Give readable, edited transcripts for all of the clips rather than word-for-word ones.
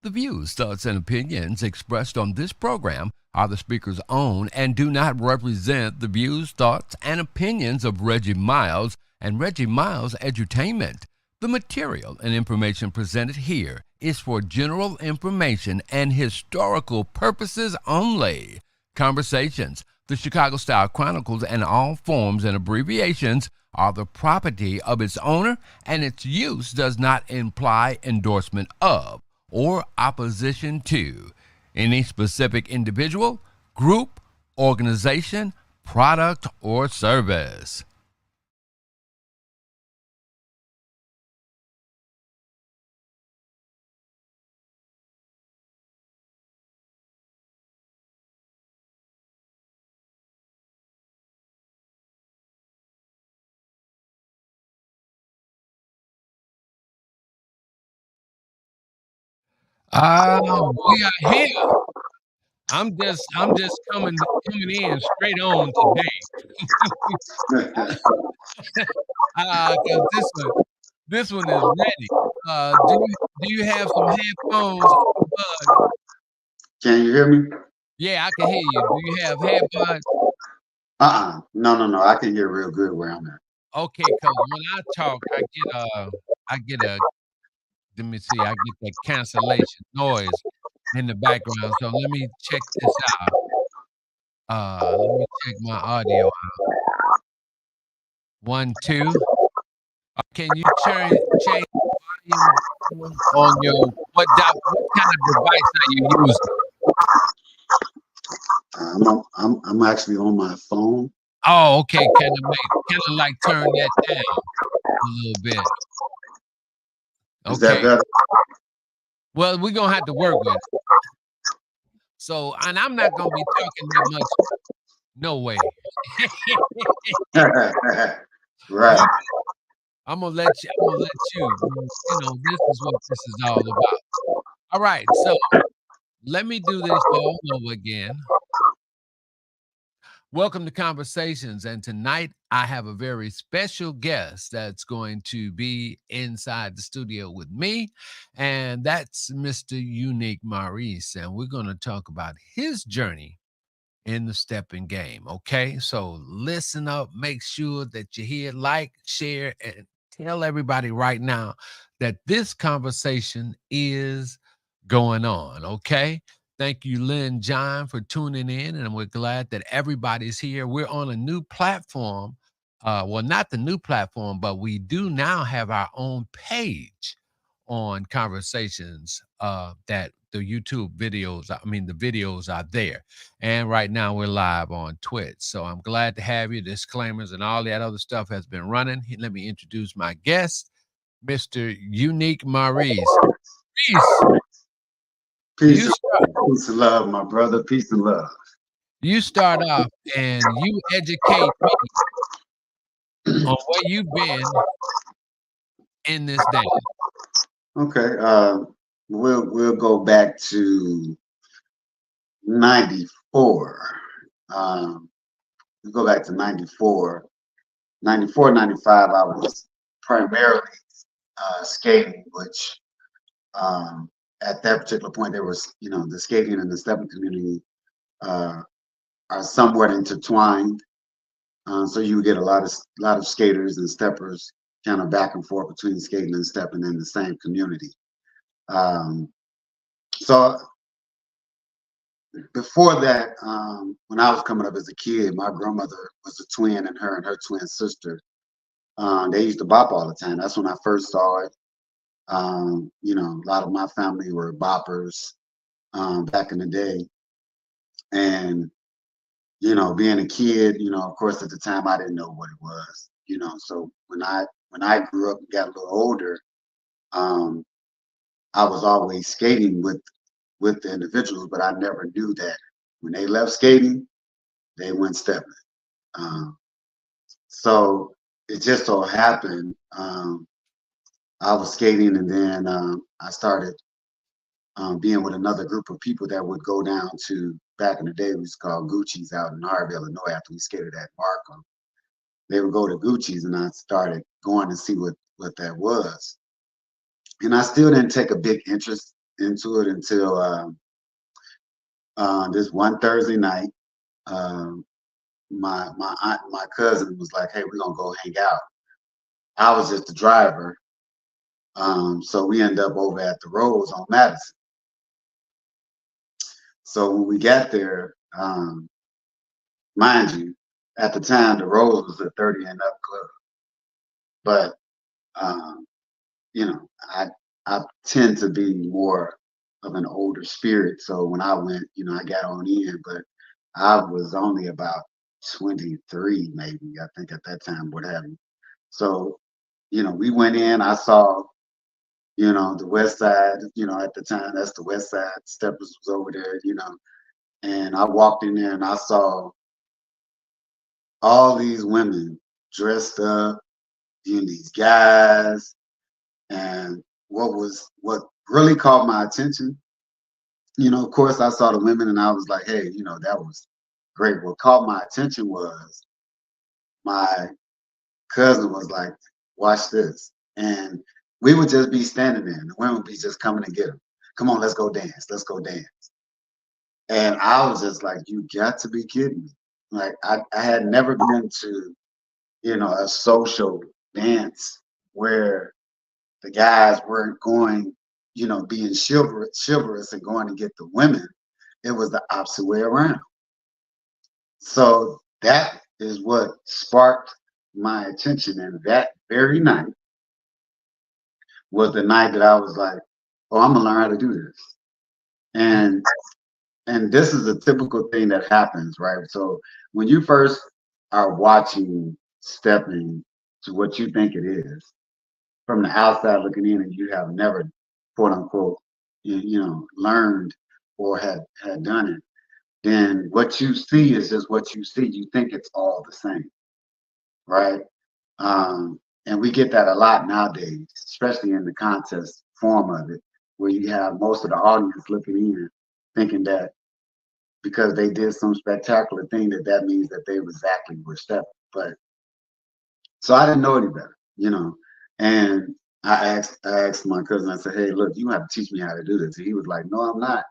The views, thoughts, and opinions expressed on this program are the speaker's own and do not represent the views, thoughts, and opinions of Reggie Miles and Reggie Miles Edutainment. The material and information presented here is for general information and historical purposes only. Conversations, the Chicago Style Chronicles, and all forms and abbreviations are the property of its owner, and its use does not imply endorsement of or opposition to any specific individual, group, organization, product, or service. We are here. I'm just coming in straight on today. 'Cause this one is ready. Do you have some headphones, Bud? Can you hear me? Yeah, I can hear you. Do you have headphones? No. I can hear real good where I'm at. Okay, because when I talk, I get a let me see, I get that cancellation noise in the background. So let me check this out. Let me check my audio out. 1, 2. Can you change volume on your what kind of device are you using? I'm actually on my phone. Oh, okay. Kind of like turn that down a little bit. Is that Okay. better? Well, we're gonna have to work with it. So, and I'm not gonna be talking that much. No way. Right. I'm gonna let you. You know, this is what this is all about. All right. So let me do this all over again. Welcome to Conversations, and tonight I have a very special guest that's going to be inside the studio with me, and that's Mr. Unique Maurice, and we're going to talk about his journey in the stepping game. Okay, so listen up, make sure that you hear, like, share, and tell everybody right now that this conversation is going on. Okay. Thank you, Lynn John, for tuning in, and we're glad that everybody's here. We're on a new platform. Well, not the new platform, but we do now have our own page on Conversations that the YouTube videos, the videos are there. And right now we're live on Twitch. So I'm glad to have you. Disclaimers and all that other stuff has been running. Let me introduce my guest, Mr. Unique Maurice. Peace. Peace and love, my brother. Peace and love. You start off and you educate me on where you've been in this day. Okay. We'll go back to 94. We'll go back to 94. 94, 95, I was primarily skating, which at that particular point, there was, the skating and the stepping community are somewhat intertwined. So you get a lot of skaters and steppers kind of back and forth between skating and stepping in the same community. So before that, when I was coming up as a kid, my grandmother was a twin, and her twin sister, they used to bop all the time. That's when I first saw it. A lot of my family were boppers back in the day. And, being a kid, of course, at the time I didn't know what it was, so when I grew up and got a little older, I was always skating with the individuals, but I never knew that when they left skating, they went stepping. So it just so happened, I was skating, and then I started being with another group of people that would go down to, back in the day, we used to call Gucci's out in Harvey, Illinois, after we skated at Markham. They would go to Gucci's, and I started going to see what that was. And I still didn't take a big interest into it until this one Thursday night. Um, my aunt, my cousin was like, "Hey, we're gonna go hang out." I was just the driver, so we ended up over at the Rose on Madison. So when we got there, mind you, at the time the Rose was a 30 and up club, but um, you know, I tend to be more of an older spirit. So when I went, I got on in, but I was only about 23, maybe, I think at that time, what have you. So, we went in, I saw, the West Side, at the time, that's the West Side, Steppers was over there, and I walked in there and I saw all these women dressed up, these guys, and what really caught my attention, of course, I saw the women and I was like, hey, that was great. What caught my attention was my cousin was like, watch this. And we would just be standing there and the women would be just coming to get him. Come on, let's go dance. Let's go dance. And I was just like, you got to be kidding me. Like, I had never been to, a social dance where the guys weren't going, being chivalrous and going to get the women. It was the opposite way around. So that is what sparked my attention. And that very night was the night that I was like, oh, I'm gonna learn how to do this. And this is a typical thing that happens, right? So when you first are watching stepping to what you think it is, from the outside looking in, and you have never, quote unquote, learned or had done it, then what you see is just what you see. You think it's all the same, right? And we get that a lot nowadays, especially in the contest form of it, where you have most of the audience looking in, thinking that because they did some spectacular thing, that means that they exactly were stepping. But so I didn't know any better, And I asked my cousin. I said, "Hey, look, you have to teach me how to do this." And he was like, "No, I'm not."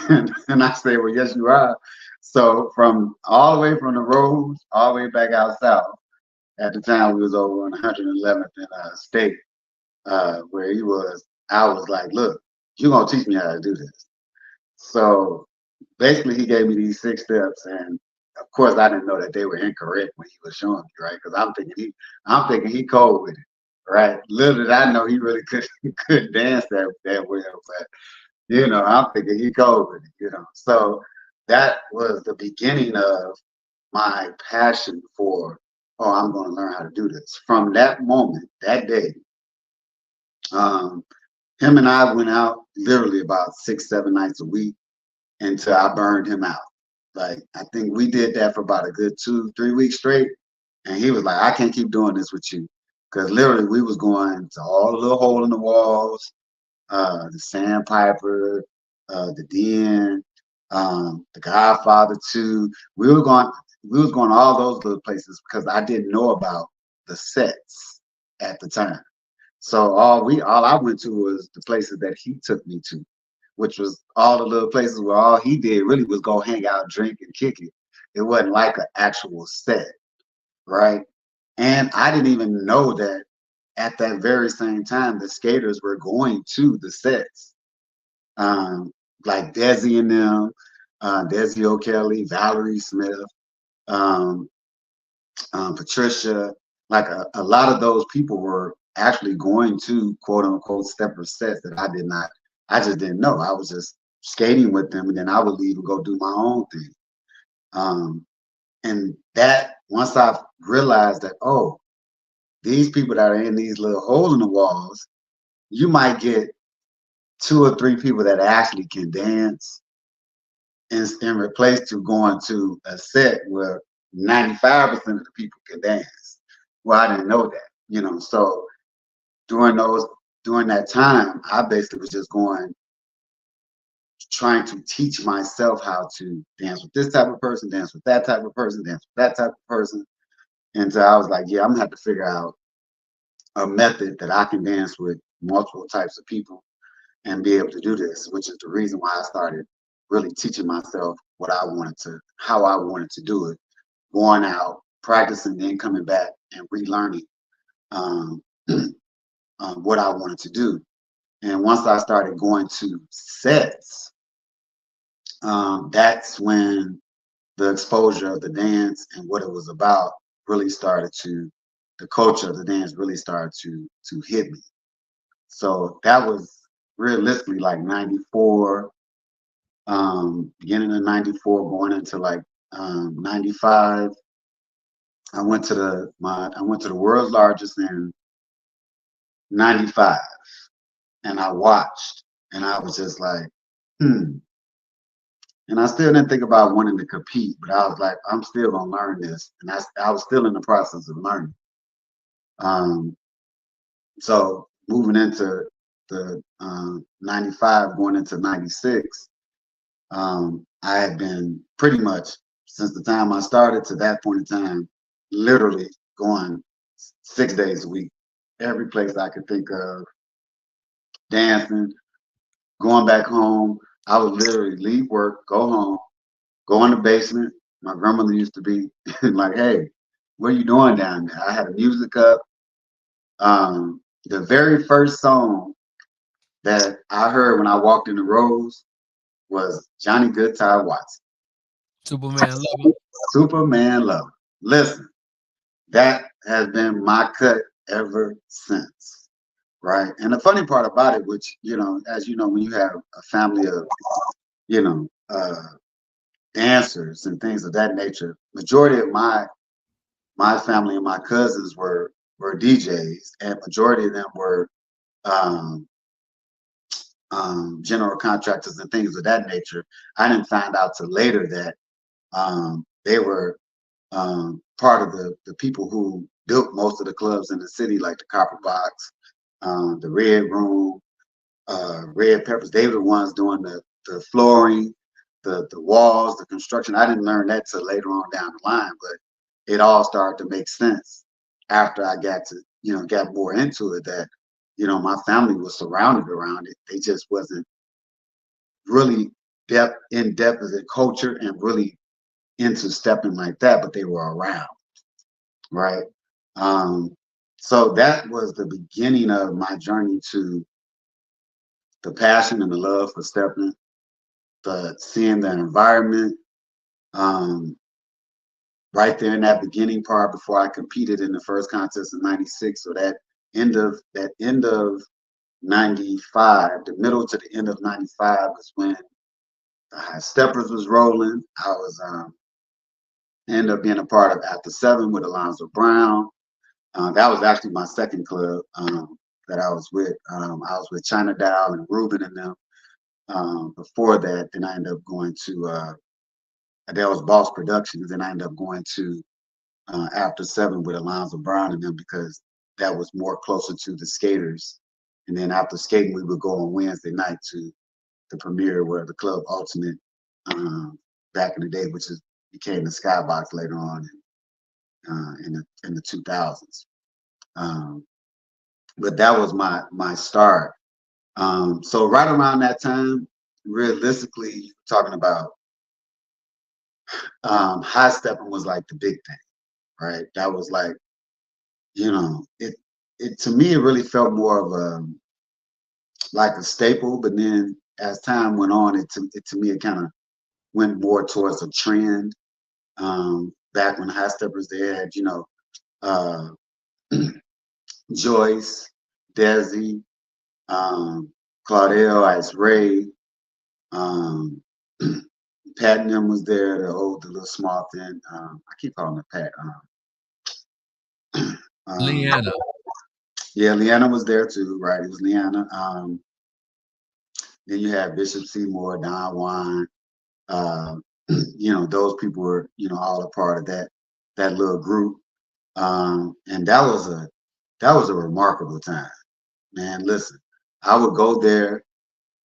And I said, "Well, yes, you are." So from all the way from the roads, all the way back out south. At the time, we was over on 111th and State, where he was. I was like, "Look, you're gonna teach me how to do this." So basically, he gave me these 6 steps, and of course, I didn't know that they were incorrect when he was showing me, right? Because I'm thinking he cold with it, right? Little did I know he really couldn't dance that well, but I'm thinking he cold with it. So that was the beginning of my passion for, oh, I'm going to learn how to do this. From that moment, that day, um, him and I went out literally about 6, 7 nights a week until I burned him out. Like, I think we did that for about a good 2, 3 weeks straight. And he was like, I can't keep doing this with you. Because literally we was going to all the little hole in the walls, the Sandpiper, the Den, the Godfather 2. We was going all those little places because I didn't know about the sets at the time. So all I went to was the places that he took me to, which was all the little places where all he did really was go hang out, drink, and kick it. It wasn't like an actual set, right? And I didn't even know that at that very same time the skaters were going to the sets, like Desi and them, Desi O'Kelly, Valerie Smith, um, Patricia. Like a lot of those people were actually going to quote unquote stepper sets that I just didn't know. I was just skating with them, and then I would leave and go do my own thing. Um, and that once I realized that, oh, these people that are in these little holes in the walls, you might get 2 or 3 people that actually can dance in replace to going to a set where 95% of the people can dance. Well, I didn't know that, So during that time, I basically was just trying to teach myself how to dance with this type of person, dance with that type of person, dance with that type of person. And so I was like, yeah, I'm gonna have to figure out a method that I can dance with multiple types of people. and be able to do this, which is the reason why I started really teaching myself what I wanted to, how I wanted to do it, going out, practicing, then coming back and relearning um, what I wanted to do. And once I started going to sets, that's when the exposure of the dance and what it was about really started to, the culture of the dance really started to hit me. So that was realistically like 94, beginning of 94, going into like 95. I went to the world's largest in 95, and I watched, and I was just like, hmm. And I still didn't think about wanting to compete, but I was like, I'm still gonna learn this, and I was still in the process of learning. Um, so moving into the 95, going into 96, I had been pretty much since the time I started to that point in time, literally going 6 days a week, every place I could think of, dancing, going back home. I would literally leave work, go home, go in the basement. My grandmother used to be like, "Hey, what are you doing down there?" I had a music up. The very first song that I heard when I walked in the Rose was Johnny Goodtie Watson, Superman lover. Superman Love. Listen, that has been my cut ever since. Right. And the funny part about it, which, as you know, when you have a family of, you know, dancers and things of that nature, majority of my family and my cousins were DJs, and majority of them were um, general contractors and things of that nature. I didn't find out till later that they were part of the people who built most of the clubs in the city, like the Copper Box, the Red Room, Red Peppers. They were the ones doing the flooring, the walls, the construction. I didn't learn that till later on down the line, but it all started to make sense after I got to, got more into it, that, my family was surrounded around it. They just wasn't really in depth as a culture and really into stepping like that, but they were around, right? Um, so that was the beginning of my journey to the passion and the love for stepping, the seeing the environment, um, right there in that beginning part before I competed in the first contest in '96. So that end of '95, the middle to the end of '95 was when the High Steppers was rolling. I was ended up being a part of After Seven with Alonzo Brown. That was actually my second club that I was with. I was with China Dow and Ruben and them. Before that, then I ended up going to that was Boss Productions. Then I ended up going to After Seven with Alonzo Brown and them because that was more closer to the skaters. And then after skating, we would go on Wednesday night to the premiere where the Club Ultimate back in the day, which is became the Skybox later on in the 2000s. Um, but that was my start. So right around that time, realistically, talking about high stepping was like the big thing, right? That was like, it to me it really felt more of a like a staple, but then as time went on, it to me it kind of went more towards a trend. Back when high steppers they had, uh, Joyce, Desi, um, Claudel, Ice Ray, um, Pat and them was there, the little small thing. I keep calling her Pat. Um, Leanna. yeah, Leanna was there too, right? It was Leanna. Then you had Bishop Seymour, Don Juan. Uh, those people were, all a part of that little group. And that was a remarkable time, man. Listen, I would go there,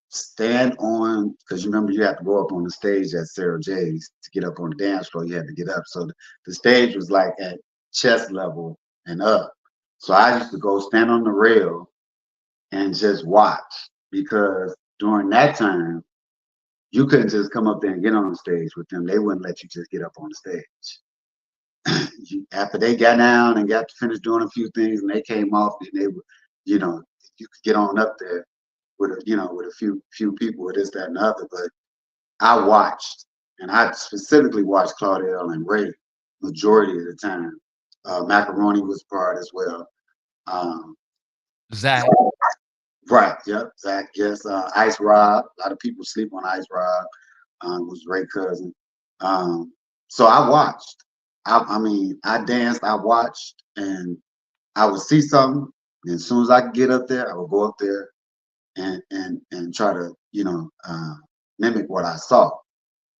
stand on, because you remember you had to go up on the stage at Sarah J's to get up on the dance floor. You had to get up, so the stage was like at chest level and up. So I used to go stand on the rail and just watch, because during that time you couldn't just come up there and get on the stage with them. They wouldn't let you just get up on the stage. After they got down and got to finish doing a few things and they came off, then they would, you know, you could get on up there with with a few people with this, that, and the other. But I watched, and I specifically watched Claudel and Ray majority of the time. Macaroni was part as well. Um, Zach. right, yep, Zach, yes. Ice Rob, a lot of people sleep on Ice Rob, was Ray cousin. Um, so I watched. I mean, I danced, I watched, and I would see something. And as soon as I could get up there, I would go up there and try to, mimic what I saw.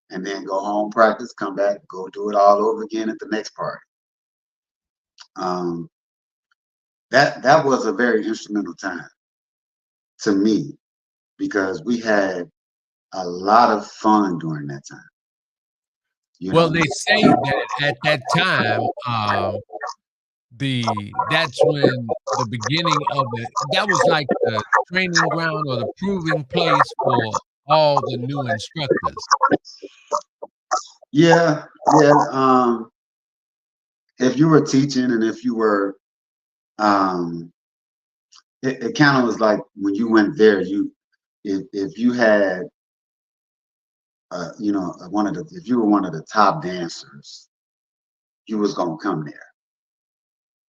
And then go home, practice, come back, go do it all over again at the next party. Um, that was a very instrumental time to me because we had a lot of fun during that time. You Well, know, they say that at that time, that's when the beginning of that was like the training ground or the proving place for all the new instructors. yeah, yeah. If you were teaching and if you were, um, it kind of was like when you went there, if you had, if you were one of the top dancers, you was gonna come there.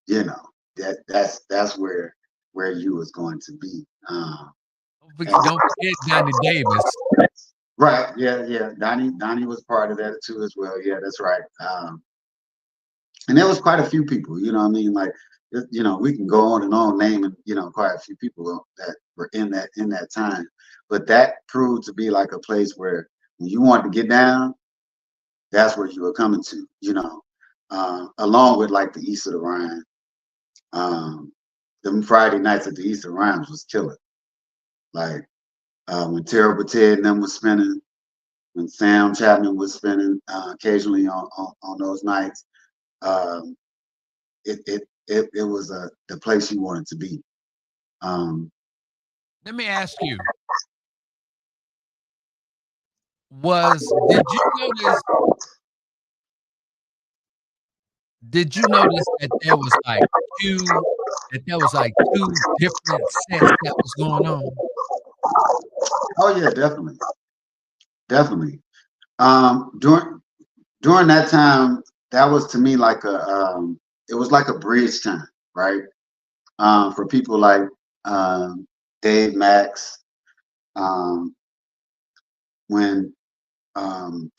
You know, that's where you was going to be. And Don't forget Donnie Davis. right, yeah, yeah. Donnie was part of that too as well. Yeah, that's right. And there was quite a few people. You know what I mean? Like, we can go on and on naming, quite a few people that were in that time. But that proved to be like a place where when you wanted to get down, that's where you were coming to. Along with like the East of the Rhine. Um, them Friday nights at the East of the Rhine was killer. Like when Terrible Ted and them was spinning, when Sam Chapman was spinning occasionally on those nights. Um, it was the place you wanted to be. Um, Let me ask you, did you notice that there was like two different sets that was going on? oh yeah, definitely, definitely. During that time, that was to me like it was like a bridge time, right? For people like um, Dave Max, um, when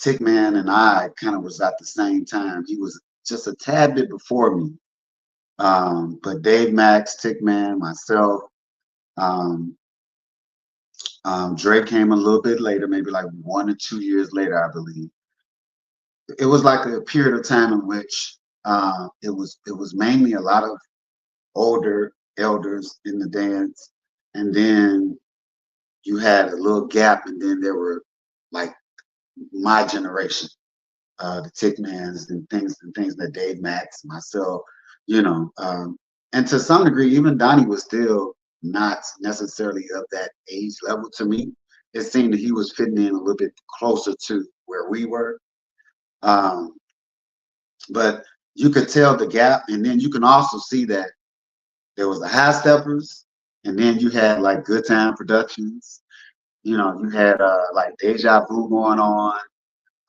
Tickman and I kind of was at the same time. He was just a tad bit before me. But Dave Max, Tickman, myself, um, Drake came a little bit later, maybe like 1 or 2 years later, I believe. It was like a period of time in which it was mainly a lot of older elders in the dance, and then you had a little gap, and then there were like my generation, the Tickmans and things that Dave Max, myself, and to some degree, even Donnie was still not necessarily of that age level to me. It seemed that he was fitting in a little bit closer to where we were. Um, but you could tell the gap, and then you can also see that there was the high steppers, and then you had like Good Time Productions. You had like Deja Vu going on.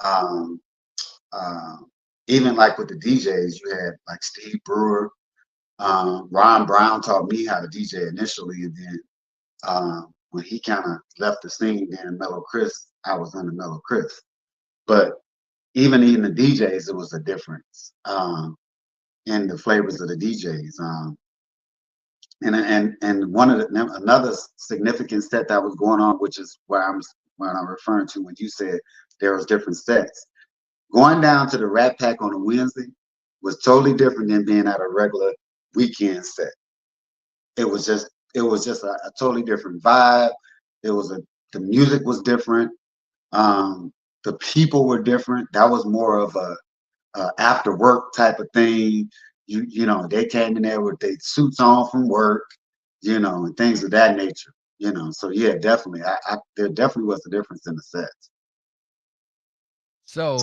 Um, Um, Even like with the DJs, you had like Steve Brewer, Ron Brown taught me how to DJ initially, and then when he kind of left the scene, then Mellow Chris, I was under Mellow Chris. But even in the DJs, it was a difference in the flavors of the DJs. And another significant set that was going on, which is what I'm referring to when you said there was different sets. Going down to the Rat Pack on a Wednesday was totally different than being at a regular weekend set. It was just a totally different vibe. It was the music was different. The people were different. That was more of a after work type of thing. They came in there with their suits on from work, and things of that nature. So yeah, definitely. There definitely was a difference in the sets. So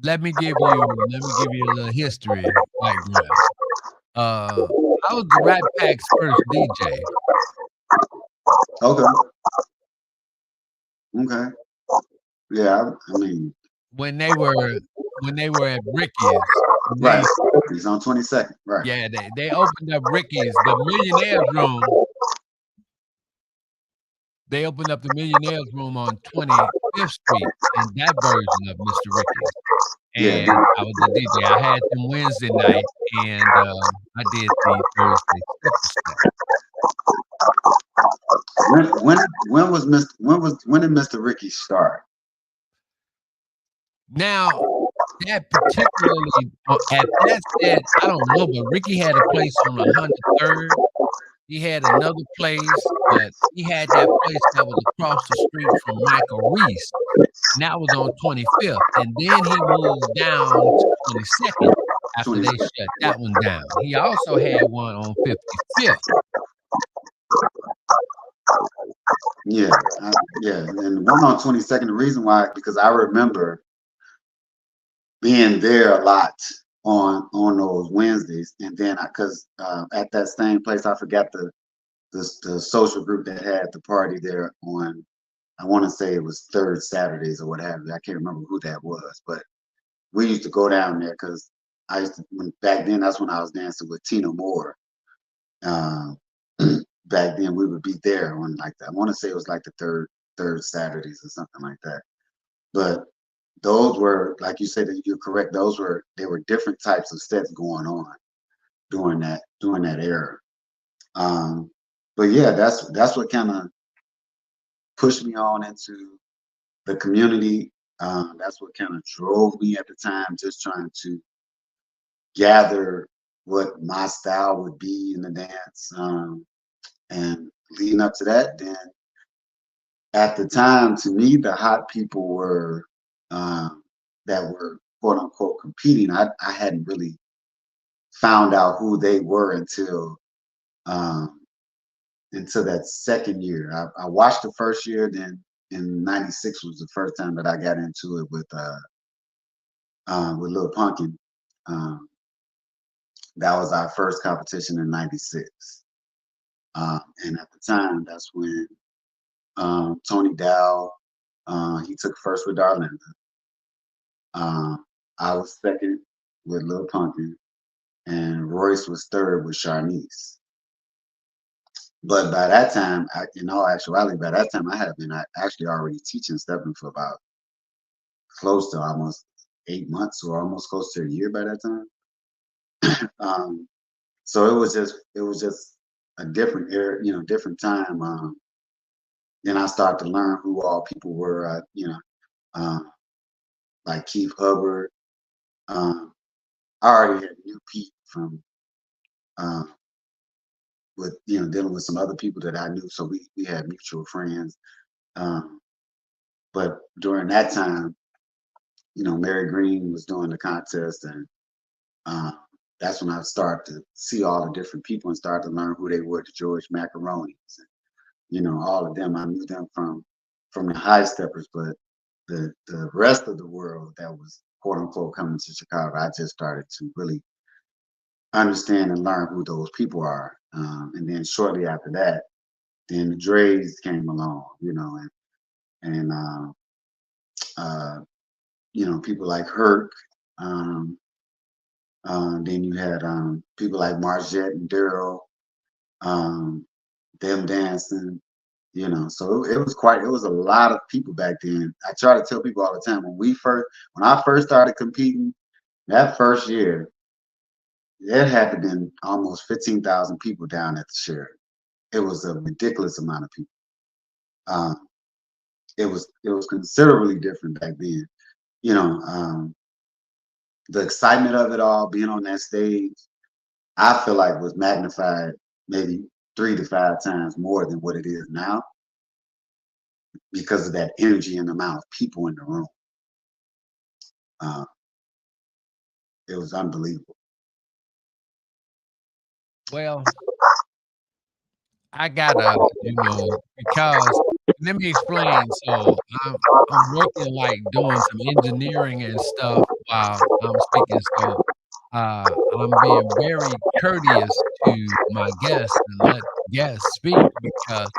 let me give you a little history background. Uh, I was the Rat Pack's first DJ Okay, okay, yeah. I mean, when they were when they were at Ricky's. right. They He's on 22nd. Right. Yeah, they opened up Ricky's, the Millionaires Room. They opened up the Millionaires Room on 25th Street in that version of Mr. Ricky's, Yeah. and I was the DJ. I had them Wednesday night, and, I did the Thursday stepper set. When when did Mr. Ricky start? Now, that particularly at that set, I don't know, but Ricky had a place on 103rd. He had another place, but he had that place that was across the street from Michael Reese, and that was on 25th, and then he moved down to 22nd after 20. they shut that one down. He also had one on 55th. Yeah, yeah, and the one on 22nd. The reason why, because I remember being there a lot on those Wednesdays, and then because at that same place, I forgot the social group that had the party there on. I want to say it was third Saturdays or what have you. I can't remember who that was, but we used to go down there because back then that's when I was dancing with Tina Moore. Um, Back then we would be there on like that. I want to say it was like the third Saturdays or something like that. But those were, like you said, that you're correct. There were different types of sets going on during that era. Um, but yeah, that's what kind of pushed me on into the community. That's what kind of drove me at the time, just trying to gather what my style would be in the dance. And leading up to that, then at the time, to me, the hot people were that were quote unquote competing. I hadn't really found out who they were um, until that second year. I watched the first year, then in '96 was the first time that I got into it with Lil Pumpkin. Um, that was our first competition in '96, and at the time, that's when Tony Dow he took first with Darlinda. I was second with Lil Pumpkin, and Royce was third with Charnice. But by that time, in all actuality, by that time I had been actually already teaching stepping for about close to almost 8 months or almost close to a year by that time. So it was just a different era, different time. Then I started to learn who all people were, um, like Keith Hubbard. Um, I already had knew Pete from um, with dealing with some other people that I knew, so we had mutual friends. Um, but during that time, Mary Green was doing the contest, and uh, that's when I started to see all the different people and started to learn who they were. The George Macaronis, and all of them. I knew them from the high steppers, but the rest of the world that was quote unquote coming to Chicago, I just started to really understand and learn who those people are. And then shortly after that, then the Dre's came along, and uh, people like Herc. Um, then you had people like Margette and Daryl, um, them dancing. So it was a lot of people back then. I try to tell people all the time when I first started competing that first year, it had to been almost 15,000 people down at the Sheraton. It was a ridiculous amount of people. Um, it was considerably different back then. The excitement of it all, being on that stage, I feel like was magnified maybe 3 to 5 times more than what it is now because of that energy and amount of people in the room. Uh, it was unbelievable. Well, I gotta, because let me explain. So I'm working like doing some engineering and stuff while I'm speaking. So I'm being very courteous to my guests and let guests speak because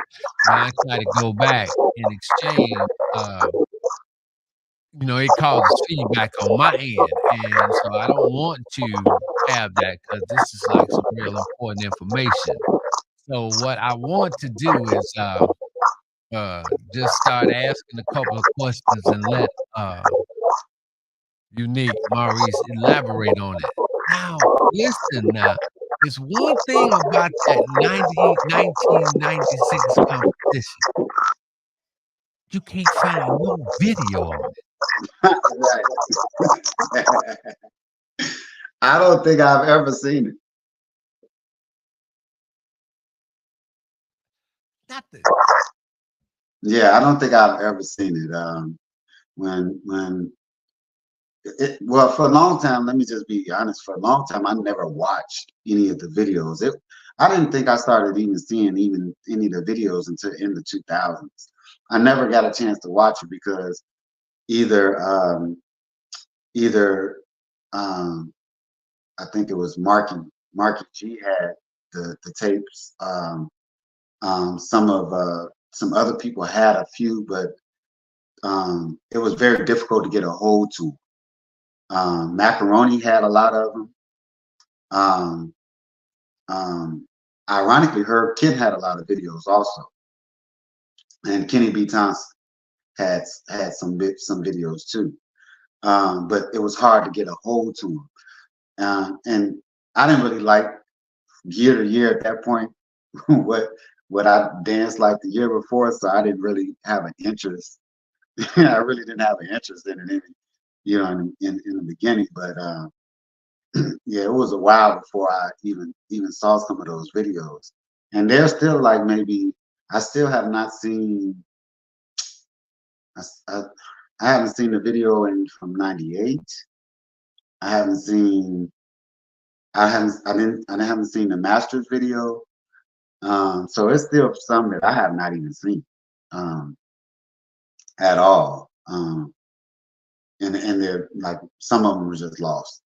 when I try to go back and exchange, it causes feedback on my end. And so I don't want to have that because this is like some real important information. So what I want to do is just start asking a couple of questions and let Unique Maurice elaborate on it. Now, listen now, it's one thing about that 1996 competition. You can't find no video on it. Right. I don't think I've ever seen it. Nothing. Yeah, I don't think I've ever seen it. When well, for a long time, let me just be honest. For a long time, I never watched any of the videos. I didn't think I started even seeing even any of the videos until in the 2000s. I never got a chance to watch it because either either um, I think it was Marky G had the tapes. Some other people had a few, but it was very difficult to get a hold to. Macaroni had a lot of them. Um, um, Ironically, Herb Kid had a lot of videos also, and Kenny B. Thompson had some videos too. But it was hard to get a hold to them, and I didn't really like year to year at that point what what I danced like the year before, so I didn't really have an interest. I really didn't have an interest in it, in the beginning. But yeah, it was a while before I even saw some of those videos. And they're still like maybe I still have not seen I, s- I haven't seen the video in from '98. I haven't seen I haven't seen the Masters video. So it's still some that I have not even seen um, at all. And they're like some of them were just lost.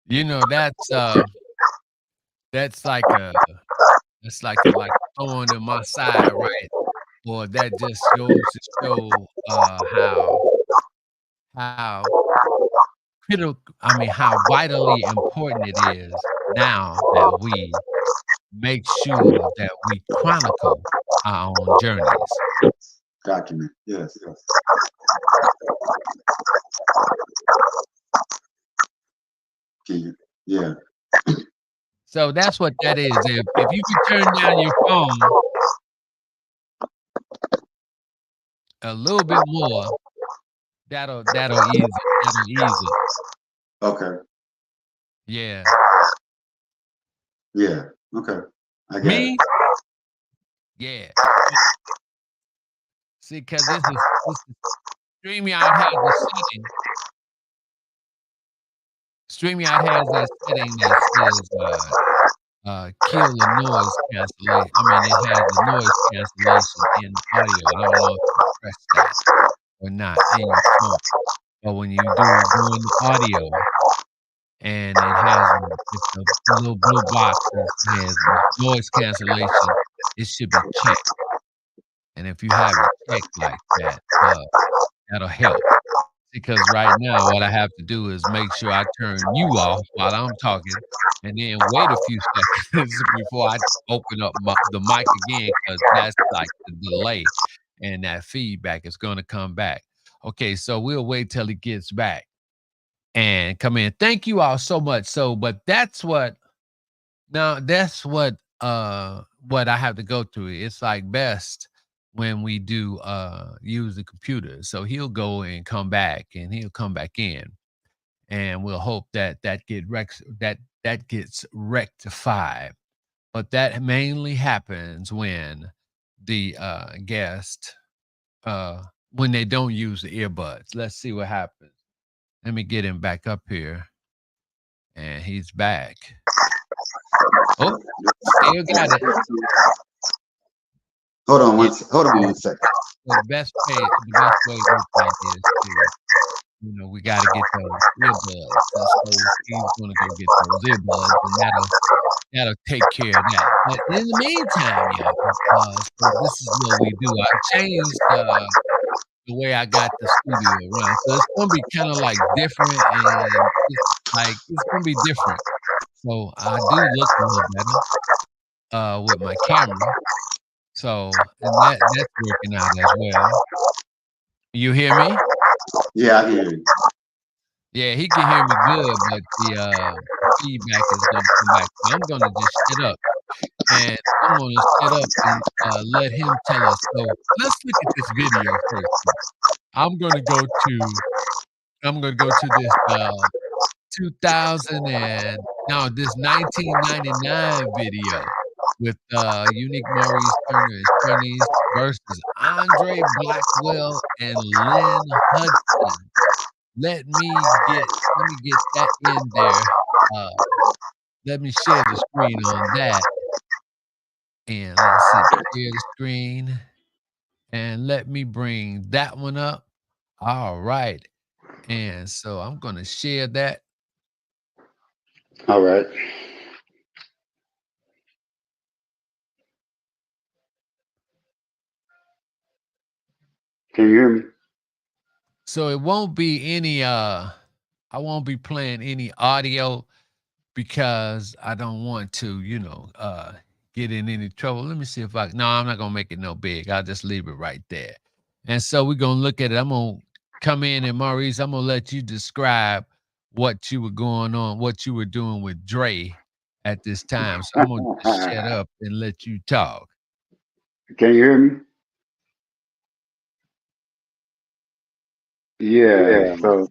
You know, that's like a like thorn in my side, right? Or that just goes to show how critical I mean, how vitally important it is now that we make sure that we chronicle our own journeys. Document. Yes, yes. Can you? Yeah. So that's what that is. If you could turn down your phone a little bit more, that'll ease it. Okay. Yeah. Yeah. Okay. I got it. Me? Yeah. Oh, see, because this is StreamYard has a setting StreamYard has that setting that says, kill the noise cancellation. I mean, it has the noise cancellation in audio. I don't know if you press that or not in your phone, but when you do go into audio and it has it's a little blue box that has noise cancellation, it should be checked, and if you have it checked like that, that'll help. Because right now, what I have to do is make sure I turn you off while I'm talking, and then wait a few seconds before I open up the mic again, because that's like the delay, and that feedback is gonna come back. Okay, so we'll wait till he gets back and come in. Thank you all so much. So, but that's what I have to go through. It's like best when we do use the computer. So he'll go and come back and he'll come back in and we'll hope that that gets rectified. But that mainly happens when the guest when they don't use the earbuds. Let's see what happens. Let me get him back up here and he's back. Oh, still got it. Yeah, Hold on yeah. one second. So the best way with that is to, we gotta get those earbuds, and so he's gonna go get those earbuds, and that'll take care of that. But in the meantime, y'all, so this is what we do. I changed, the way I got the studio around, so it's gonna be kinda, like, different, and it's gonna be different. So I do look a little better, with my camera, so and that's working out as well. You hear me? Yeah, I can hear you. Yeah, he can hear me good, but the feedback is gonna come back. So I'm gonna just shut up, and I'm gonna shut up and, let him tell us. So, let's look at this video first. I'm gonna go to I'm gonna go to this, 2000 and no, this 1999 video with, Unique Maurice Turner and Shanice versus Andre Blackwell and Lynn Hudson. Let me get that in there. Uh, Let me share the screen on that, and let's see, share the screen, and let me bring that one up. Alright, and so I'm gonna share that. All right. Can you hear me? So it won't be any, I won't be playing any audio because I don't want to, get in any trouble. Let me see if I no, I'm not gonna make it no big. I'll just leave it right there. And so we're gonna look at it. I'm gonna come in and Maurice, I'm gonna let you describe what you were doing with Dre at this time. So I'm gonna just shut up and let you talk. Can you hear me? Yeah. Yeah.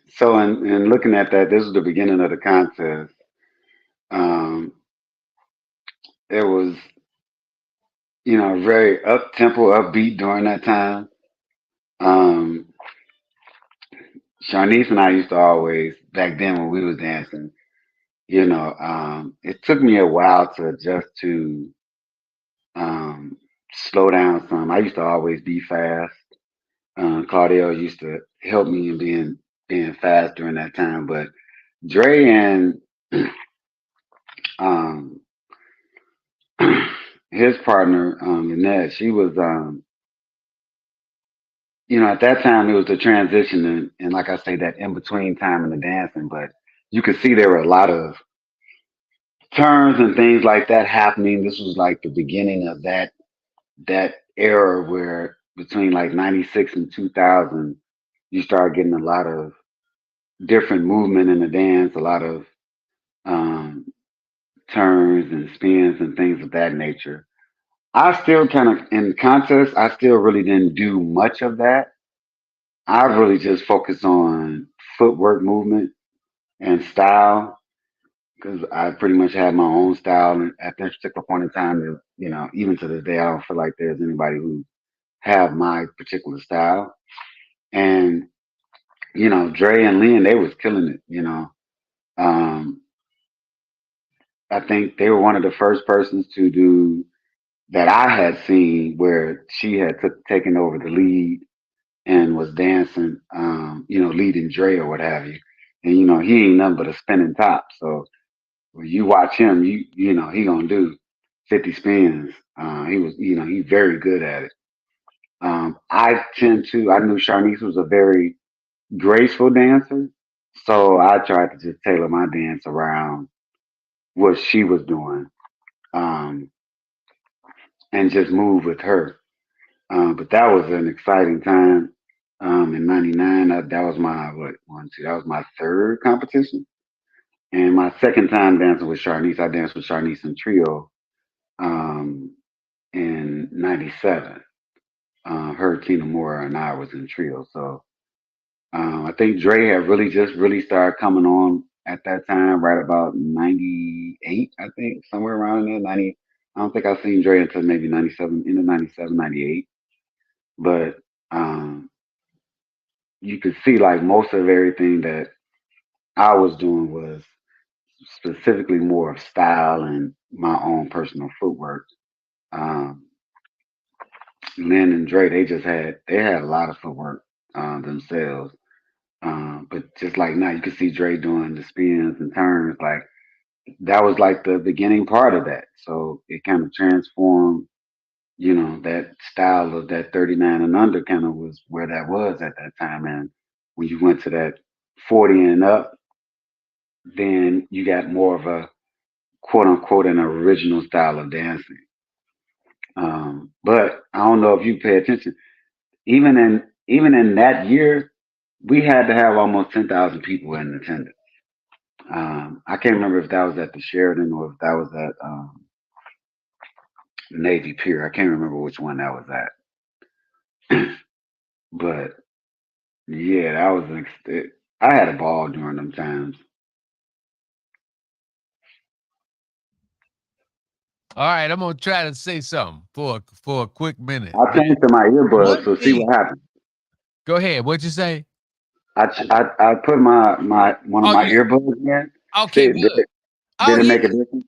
So in looking at that, this was the beginning of the contest. Um, it was, very up tempo, upbeat during that time. Um, Sharnice and I used to always back then when we was dancing. It took me a while to adjust to um, slow down some. I used to always be fast. Claudio used to help me in being fast during that time. But Dre and um, his partner, Lynette, she was, at that time it was the transition and like I say, that in between time in the dancing. But you could see there were a lot of turns and things like that happening. This was like the beginning of that era where between like 96 and 2000, you start getting a lot of different movement in the dance, a lot of um, turns and spins and things of that nature. I still kind of, in contests, I still really didn't do much of that. I really just focused on footwork movement and style because I pretty much had my own style. And at this particular point in time, even to this day, I don't feel like there's anybody who have my particular style. And Dre and Lynn, they was killing it. Um, I think they were one of the first persons to do that I had seen where she had taken over the lead and was dancing, leading Dre or what have you. And he ain't nothing but a spinning top. So when you watch him, he gonna do 50 spins. He was, he very good at it. I knew Sharnice was a very graceful dancer, so I tried to just tailor my dance around what she was doing, um, and just move with her. But that was an exciting time. In '99, that was my what one two. That was my third competition, and my second time dancing with Sharnice. I danced with Sharnice in trio um, in '97. Her, Tina Moore, and I was in trio. So I think Dre had really started coming on at that time, right about '98. I think somewhere around there. '90. I don't think I seen Dre until maybe '97, into '97, '98. But um, you could see like most of everything that I was doing was specifically more of style and my own personal footwork. Um, Lynn and Dre, they had a lot of footwork themselves. But just like now, you can see Dre doing the spins and turns. Like that was like the beginning part of that. So it kind of transformed. That style of that 39 and under kind of was where that was at that time. And when you went to that 40 and up, then you got more of a quote unquote an original style of dancing. But I don't know if you pay attention. Even in that year, we had to have almost 10,000 people in attendance. I can't remember if that was at the Sheridan or if that was at Navy Pier. I can't remember which one that was at. But yeah, that was I had a ball during them times. All right, I'm gonna try to say something for a quick minute. I changed to my earbuds, One so see thing. what happens. Go ahead. What'd you say? I put my one of Oh, my you earbuds in. okay? See, Good. did Oh it yeah, make a difference?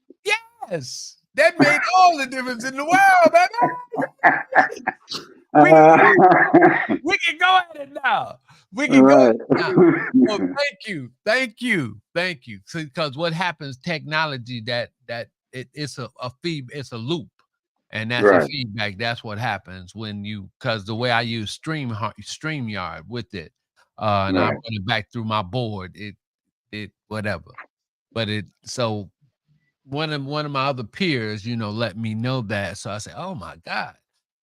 yes. That made all the difference in the world, baby. We Uh, we can go at it now. We can go at right. it now. Well, thank you. Because what happens, technology it's a loop, and that's a Right. feedback. That's what happens when you because the way I use Streamyard with it, and I run Right. it back through my board, it whatever. But it so one of my other peers, let me know that. So I said, "Oh my god!"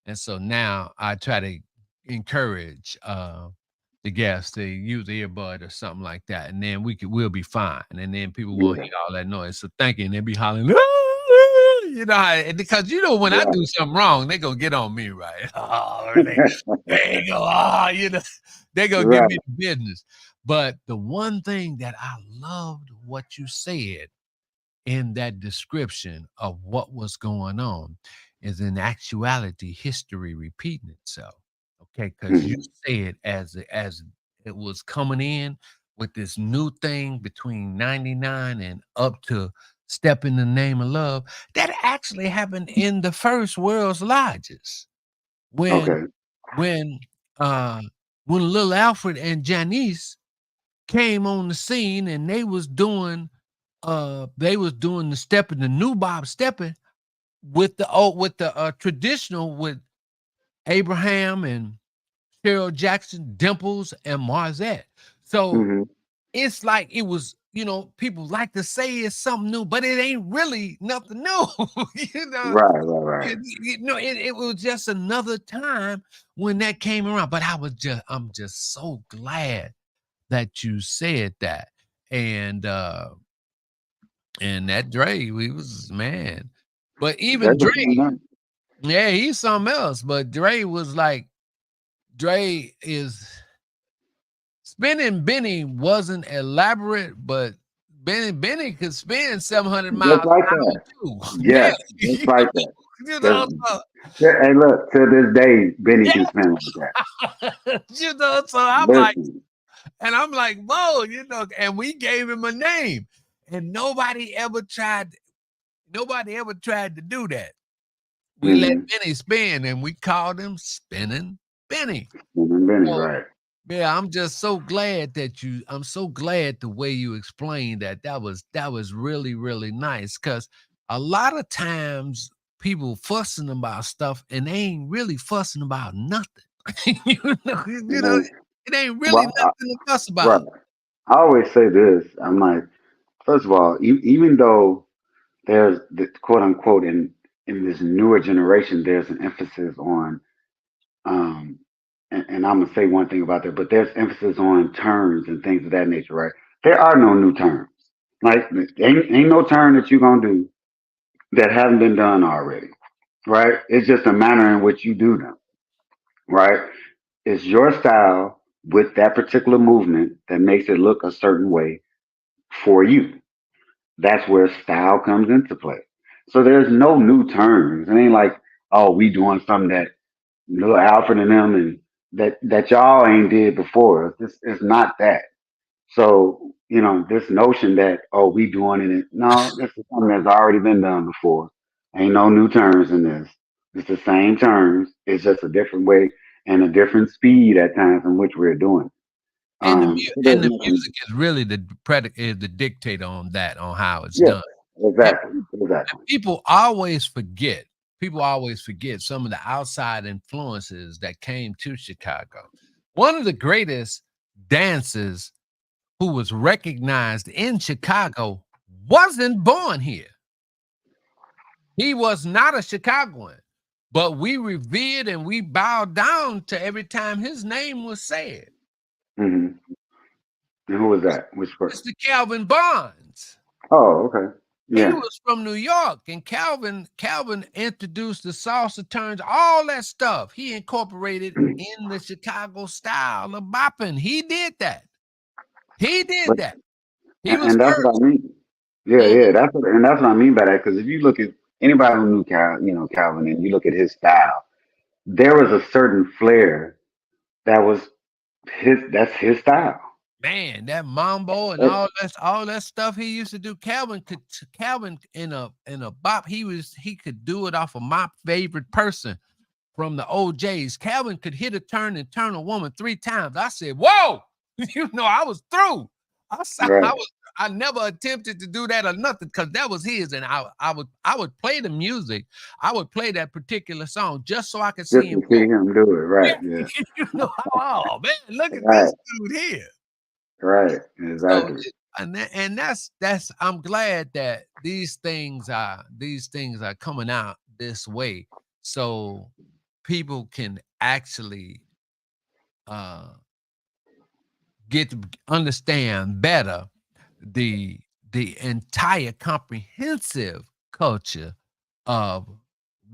And so now I try to encourage the guests to use earbud or something like that, and then we'll be fine. And then people won't Yeah. hear all that noise. So thank you, and they'll be hollering, "Ah!" because when I Right. do something wrong, they gonna get on me, right? Oh, they go, they gonna give Right. me the business. But the one thing that I loved what you said in that description of what was going on is in actuality history repeating itself. Okay, because you Mhm. said as it was coming in with this new thing between 99 and up to Step in the Name of Love, that actually happened in the first World's Lodges when Okay. when uh when Little Alfred and Janice came on the scene and they was doing the stepping, the new Bob stepping with the traditional with Abraham and Cheryl Jackson, Dimples and Marzette. So Hmm. it's like it was, people like to say it's something new, but it ain't really nothing new. you know, Right. Right. Right. it was just another time when that came around. But I'm just so glad that you said that. And that Dre, we was man. But That even Dre, was something else. yeah, he's something else. But Dre was like, Dre is spinning Benny wasn't elaborate, but Benny could spin 700 miles Just an like hour that. too. Yeah, Yes. Just like that. you Just, know, so, hey, look. To this day, Benny can spin like that. yeah, so Listen. I'm like, whoa, and we gave him a name, and nobody ever tried to do that. We let Hmm. Benny spin, and we called him Spinning Benny. And Benny. So, Right. yeah, I'm so glad the way you explained that. That was really, really nice because a lot of times people fussing about stuff and they ain't really fussing about nothing. Right. It ain't really Well, nothing to fuss right. about. I always say this. I'm like, first of all, even though there's the quote unquote in this newer generation, there's an emphasis on um, and I'm gonna say one thing about that, but there's emphasis on terms and things of that nature, right? There are no new terms. Like ain't no turn that you're gonna do that haven't been done already, right? It's just a manner in which you do them, right? It's your style with that particular movement that makes it look a certain way for you. That's where style comes into play. So there's no new terms. It ain't like, oh, we doing something that little Alfred and them and that y'all ain't did before. It's not that. So, this notion that, oh, we doing it. No, this is something that's already been done before. Ain't no new terms in this. It's the same terms. It's just a different way and a different speed at times in which we're doing. So And there's the nothing. music is really the dictator on that, on how it's Yes, done. People exactly. and Exactly. people always forget some of the outside influences that came to Chicago. One of the greatest dancers who was recognized in Chicago wasn't born here. He was not a Chicagoan, but we revered and we bowed down to every time his name was said. Hmm. And who was that? Which person? Mr. Calvin Barnes. Oh, okay. He Yeah. was from New York, and Calvin introduced the salsa turns, all that stuff. He incorporated in the Chicago style of bopping. He did that. He did But that. He was and that's what first. I mean. Yeah, Mhm. yeah. That's what I mean by that. Because if you look at anybody who knew Calvin, and you look at his style, there was a certain flair that was his. That's his style. Man, that mambo and That- all that stuff he used to do. Calvin in a bop. He could do it off of my favorite person from the OJs. Calvin could hit a turn and turn a woman 3 times. I said, "Whoa!" I was through. I right. was. I never attempted to do that or nothing because that was his, and I would play the music. I would play that particular song just so I could see Just him to see go. him do it. Right. Yeah. Oh man, look at Right. this dude here. Right. So, Exactly. and that's I'm glad that these things are coming out this way, so people can actually uh get to understand better the the entire comprehensive culture of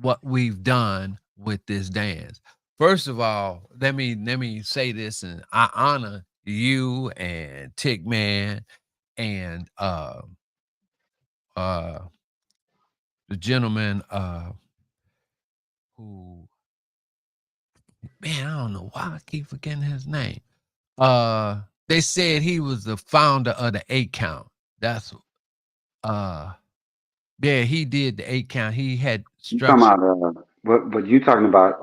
what we've done with this dance. First of all, let me say this, and I honor you and Tick Man and uh the gentleman who, man, I don't know why I keep forgetting his name. They said he was the founder of the 8 count. That's uh yeah, he did the 8 count. He had You talking structure. about what you talking about?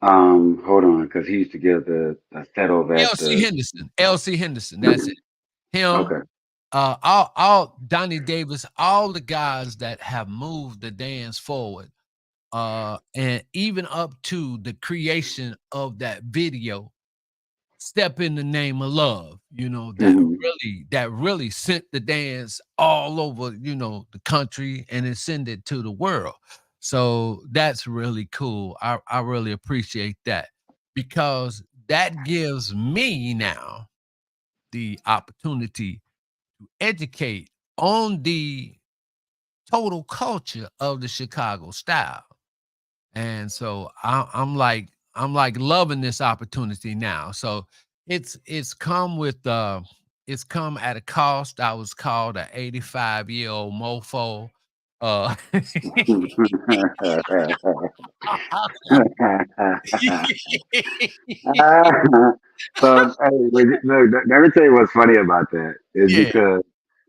Hold on, because he used to give the set over at LC the. Henderson. LC Henderson. That's it. Him, Okay. all Donnie Davis, all the guys that have moved the dance forward, and even up to the creation of that video, Step in the Name of Love, Hmm. that really sent the dance all over, the country, and it sent it to the world. So that's really cool. I really appreciate that because that gives me now the opportunity to educate on the total culture of the Chicago style. And so I'm like loving this opportunity now. So it's come at a cost. I was called an 85-year-old mofo. Uh So, hey, look, let me tell you what's funny about that is yeah, because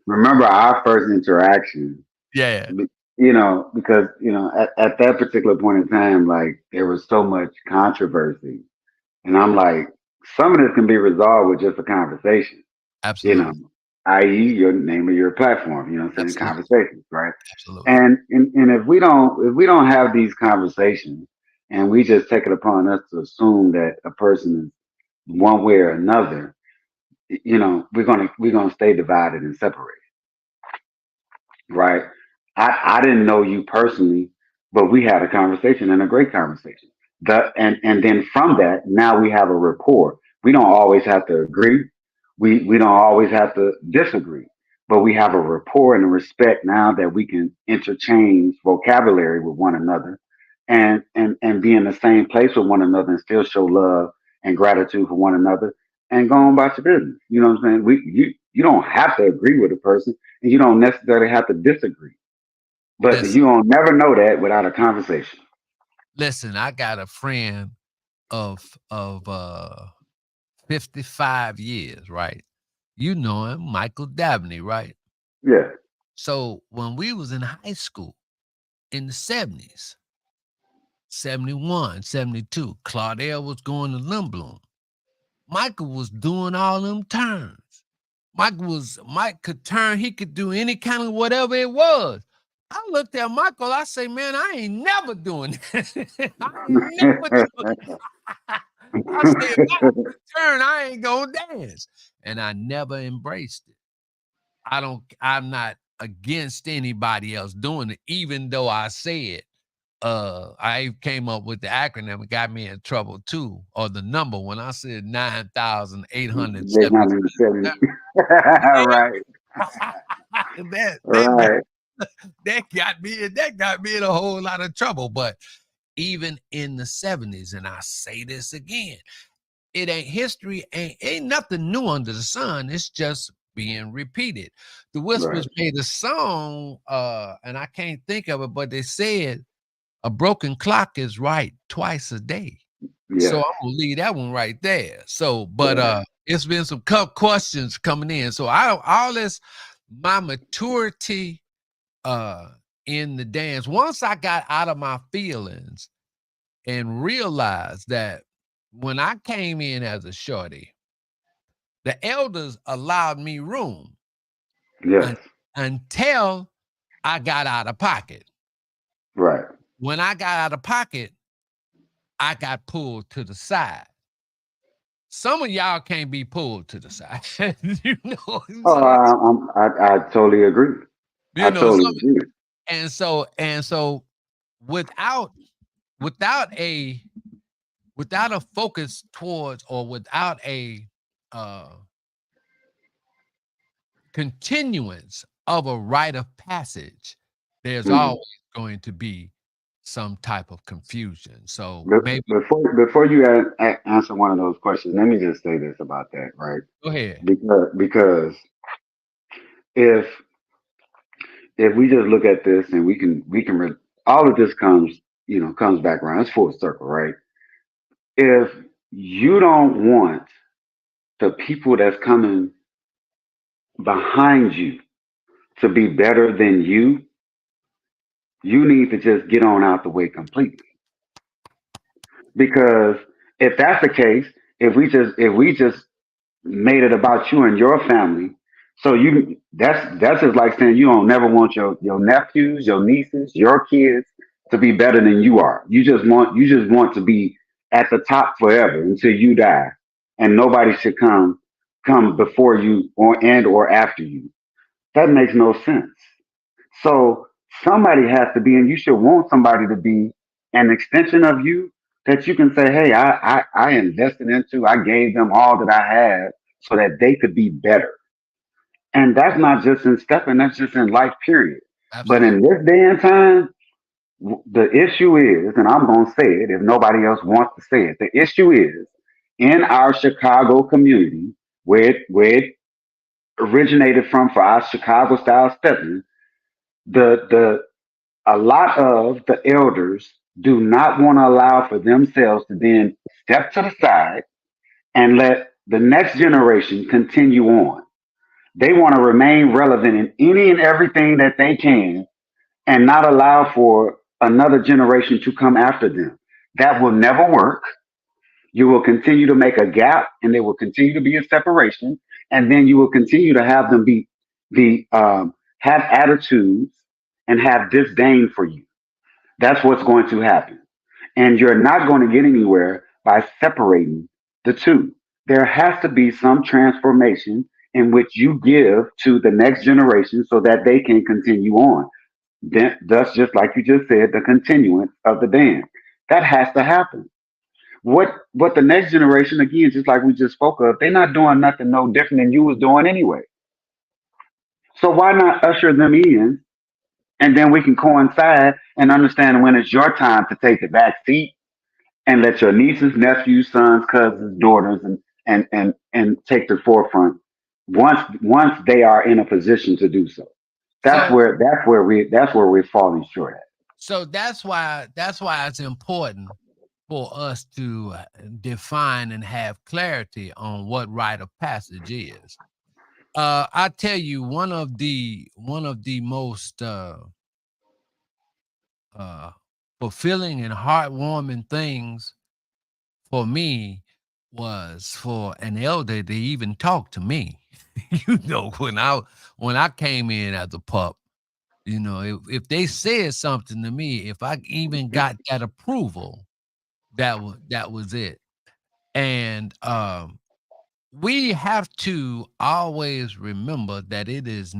remember our first interaction, yeah, because at that particular point in time, like there was so much controversy, and I'm like, some of this can be resolved with just a conversation, you know, absolutely. i.e., your name of your platform, what I'm saying, Absolutely. conversations, right? Absolutely. And if we don't have these conversations, and we just take it upon us to assume that a person is one way or another, we're gonna stay divided and separated, right? I didn't know you personally, but we had a conversation and a great conversation. And then from that, now we have a rapport. We don't always have to agree. We don't always have to disagree, but we have a rapport and a respect now that we can interchange vocabulary with one another, and be in the same place with one another and still show love and gratitude for one another and go on about your business. You know what I'm saying? You don't have to agree with a person, and you don't necessarily have to disagree. But Listen, you don't never know that without a conversation. listen, I got a friend of 55 years, right? You know him, Michael Dabney, right? Yeah. So when we was in high school in the 70s, 71, 72, Claudel was going to Limblom. Michael was doing all them turns. Mike could turn, he could do any kind of whatever it was. I looked at Michael, I say, man, I ain't never doing that. I ain't never doing that. I said, if I have to turn, I ain't gonna dance. And I never embraced it. I'm not against anybody else doing it, even though I said I came up with the acronym. It got me in trouble too, or the number when I said 9,870. 870. Right. that that that Right. that got me in a whole lot of trouble. But even in the 70s, and I say this again, it ain't history, ain't nothing new under the sun. It's just being repeated. The Right. Whispers made a song, and I can't think of it, but they said a broken clock is right twice a day. So Yes. I'm gonna leave that one right there. So, but Right. it's been some questions coming in. So I don't all this my maturity uh in the dance. Once I got out of my feelings and realized that when I came in as a shorty, the elders allowed me room Yes. un- until I got out of pocket. Right. When I got out of pocket, I got pulled to the side. Some of y'all can't be pulled to the side. you know, Oh, so I totally agree. I you know, totally some agree. and so without without a without a focus towards or without a uh continuance of a rite of passage, there's Mm. always going to be some type of confusion. So Be- maybe before you answer one of those questions, let me just say this about that, right? go ahead. Because if we just look at this and all of this comes back around. It's full circle, right? If you don't want the people that's coming behind you to be better than you need to just get on out the way completely. Because if that's the case, if we just made it about you and your family, so that's just like saying you don't never want your nephews, your nieces, your kids to be better than you are. You just want to be at the top forever until you die, and nobody should come before you or after you. That makes no sense. So somebody has to be, and you should want somebody to be an extension of you that you can say, hey, I invested into, I gave them all that I had so that they could be better. And that's not just in stepping, that's just in life, period. But Absolutely. in this day and time, the issue is, and I'm going to say it if nobody else wants to say it, the issue is in our Chicago community, where it originated from for our Chicago style stepping, the a lot of the elders do not want to allow for themselves to then step to the side and let the next generation continue on. They want to remain relevant in any and everything that they can and not allow for another generation to come after them. That will never work. You will continue to make a gap and there will continue to be a separation. And then you will continue to have them have attitudes and have disdain for you. That's what's going to happen. And you're not going to get anywhere by separating the two. There has to be some transformation in which you give to the next generation so that they can continue on. Then, thus, just like you just said, the continuance of the dance. That has to happen. What the next generation, again, just like we just spoke of, they're not doing nothing no different than you was doing anyway. So why not usher them in and then we can coincide and understand when it's your time to take the back seat and let your nieces, nephews, sons, cousins, daughters, and take the forefront once they are in a position to do so. That's So where we're falling short at. so that's why it's important for us to define and have clarity on what rite of passage is. I tell you, one of the most uh, fulfilling and heartwarming things for me was for an elder to even talk to me. When I came in as a pup, if they said something to me, if I even got that approval, that was it. And we have to always remember that it has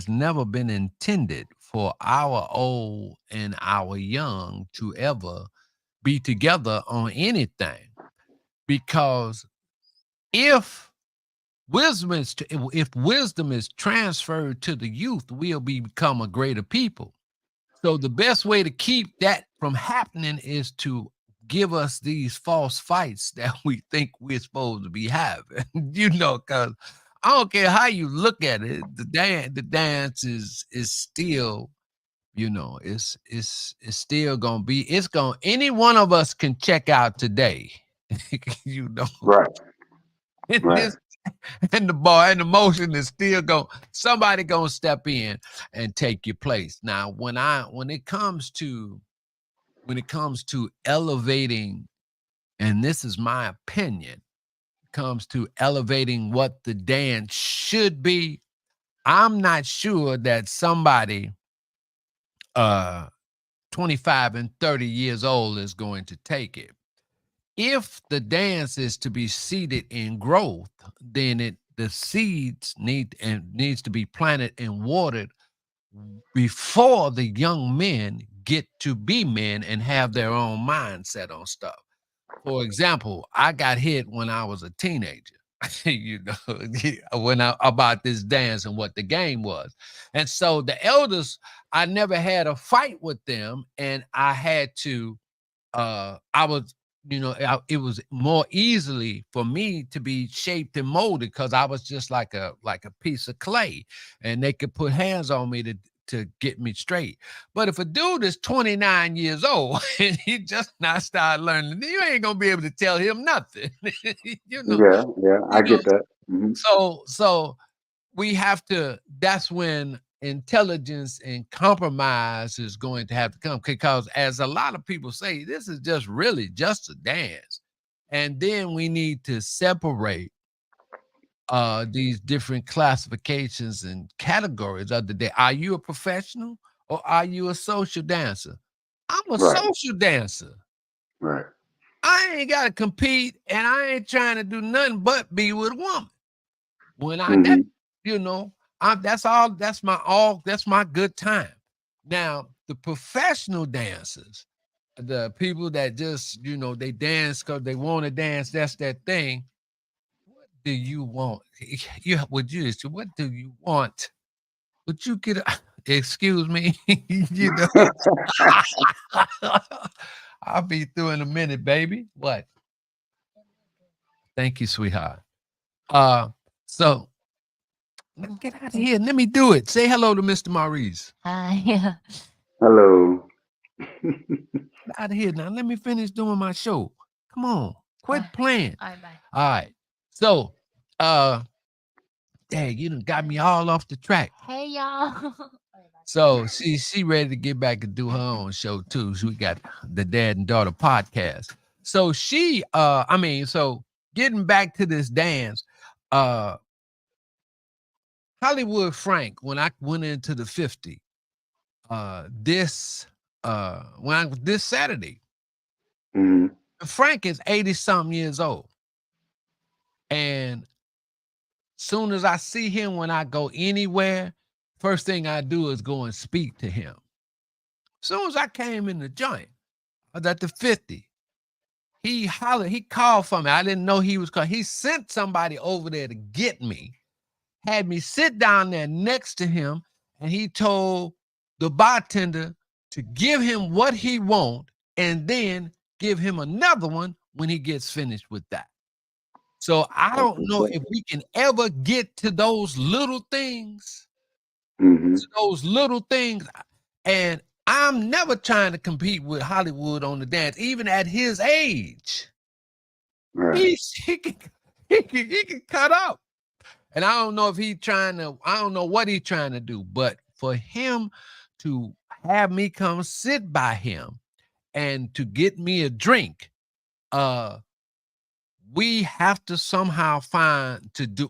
never been intended for our old and our young to ever be together on anything, because if if wisdom is transferred to the youth, we'll become a greater people. So the best way to keep that from happening is to give us these false fights that we think we're supposed to be having. Because I don't care how you look at it, the dance is still, it's still gonna be, it's gonna any one of us can check out today. you know, Right. and Right. this and the bar and the motion is still going, somebody gonna step in and take your place. Now, when it comes to elevating, and this is my opinion, comes to elevating what the dance should be, I'm not sure that somebody uh 25 and 30 years old is going to take it. If the dance is to be seeded in growth, then the seeds needs to be planted and watered before the young men get to be men and have their own mindset on stuff. For example, I got hit when I was a teenager, when about this dance and what the game was. And so the elders, I never had a fight with them, and I had to I was, it was more easily for me to be shaped and molded because I was just like a piece of clay, and they could put hands on me to get me straight. But if a dude is 29 years old and he just now started learning, you ain't gonna be able to tell him nothing. you know, Yeah. Yeah. you I know. get that. Hmm. So we have to, that's when intelligence and compromise is going to have to come, because as a lot of people say, this is just really just a dance. And then we need to separate these different classifications and categories of the day. Are you a professional or are you a social dancer? I'm a Right. social dancer. Right. I ain't got to compete, and I ain't trying to do nothing but be with a woman. When I that, Hmm. you know, that's my good time. Now, the professional dancers, the people that just, they dance because they want to dance, that's their thing. What do you want? What do you want? Would you get excuse me? you know, I'll be through in a minute, baby. What? Thank you, sweetheart. Uh so get out of here. Let me do it. Say hello to Mr. Maurice. Hi. Hello. Get out of here now. Let me finish doing my show. Come on. Bye. Quit playing. All right, bye. All right. So, dang, you done got me all off the track. Hey, y'all. So she ready to get back and do her own show too. So we got the Dad and Daughter podcast. So so getting back to this dance, uh Hollywood Frank, when I went into the 50, this Saturday, Hmm. Frank is 80 something years old. And soon as I see him, when I go anywhere, first thing I do is go and speak to him. Soon as I came in the joint, I was at the 50. He hollered, he called for me. I didn't know he was calling. He sent somebody over there to get me, had me sit down there next to him, and he told the bartender to give him what he want and then give him another one when he gets finished with that. So I That's don't what's know up. if we can ever get to those little things, Hmm. to those little things. And I'm never trying to compete with Hollywood on the dance, even at his age. Right. He can cut up. And I don't know if he trying to, I don't know what he's trying to do, but for him to have me come sit by him and to get me a drink, uh, we have to somehow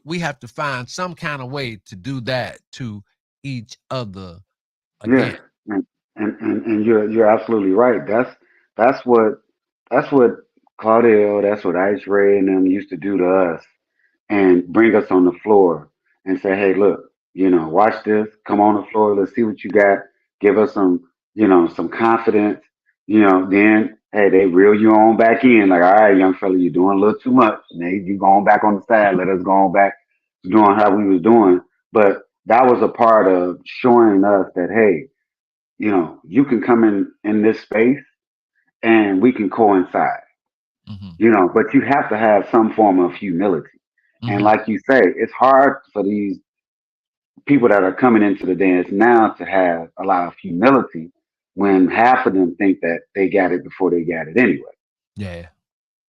we have to find some kind of way to do that to each other Yeah. again. And and you're absolutely right. That's what that's what Claudio, that's what Ice Ray and them used to do to us, and bring us on the floor and say, hey, look, watch this. Come on the floor. Let's see what you got. Give us some, some confidence. Then, hey, they reel you on back in. Like, all right, young fella, you're doing a little too much. Now you going back on the side. Let us go on back to doing how we was doing. But that was a part of showing us that, hey, you can come in this space and we can coincide. Hmm. But you have to have some form of humility. And Hmm. like you say, it's hard for these people that are coming into the dance now to have a lot of humility when half of them think that they got it before they got it anyway. Yeah.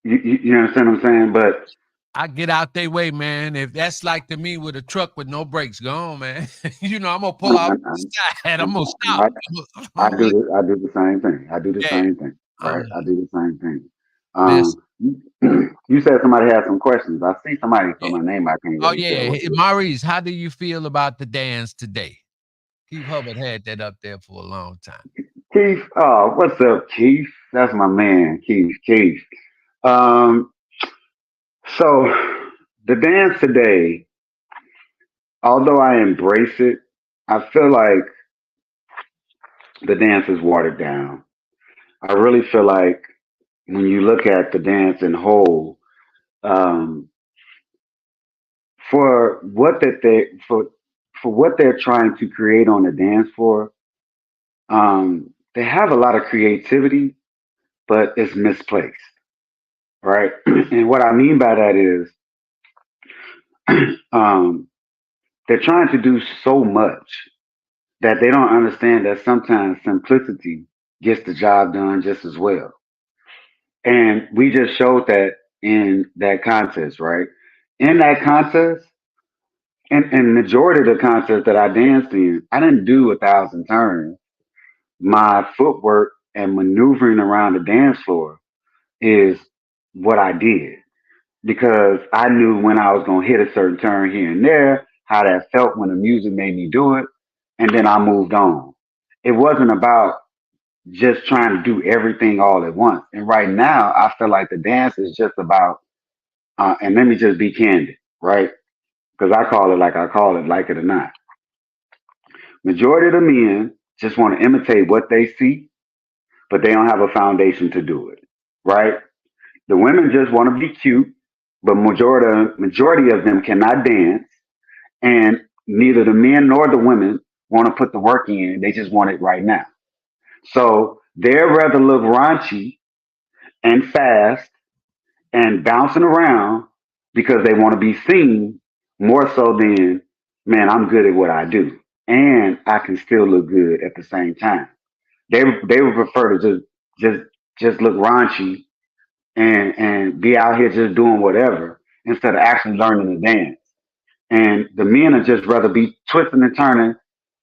You understand what I'm saying? But I get out their way, man. If that's like to me with a truck with no brakes, go on, man. I'm gonna I, pull off I, the side. I'm gonna I, stop. I I'm do gonna- the, I do the same thing. I do the yeah. same thing, I'm right? I do the same thing. listen. You, you said somebody had some questions. I see somebody Yeah. throw my name. I can't Oh really tell yeah, what it is. Maurice, how do you feel about the dance today? Keith Hubbard had that up there for a long time. Keith, oh, what's up, Keith? That's my man, Keith. Keith. Um, so the dance today, although I embrace it, I feel like the dance is watered down. I really feel like when you look at the dance in whole, um, for what that they for what they're trying to create on the dance floor, they have a lot of creativity, but it's misplaced, right? And what I mean by that is, um, they're trying to do so much that they don't understand that sometimes simplicity gets the job done just as well. And we just showed that in that contest, right? In that contest, and majority of the contests that I danced in, I didn't do 1,000 turns. My footwork and maneuvering around the dance floor is what I did because I knew when I was going to hit a certain turn here and there, how that felt when the music made me do it, and then I moved on. It wasn't about just trying to do everything all at once. And right now, I feel like the dance is just about, and let me just be candid, right? Because I call it like I call it, like it or not. Majority of the men just want to imitate what they see, but they don't have a foundation to do it, right? The women just want to be cute, but majority of them cannot dance, and neither the men nor the women want to put the work in. They just want it right now. So they'd rather look raunchy and fast and bouncing around because they want to be seen more so than, man, I'm good at what I do. And I can still look good at the same time. They would prefer to just just look raunchy and be out here just doing whatever instead of actually learning to dance. And the men would just rather be twisting and turning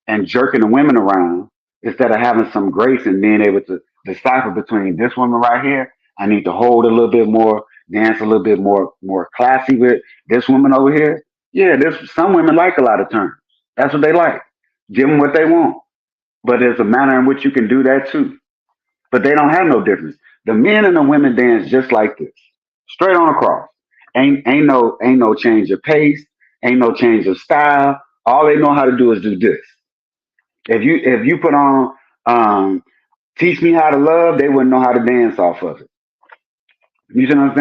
and jerking the women around instead of having some grace and being able to decipher between this woman right here. I need to hold a little bit more, dance a little bit more classy with this woman over here. Yeah, there's some women like a lot of turns. That's what they like. Give them what they want. But there's a manner in which you can do that too. But they don't have no difference. The men and the women dance just like this, straight on across. Ain't no change of pace. Ain't no change of style. All they know how to do is do this. If you put on "Teach Me How to Love," they wouldn't know how to dance off of it. You see what I'm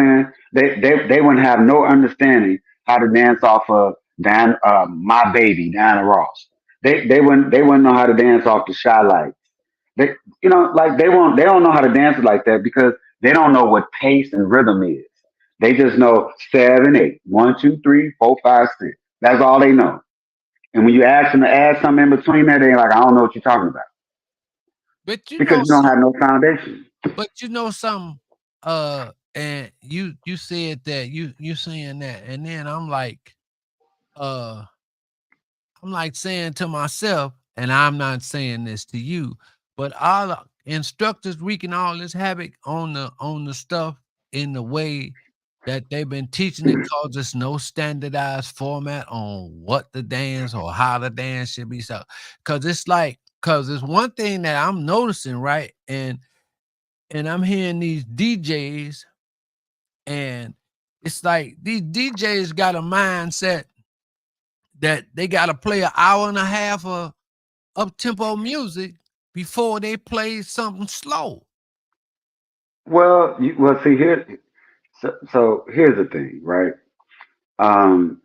saying? They wouldn't have no understanding how to dance off of "My Baby" Diana Ross. They wouldn't know how to dance off the Shy Lights. They like they don't know how to dance like that because they don't know what pace and rhythm is. They just know 7, 8, 1, 2, 3, 4, 5, 6. That's all they know. And when you ask them to add something in between there, they're like, I don't know what you're talking about. But you because know you don't some have no foundation. but you know some and you said that you saying that, and then uh I'm like saying to myself, and I'm not saying this to you, but all the instructors wreaking all this havoc on the stuff in the way that they've been teaching it, cause there's no standardized format on what the dance or how the dance should be. So, cause it's like, cause it's one thing that I'm noticing, right? And I'm hearing these DJs, and it's like these DJs got a mindset that they got to play an hour and a half of up tempo music before they play something slow. Well, see here. So here's the thing, right? Um,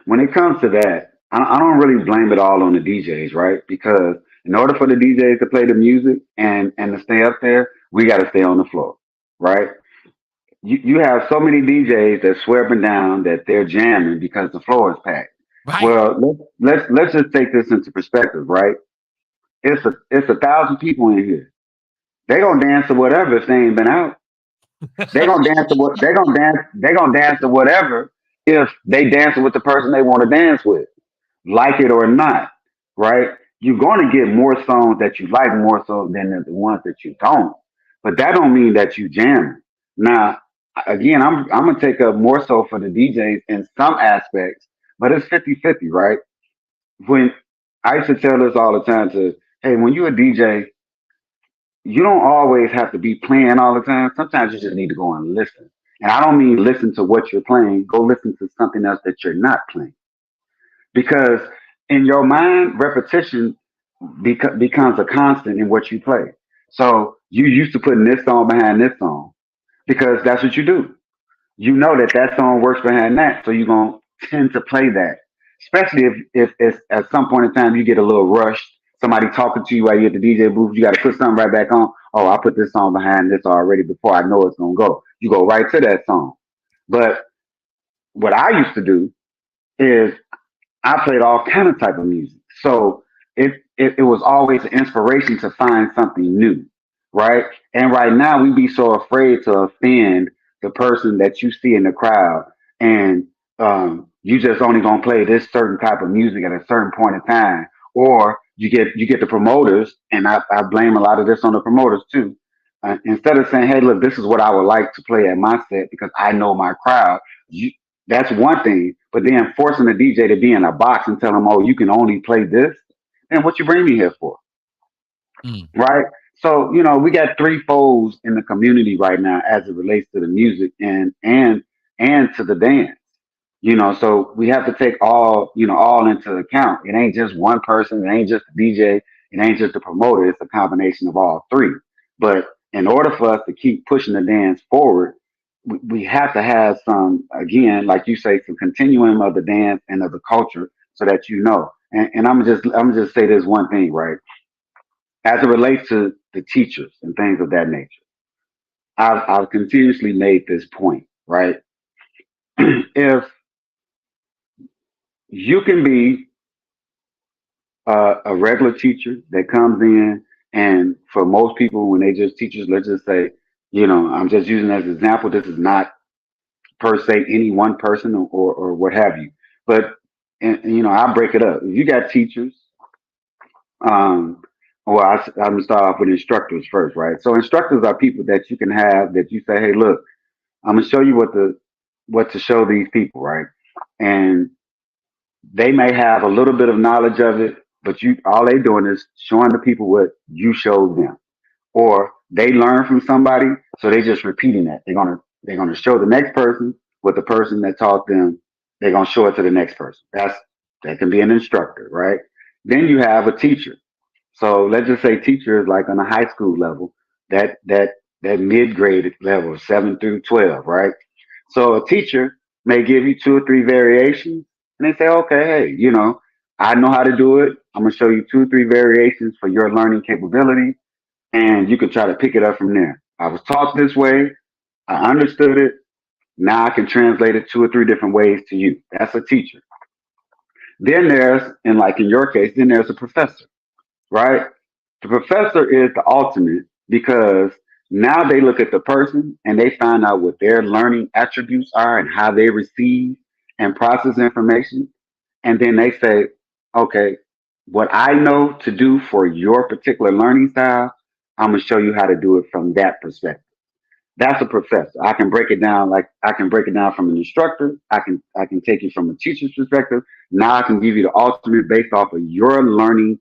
when it comes to that, I don't really blame it all on the DJs, right? Because in order for the DJs to play the music and to stay up there, we got to stay on the floor, right? You have so many DJs that swear up and down that they're jamming because the floor is packed. Right. Well, let's just take this into perspective, right? It's 1,000 people in here. They gonna dance to whatever if they ain't been out. They gonna dance to whatever if they dancing with the person they want to dance with, like it or not, right? You're gonna get more songs that you like more so than the ones that you don't. But that don't mean that you jamming. Now, again, I'm gonna take up more so for the DJs in some aspects, but it's 50-50, right? When I used to tell this all the time to, hey, when you're a DJ, you don't always have to be playing all the time. Sometimes you just need to go and listen. And I don't mean listen to what you're playing. Go listen to something else that you're not playing. Because in your mind, repetition becomes a constant in what you play. So you used to putting this song behind this song because that's what you do. You know that that song works behind that, so you're gonna tend to play that. Especially if it's, at some point in time you get a little rushed, somebody talking to you while you're at the DJ booth, you got to put something right back on. Oh, I put this song behind this already before I know it's gonna go. You go right to that song. But what I used to do is I played all kind of type of music. So it was always an inspiration to find something new, right? And right now we be so afraid to offend the person that you see in the crowd, and you just only gonna play this certain type of music at a certain point in time, or you get the promoters, and I blame a lot of this on the promoters too. Instead of saying, "Hey, look, this is what I would like to play at my set because I know my crowd," you, that's one thing. But then forcing the DJ to be in a box and tell him, "Oh, you can only play this," then what you bring me here for, Mm. right? So we got three folds in the community right now as it relates to the music and to the dance. So we have to take all into account. It ain't just one person. It ain't just the DJ. It ain't just the promoter. It's a combination of all three. But in order for us to keep pushing the dance forward, we have to have some, again, like you say, some continuum of the dance and of the culture, so that And I'm just say this one thing, right? As it relates to the teachers and things of that nature, I've continuously made this point, right? If you can be a regular teacher that comes in, and for most people, when they just teachers, let's just say, I'm just using as an example. This is not per se any one person or what have you, but I break it up. If you got teachers, um, well, I'm gonna start off with instructors first, right? So instructors are people that you can have that you say, hey, look, I'm gonna show you what to show these people, right? And they may have a little bit of knowledge of it, but you all they doing is showing the people what you showed them, or they learn from somebody, so they just repeating that. They're gonna show the next person what the person that taught them. They're gonna show it to the next person. That can be an instructor, right? Then you have a teacher. So let's just say teacher is like on a high school level, that mid grade level, 7 through 12, right? So a teacher may give you two or three variations, and they say, okay, hey, I know how to do it. I'm gonna show you two or three variations for your learning capability, and you can try to pick it up from there. I was taught this way. I understood it. Now I can translate it two or three different ways to you. That's a teacher. Then there's, and like in your case, then there's a professor. right? The professor is the ultimate because now they look at the person and they find out what their learning attributes are and how they receive and process information. And then they say, okay, what I know to do for your particular learning style, I'm going to show you how to do it from that perspective. That's a professor. I can break it down like I can break it down from an instructor. I can take you from a teacher's perspective. Now I can give you the ultimate based off of your learning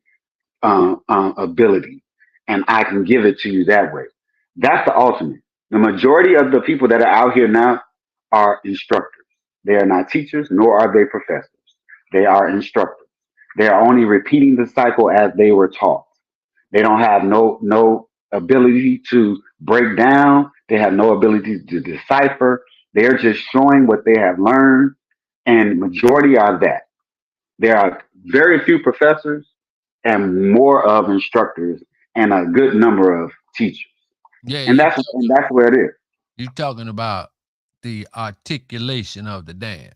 ability, and I can give it to you that way. That's the ultimate. The majority of the people that are out here now are instructors. They are not teachers, nor are they professors. They are instructors. They are only repeating the cycle as they were taught. They don't have no ability to break down. They have no ability to decipher. They're just showing what they have learned, and majority are that. There are very few professors and more of instructors and a good number of teachers. Yeah, And that's where it is. you talking about the articulation of the dance.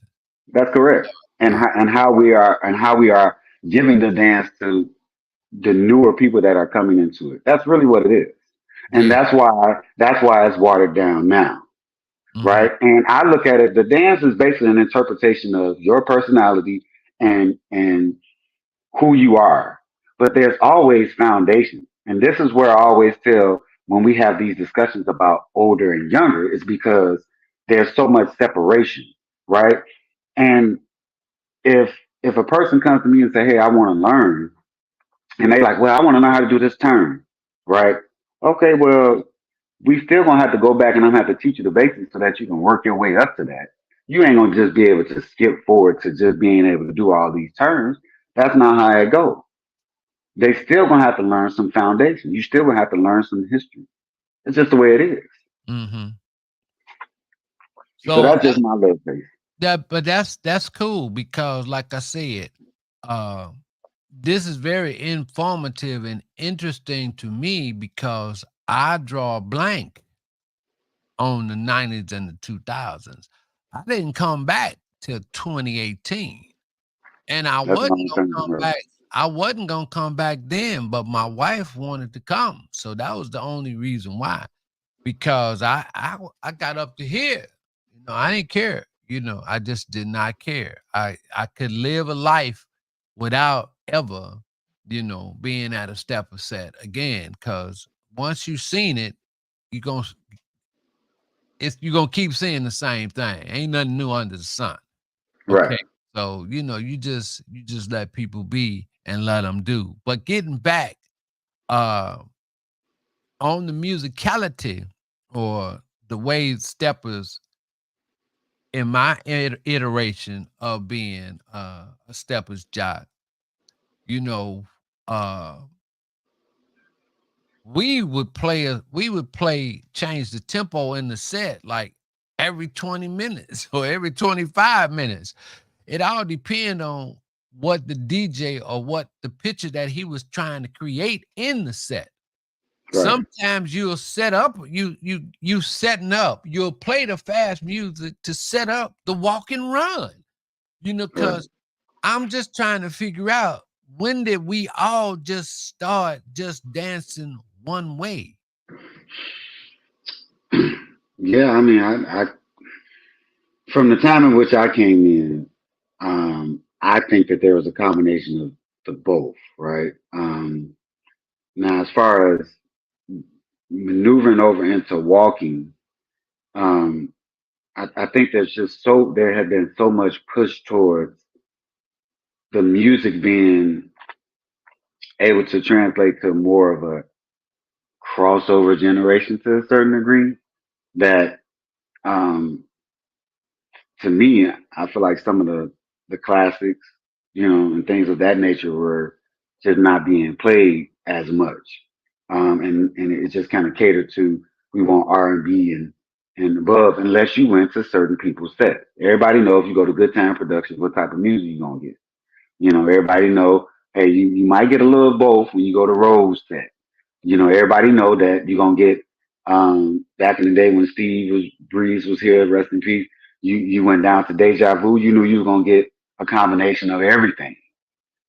That's correct. Uh, And how we are giving the dance to the newer people that are coming into it. That's really what it is. And yeah. that's why it's watered down now. Hmm. Right. And I look at it, the dance is basically an interpretation of your personality and who you are. But there's always foundation. And this is where I always tell when we have these discussions about older and younger, is because there's so much separation, right? And if if a person comes to me and say, "Hey, I want to learn," and they like, "Well, I want to learn how to do this turn," right? Okay, well, we still gonna have to go back and I'm gonna have to teach you the basics so that you can work your way up to that. You ain't gonna just be able to skip forward to just being able to do all these turns. That's not how it goes. They still gonna have to learn some foundation. You still gonna have to learn some history. It's just the way it is. Hmm. So So that's just my little face. but that's cool because, like I said, uh, this is very informative and interesting to me because I draw a blank on the 90s and the 2000s. I didn't come back till 2018. And That's what I'm saying. Right. I wasn't gonna come back then, but my wife wanted to come. So that was the only reason why. Because I got up to here. I didn't care. I just did not care. I could live a life without ever, being at a stepper set again. Cause once you've seen it, you gonna you're gonna keep seeing the same thing. Ain't nothing new under the sun. Right. Okay. So, you just let people be and let them do. But getting back uh on the musicality or the way steppers in my iteration of being a stepper's job, you know, uh we would play change the tempo in the set like every 20 minutes or every 25 minutes. It all depend on what the DJ or what the picture that he was trying to create in the set. Right. Sometimes you'll set up, you setting up, you'll play the fast music to set up the walk and run, Right. because I'm just trying to figure out when did we all just start just dancing one way? Yeah. I mean, I from the time in which I came in, I think that there was a combination of the both. Right. Now, as far as maneuvering over into walking, um, I think there had been so much push towards the music being able to translate to more of a crossover generation to a certain degree that um to me I feel like some of the classics, and things of that nature were just not being played as much. And it just kind of catered to, we want R&B and above, unless you went to certain people's sets. Everybody know if you go to Good Time Productions what type of music you're gonna get. Everybody know, hey, you might get a little of both when you go to Rose set. Everybody know that you're gonna get, back in the day when Breeze was here, rest in peace. You went down to Deja Vu, you knew you were gonna get a combination of everything.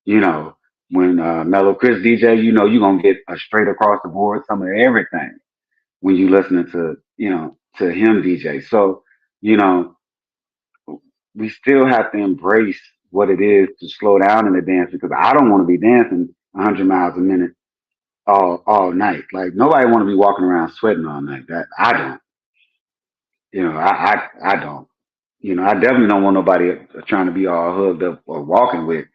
You know, when Mellow Chris DJ, you know, you're gonna get a straight across the board some of everything when you listening to, you know, to him DJ. So, you know, we still have to embrace what it is to slow down in the dance because I don't want to be dancing 100 miles a minute all night. Like nobody want to be walking around sweating all night. That I don't. You know, I don't. You know, I definitely don't want nobody trying to be all hugged up or walking with,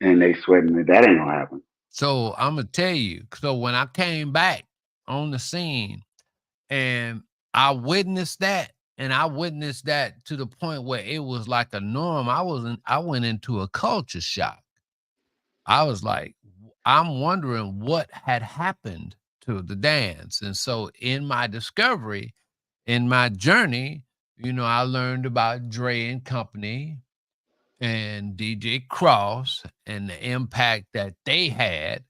and they sweating. That ain't gonna happen. So I'm gonna tell you. So when I came back on the scene and I witnessed that, and I witnessed that to the point where it was like a norm. I went into a culture shock. I was like, I'm wondering what had happened to the dance. And so in my discovery, in my journey, I learned about Dre and Company and DJ Cross and the impact that they had,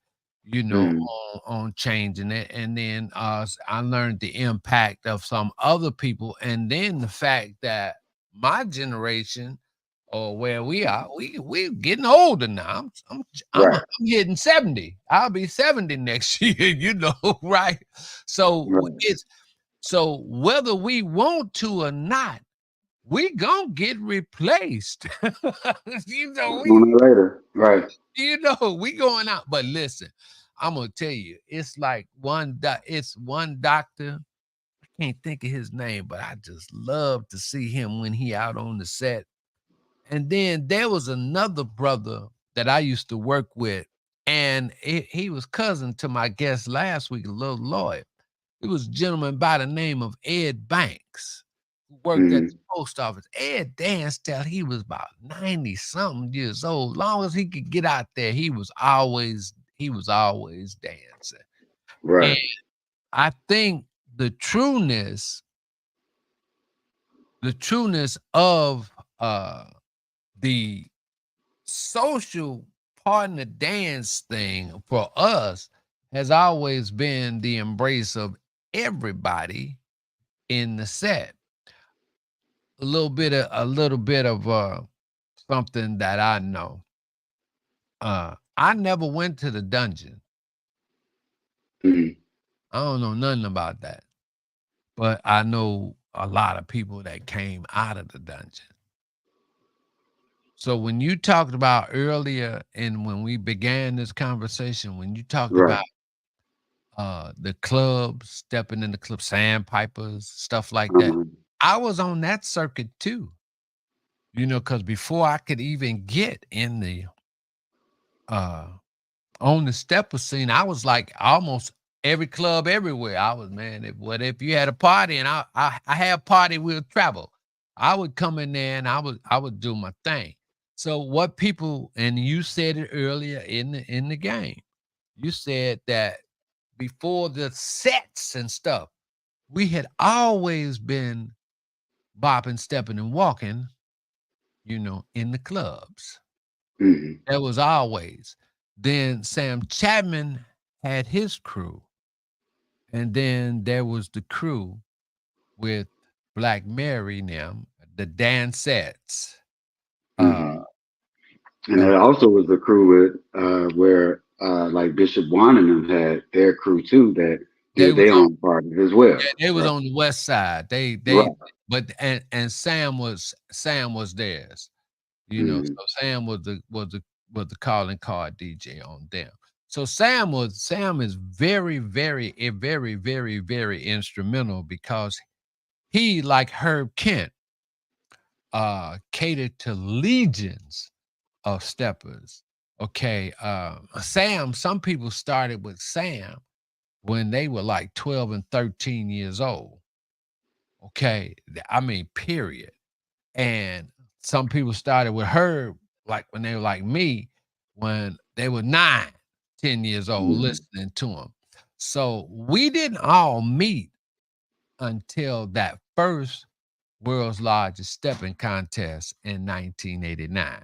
Mm, on changing it. And then I learned the impact of some other people, and then the fact that my generation or where we are, we're getting older now. I'm right, hitting 70. I'll be 70 next year, right? So right. so whether we want to or not, we gonna get replaced. you know, Sooner we or later, right. we going out. But listen, I'm gonna tell you, it's like it's one doctor. I can't think of his name, but I just love to see him when he out on the set. And then there was another brother that I used to work with, and he was cousin to my guest last week, Little Lloyd. It was a gentleman by the name of Ed Banks who worked at Mm, the post office. Ed danced till he was about 90 something years old. Long as he could get out there, he was always dancing. And right. I think the trueness, the trueness of the social partner dance thing for us has always been the embrace of everybody in the set. A little bit of something that I know. I never went to the dungeon. Mm, I don't know nothing about that. But I know a lot of people that came out of the dungeon. So when you talked about earlier and when we began this conversation, when you talked right. about the clubs, stepping in the club, sandpipers, stuff like that, Uh-huh. I was on that circuit too. Because before I could even get in the uh on the stepper scene, I was like almost every club everywhere. I was, man, if you had a party and I had a party, we'll travel. I would come in there and I would do my thing. So what people, and you said it earlier in the game, you said that before the sets and stuff, we had always been bopping, stepping, and walking, in the clubs. Mm, That was always. Then Sam Chapman had his crew, and then there was the crew with Black Mary and them, the Dancettes. Uh, mm. And uh, that also was the crew with where like Bishop One and them had their crew too that they did was their on, own parties as well. yeah, they was Right. on the west side. They, Right. but and Sam was theirs. Mm, So Sam was the calling card DJ on them. So Sam is very, very, very, very, very instrumental because he, like Herb Kent, catered to legions of steppers. Okay. Sam, some people started with Sam when they were like 12 and 13 years old. Okay. I mean, period. And some people started with Herb, like when they were like me, when they were 9, 10 years old, mm, listening to him. So we didn't all meet until that first world's largest stepping contest in 1989.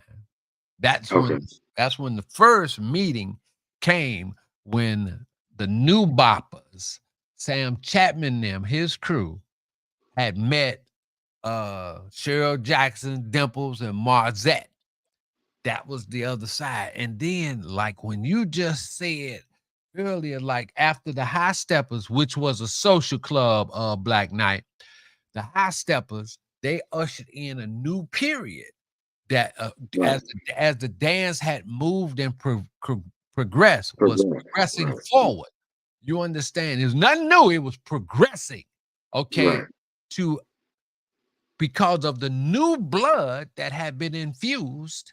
That's when okay. that's when the first meeting came, when the new boppers, Sam Chapman and them, his crew, had met Cheryl Jackson, Dimples, and Marzette. That was the other side. And then, like when you just said earlier, like after the High Steppers, which was a social club Black Night, the High Steppers, they ushered in a new period that Right. as the dance had moved and progressed, was Progress. progressing Right. forward. You understand? There's nothing new. It was progressing, okay, Right. to because of the new blood that had been infused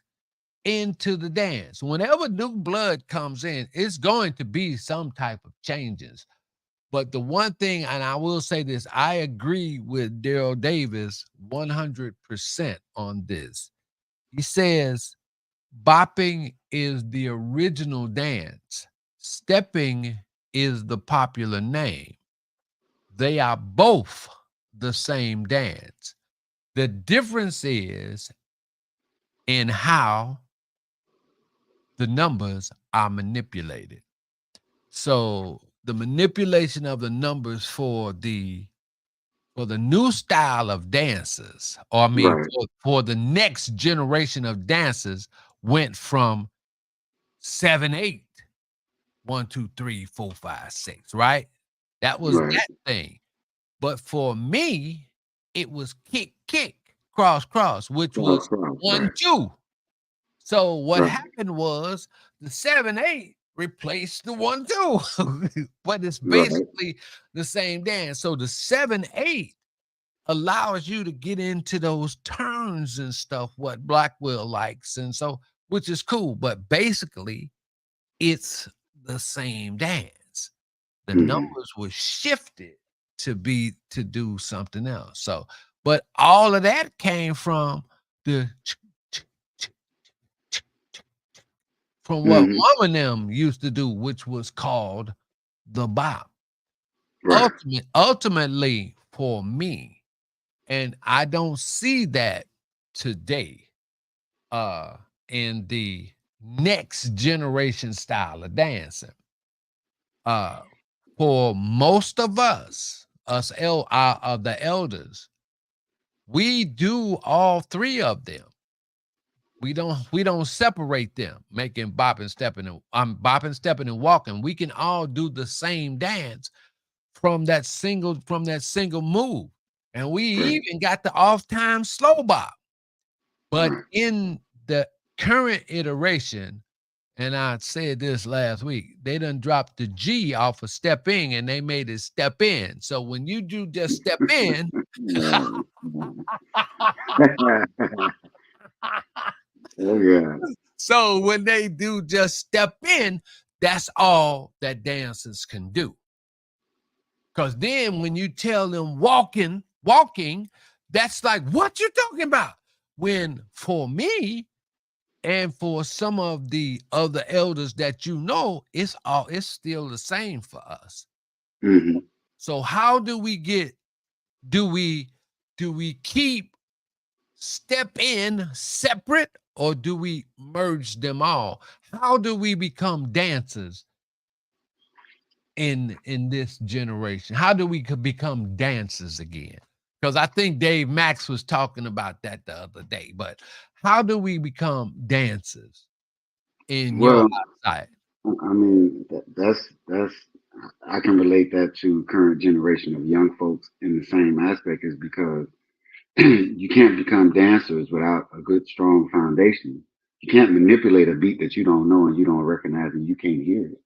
into the dance. Whenever new blood comes in, it's going to be some type of changes. But the one thing, and I will say this, I agree with Daryl Davis 100% on this. He says bopping is the original dance, stepping is the popular name. They are both the same dance. The difference is in how the numbers are manipulated. So the manipulation of the numbers for the new style of dancers, or I mean Right. for the next generation of dancers, went from 7/8, 1, 2, 3, 4, 5, 6, right? That was Right. that thing. But for me, it was kick, kick, cross, cross, which Cross, was cross. 1, Right. 2. So what Right. happened was the 7/8 replaced the 1, 2, but it's Right. basically the same dance. So the 7/8 allows you to get into those turns and stuff what Blackwell likes, and so which is cool. But basically, it's the same dance. The Hmm. numbers were shifted to do something else. So, but all of that came from the from what Hmm. Mama and them used to do, which was called the bop. Right. Ultimately, for me, and I don't see that today in the next generation style of dancing. Uh for most of the elders, we do all three of them. We don't separate them, making bopping, stepping, and bopping, stepping, and walking. We can all do the same dance from that single move. And we Right. even got the off time slow bop. But Right. in the current iteration, and I said this last week, they done dropped the G off of step in and they made it step in. So when you do just step in, Right. Oh yeah. so when they do just step in, that's all that dancers can do. Because then when you tell them walking, that's like, what you talking about? When for me, and for some of the other elders that it's still the same for us. Hmm. So how do we get do we keep step in separate, or do we merge them all? How do we become dancers in this generation? How do we could become dancers again? Because I think Dave Max was talking about that the other day. But how do we become dancers in your Well, eyesight? I mean, that's I can relate that to current generation of young folks in the same aspect is because you can't become dancers without a good strong foundation. You can't manipulate a beat that you don't know and you don't recognize and you can't hear it.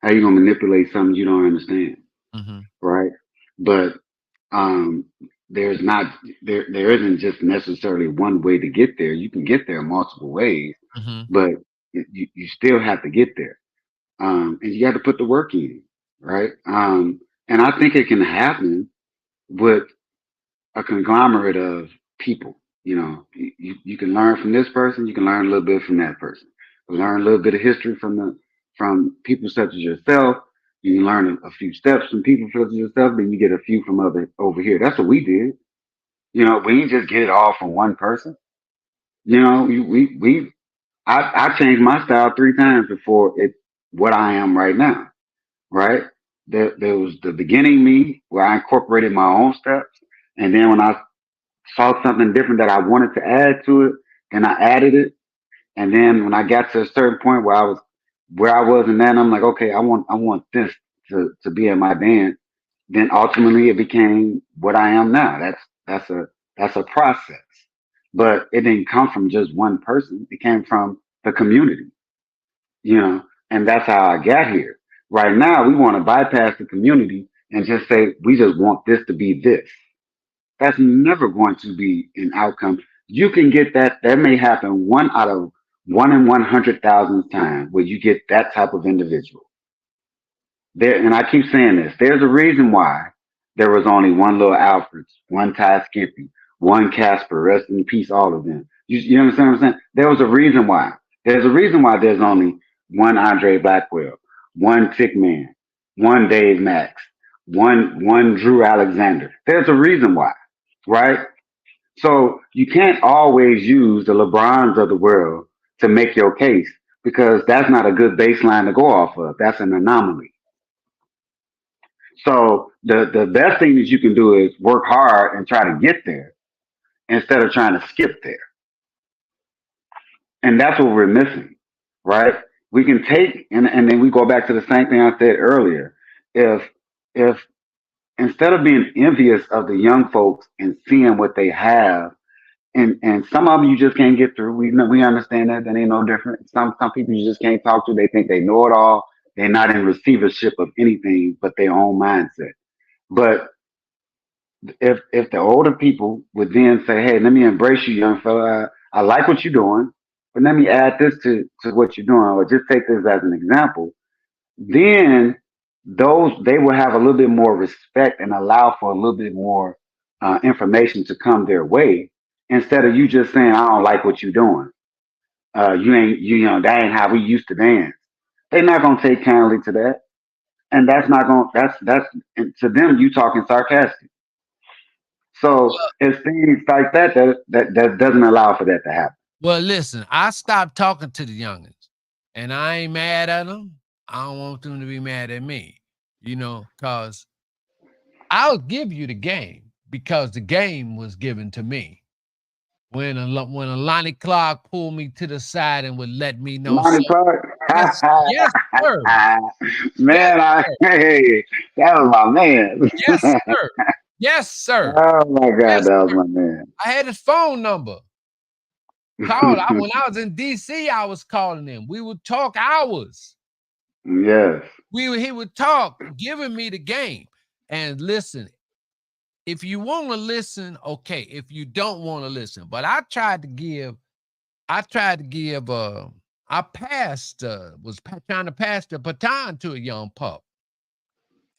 How you gonna manipulate something you don't understand, Mhm, right? But um, there's not there isn't just necessarily one way to get there. You can get there multiple ways, mhm, but you still have to get there. And you got to put the work in, right? And I think it can happen with a conglomerate of people. You know, you can learn from this person, you can learn a little bit from that person, learn a little bit of history from people such as yourself. You can learn a few steps from people such as yourself, then you get a few from other over here. That's what we did. You know, we didn't just get it all from one person. You know, I changed my style 3 times before it what I am right now, right? There was the beginning me where I incorporated my own steps. And then when I saw something different that I wanted to add to it, then I added it. And then when I got to a certain point where I was in that, I'm like, okay, I want this to be in my dance. Then ultimately it became what I am now. That's a that's a process. But it didn't come from just one person. It came from the community, you know, and that's how I got here. Right now we want to bypass the community and just say we just want this to be this. That's never going to be an outcome. You can get that. That may happen one out of one in 100,000 times where you get that type of individual. There, and I keep saying this. There's a reason why there was only one little Alfreds, one Ty Skippy, one Casper. Rest in peace, all of them. You understand what I'm saying? There was a reason why. There's a reason why there's only one Andre Blackwell, one Tick Man, one Dave Max, one Drew Alexander. There's a reason why, right? So you can't always use the LeBrons of the world to make your case because that's not a good baseline to go off of. That's an anomaly. So the best thing that you can do is work hard and try to get there instead of trying to skip there. And that's what we're missing, right? We can take and then we go back to the same thing I said earlier. If if instead of being envious of the young folks and seeing what they have, and some of them you just can't get through. We understand that ain't no different. Some people you just can't talk to. They think they know it all. They're not in receivership of anything but their own mindset. But if the older people would then say, "Hey, let me embrace you, young fella. I like what you're doing, but let me add this to what you're doing, or just take this as an example," then those they will have a little bit more respect and allow for a little bit more information to come their way instead of you just saying, "I don't like what you're doing. You ain't you know that ain't how we used to dance." They're not gonna take kindly to that, and that's not gonna that's and to them you talking sarcastic. So it's things like that doesn't allow for that to happen. Well, listen, I stopped talking to the youngins, and I ain't mad at them. I don't want them to be mad at me, because I'll give you the game because the game was given to me. When Lonnie Clark pulled me to the side and would let me know, Lonnie so Clark. yes, yes, sir, yes, Man, sir, hey, that was my man. yes, sir, yes, sir, Oh my God, yes, that was sir. my man. I had his phone number. Called. When I was in DC, I was calling him. We would talk hours. Yes, He would talk, giving me the game. And listen, if you want to listen, okay. If you don't want to listen, but I tried to give. I passed. Trying to pass the baton to a young pup,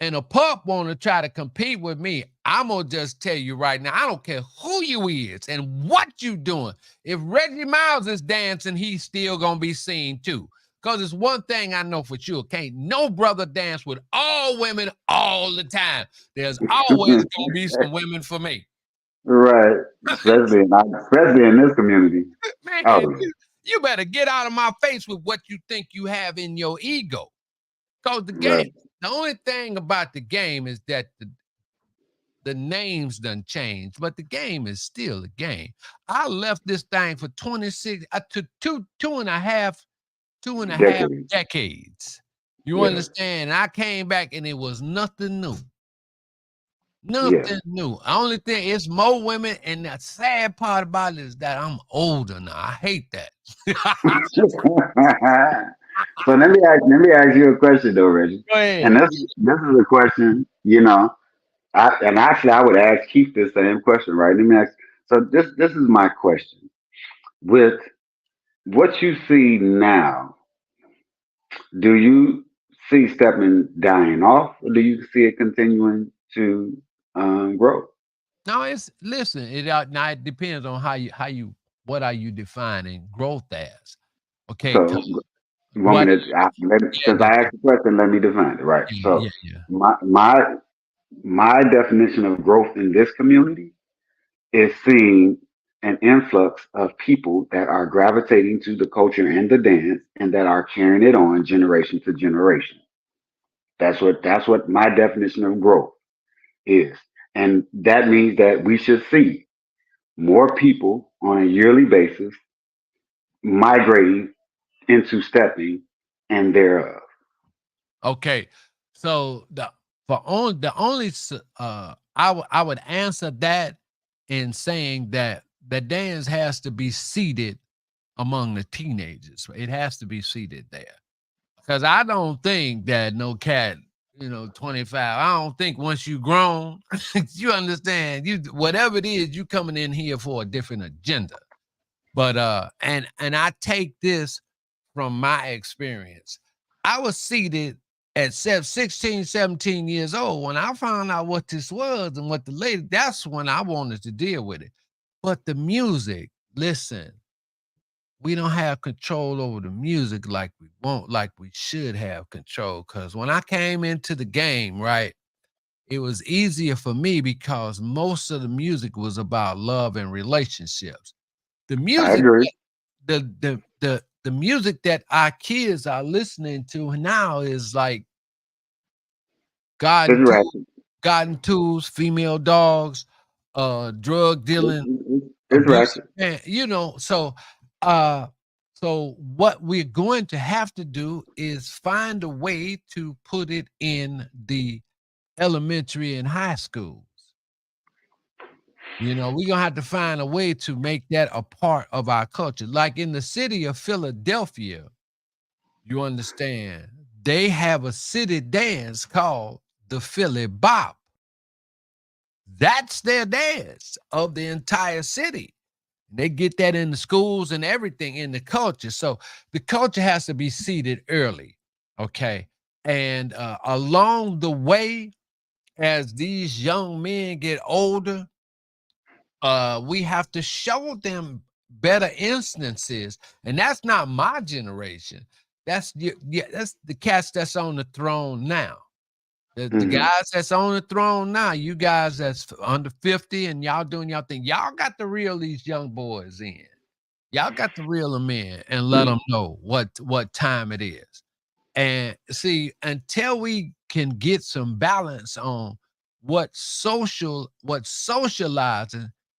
and a pup want to try to compete with me. I'm gonna just tell you right now, I don't care who you is and what you doing. If Reggie Miles is dancing, he's still gonna be seen too. Because it's one thing I know for sure. Can't no brother dance with all women all the time. There's always gonna be some women for me. right. Especially in this community. Man, Oh, you better get out of my face with what you think you have in your ego. Because right. the only thing about the game is that the names done changed, but the game is still a game. I left this thing for 26 to two and a half Decades. decades. You Yes. understand? I came back and it was nothing new. Yes. Nothing new. The only thing is more women, and the sad part about it is that I'm older now. I hate that. So let me ask you a question though, Reggie. Go And ahead. this is a question, and actually I would ask Keith the same question, right? Let me ask. So this is my question. With what you see now, do you see Stepman dying off, or do you see it continuing to grow? No, it's listen. Now it depends on how you what are you defining growth as? Okay, So you want me what to, yeah, since I asked the question, let me define it, right? yeah, So yeah, yeah. my definition of growth in this community is seeing an influx of people that are gravitating to the culture and the dance and that are carrying it on generation to generation. That's what my definition of growth is. And that means that we should see more people on a yearly basis migrating into stepping and thereof. Okay. So the only I would answer that in saying that the dance has to be seated among the teenagers. It has to be seated there. Because I don't think that no cat, 25. I don't think once you grown, you understand, you whatever it is, you coming in here for a different agenda. But and I take this from my experience. I was seated at 16, 17 years old when I found out what this was and what the lady, that's when I wanted to deal with it. But the music, listen, we don't have control over the music like we want, like we should have control. Because when I came into the game, right, it was easier for me because most of the music was about love and relationships. The I music, agree. the music that our kids are listening to now is like It's garden tools, ratchet. female dogs, drug dealing, It's abusive ratchet. man, uh, so what we're going to have to do is find a way to put it in the elementary and high schools. We're gonna have to find a way to make that a part of our culture. Like in the city of Philadelphia, you understand, they have a city dance called the Philly Bop. That's their dance of the entire city. They get that in the schools and everything in the culture. So the culture has to be seeded early. Okay. And along the way, as these young men get older, we have to show them better instances. And that's not my generation. That's the cats that's on the throne now. The Hmm. guys that's on the throne now, you guys that's under 50 and y'all doing y'all thing, y'all got to reel these young boys in. Y'all got to reel them in and let them know what time it is. And see, until we can get some balance on what socializing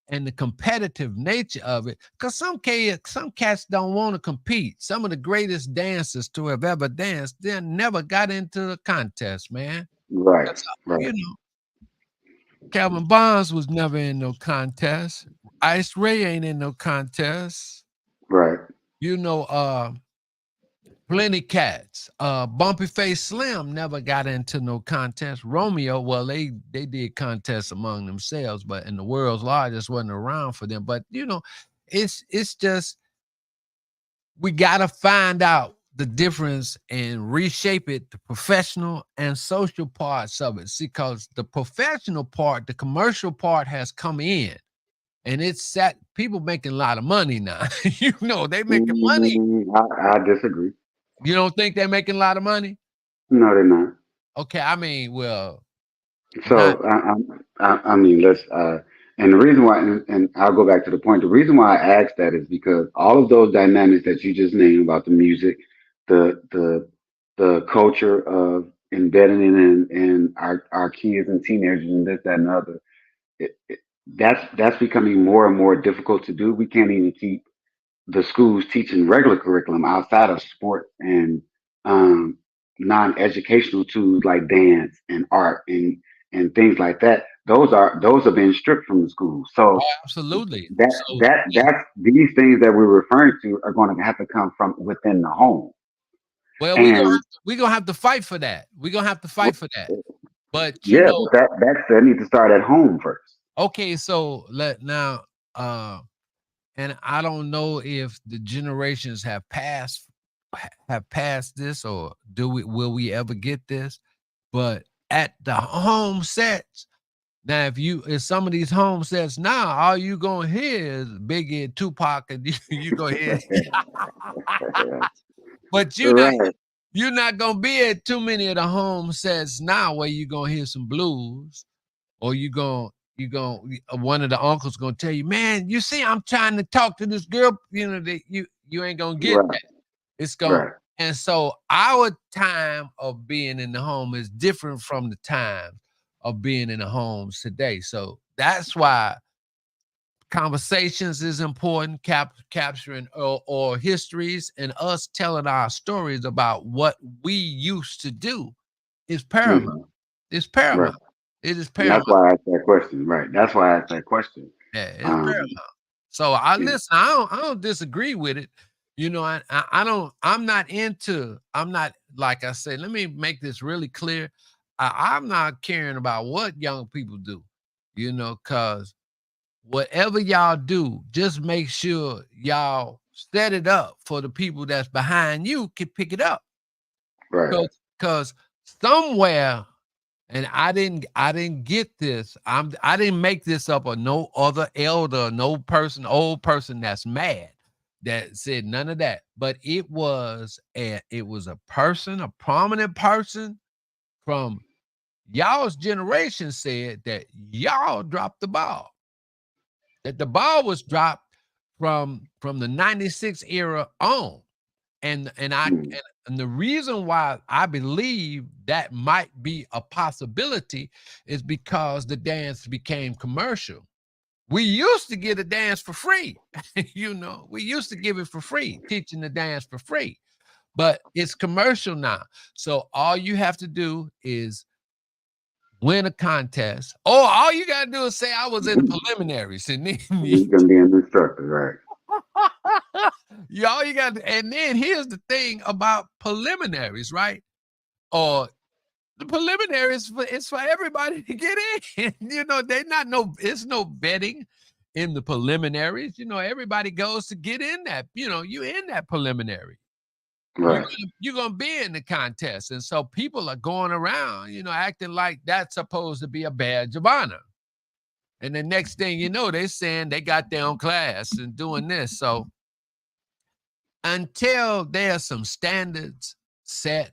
and the competitive nature of it, because some cats don't want to compete. Some of the greatest dancers to have ever danced, they never got into a contest, man. Right. That's Right. you know, Calvin Bonds was never in no contest. Ice Ray ain't in no contest. Right. You know, plenty cats. Bumpy Face Slim never got into no contest. Romeo, well, they did contests among themselves, but in the world's largest wasn't around for them. But it's just we gotta find out the difference and reshape it, the professional and social parts of it. See, because the professional part, the commercial part has come in and it's set people making a lot of money now. They making money. I disagree. You don't think they're making a lot of money? No, they're not. Okay, I mean, well, not So I mean, let's. And the reason why, and I'll go back to the point. The reason why I asked that is because all of those dynamics that you just named about the music, the culture of embedding it in our kids and teenagers and this, that, and the other. That's becoming more and more difficult to do. We can't even keep the schools teaching regular curriculum outside of sport and um, non-educational tools like dance and art and things like that. Those are being stripped from the schools. So absolutely. that So that yeah, that's these things that we're referring to are going to have to come from within the home. well, And we gonna have to fight for that. We're gonna have to fight for that. But yeah, but that needs to start at home first. okay, so let now and I don't know if the generations have passed this or will we ever get this, but at the home sets, now if some of these home sets now, all you gonna hear is Biggie and Tupac and you gonna hear but Right, you're not gonna be at too many of the home sets now where you're gonna hear some blues or you going one of the uncles gonna tell you, man, you see, I'm trying to talk to this girl, you ain't gonna get right, that. It's going right. and so our time of being in the home is different from the time of being in the homes today. So that's why conversations is important, capturing or histories and us telling our stories about what we used to do is paramount. Mhm. It's Right. paramount. It is And that's paramount. why I asked that question. Right. That's why I asked that question. Yeah, it's paramount. Um, So I yeah. listen. I don't disagree with it. I don't. I'm not into. I'm not like I said. Let me make this really clear. I'm not caring about what young people do. Cause whatever y'all do, just make sure y'all set it up for the people that's behind you can pick it up. Right. Cause somewhere, and I didn't get this. I didn't make this up, or no other elder, no person, old person that's mad that said none of that. But it was a person, a prominent person from y'all's generation said that y'all dropped the ball. That the ball was dropped from the 96 era on. And I Mm. and the reason why I believe that might be a possibility is because the dance became commercial. We used to get a dance for free. We used to give it for free, teaching the dance for free. But it's commercial now. So all you have to do is win a contest. Oh, all you gotta do is say I was in the preliminaries. And then He's gonna be an instructor, right? y'all you got and then here's the thing about preliminaries, right? Or the preliminaries it's for everybody to get in. They not no it's no betting in the preliminaries. Everybody goes to get in that, you in that preliminary. You're Right. gonna you're gonna be in the contest. And so people are going around, acting like that's supposed to be a badge of honor. And the next thing you know, they're saying they got their own class and doing this. So until there are some standards set,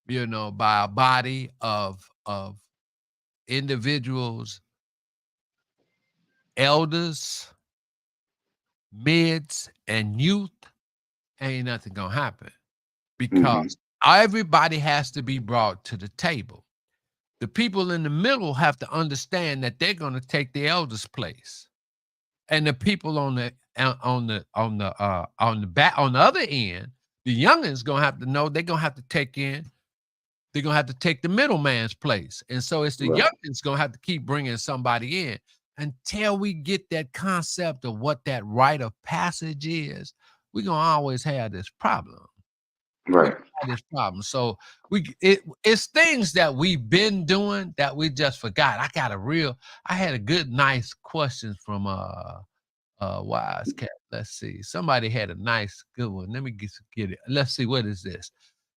by a body of individuals, elders, mids, and youth, ain't nothing gonna happen Hmm. because everybody has to be brought to the table. The people in the middle have to understand that they're gonna take the elders' place. And the people on the other end, the youngins gonna have to know they're gonna have to they're gonna have to take the middleman's place. And so it's the Right. youngins gonna have to keep bringing somebody in until we get that concept of what that rite of passage is. We're gonna always have this problem. We Right. have this problem. So it's things that we've been doing that we just forgot. I had a good, nice question from wise cat. Let's see. Somebody had a nice good one. Let me get it. Let's see. What is this?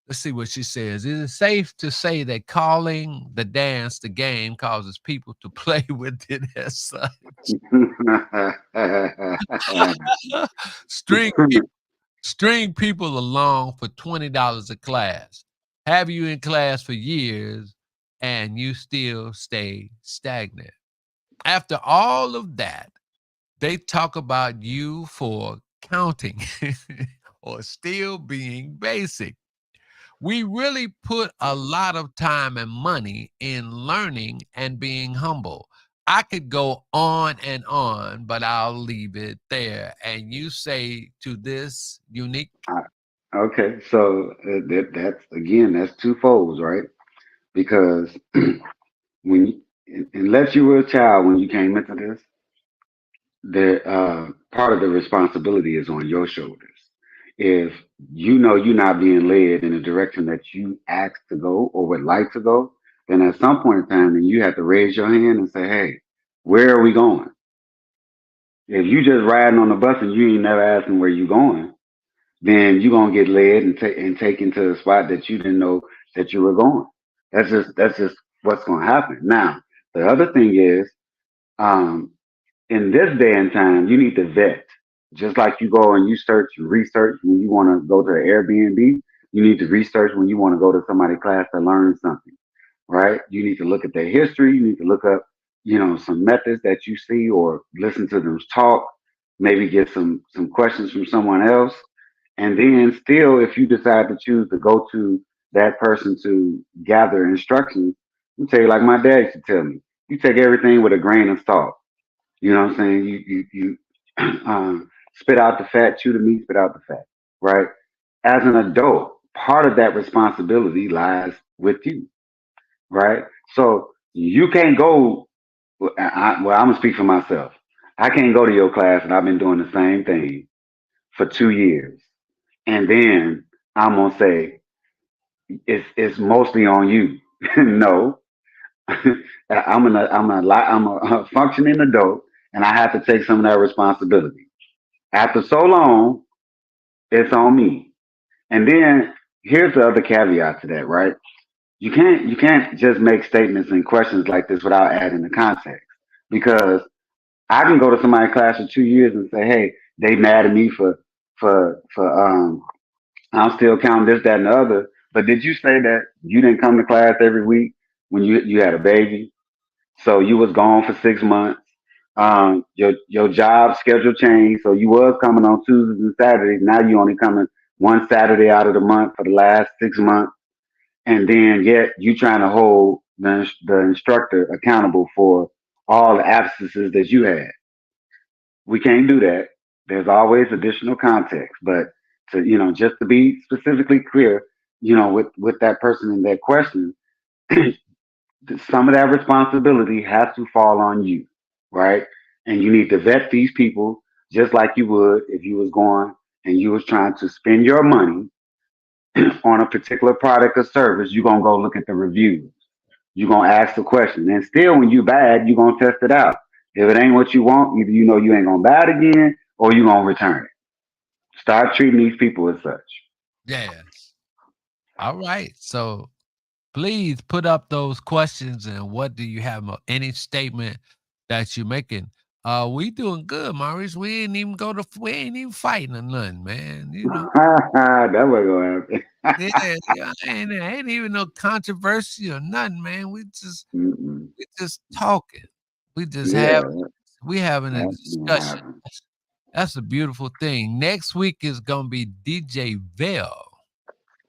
Let's see what she says. Is it safe to say that calling the dance the game causes people to play with it as such? string string people along for $20 a class. Have you in class for years and you still stay stagnant. After all of that, they talk about you for counting or still being basic. We really put a lot of time and money in learning and being humble. I could go on and on, but I'll leave it there. And you say to this unique, Okay, so that's again, that's two folds, right? Because when unless you were a child when you came into this, the part of the responsibility is on your shoulders. If you know you're not being led in the direction that you asked to go or would like to go, then at some point in time, then you have to raise your hand and say, "Hey, where are we going?" If you just riding on the bus and you ain't never asking where you going, then you're gonna get led and taken to a spot that you didn't know that you were going. That's just what's gonna happen. Now, the other thing is, um, in this day and time, you need to vet. Just like you go and you search and research when you want to go to an Airbnb, you need to research when you want to go to somebody's class to learn something, right? You need to look at their history. You need to look up, some methods that you see or listen to them talk, maybe get some questions from someone else. And then still, if you decide to choose to go to that person to gather instructions, you tell you like my dad used to tell me, you take everything with a grain of salt. You know what I'm saying? You spit out the fat, chew the meat, spit out the fat, right? As an adult, part of that responsibility lies with you, right? So you can't go. Well, I'm gonna speak for myself. I can't go to your class, and I've been doing the same thing for 2 years, and then I'm gonna say it's mostly on you. No, I'm a functioning adult, and I have to take some of that responsibility. After so long, it's on me. And then here's the other caveat to that, right? You can't just make statements and questions like this without adding the context. Because I can go to somebody's class for 2 years and say, hey, they mad at me for I'm still counting this, that, and the other. But did you say that you didn't come to class every week when you had a baby? So you was gone for 6 months. Your job schedule changed, so you was coming on Tuesdays and Saturdays. Now you only coming one Saturday out of the month for the last 6 months, and then yet you trying to hold the instructor accountable for all the absences that you had. We can't do that. There's always additional context, but just to be specifically clear, with that person in that question, some of that responsibility has to fall on you, right? And you need to vet these people just like you would if you was going and you was trying to spend your money on a particular product or service. You're gonna go look at the reviews. You're gonna ask the question. And still when you bad, you're gonna test it out. If it ain't what you want, either you know you ain't gonna buy it again or you're gonna return it. Start treating these people as such. Yes. All right. So please put up those questions and what do you have any statement that you're making. We doing good, Maurice. We ain't even fighting or nothing, man. That was gonna happen. Yeah, yeah, ain't even no controversy or nothing, man. Mm-mm. We just talking. We just have Yeah, we having a that's gonna discussion. happen. That's a beautiful thing. Next week is gonna be DJ Vell.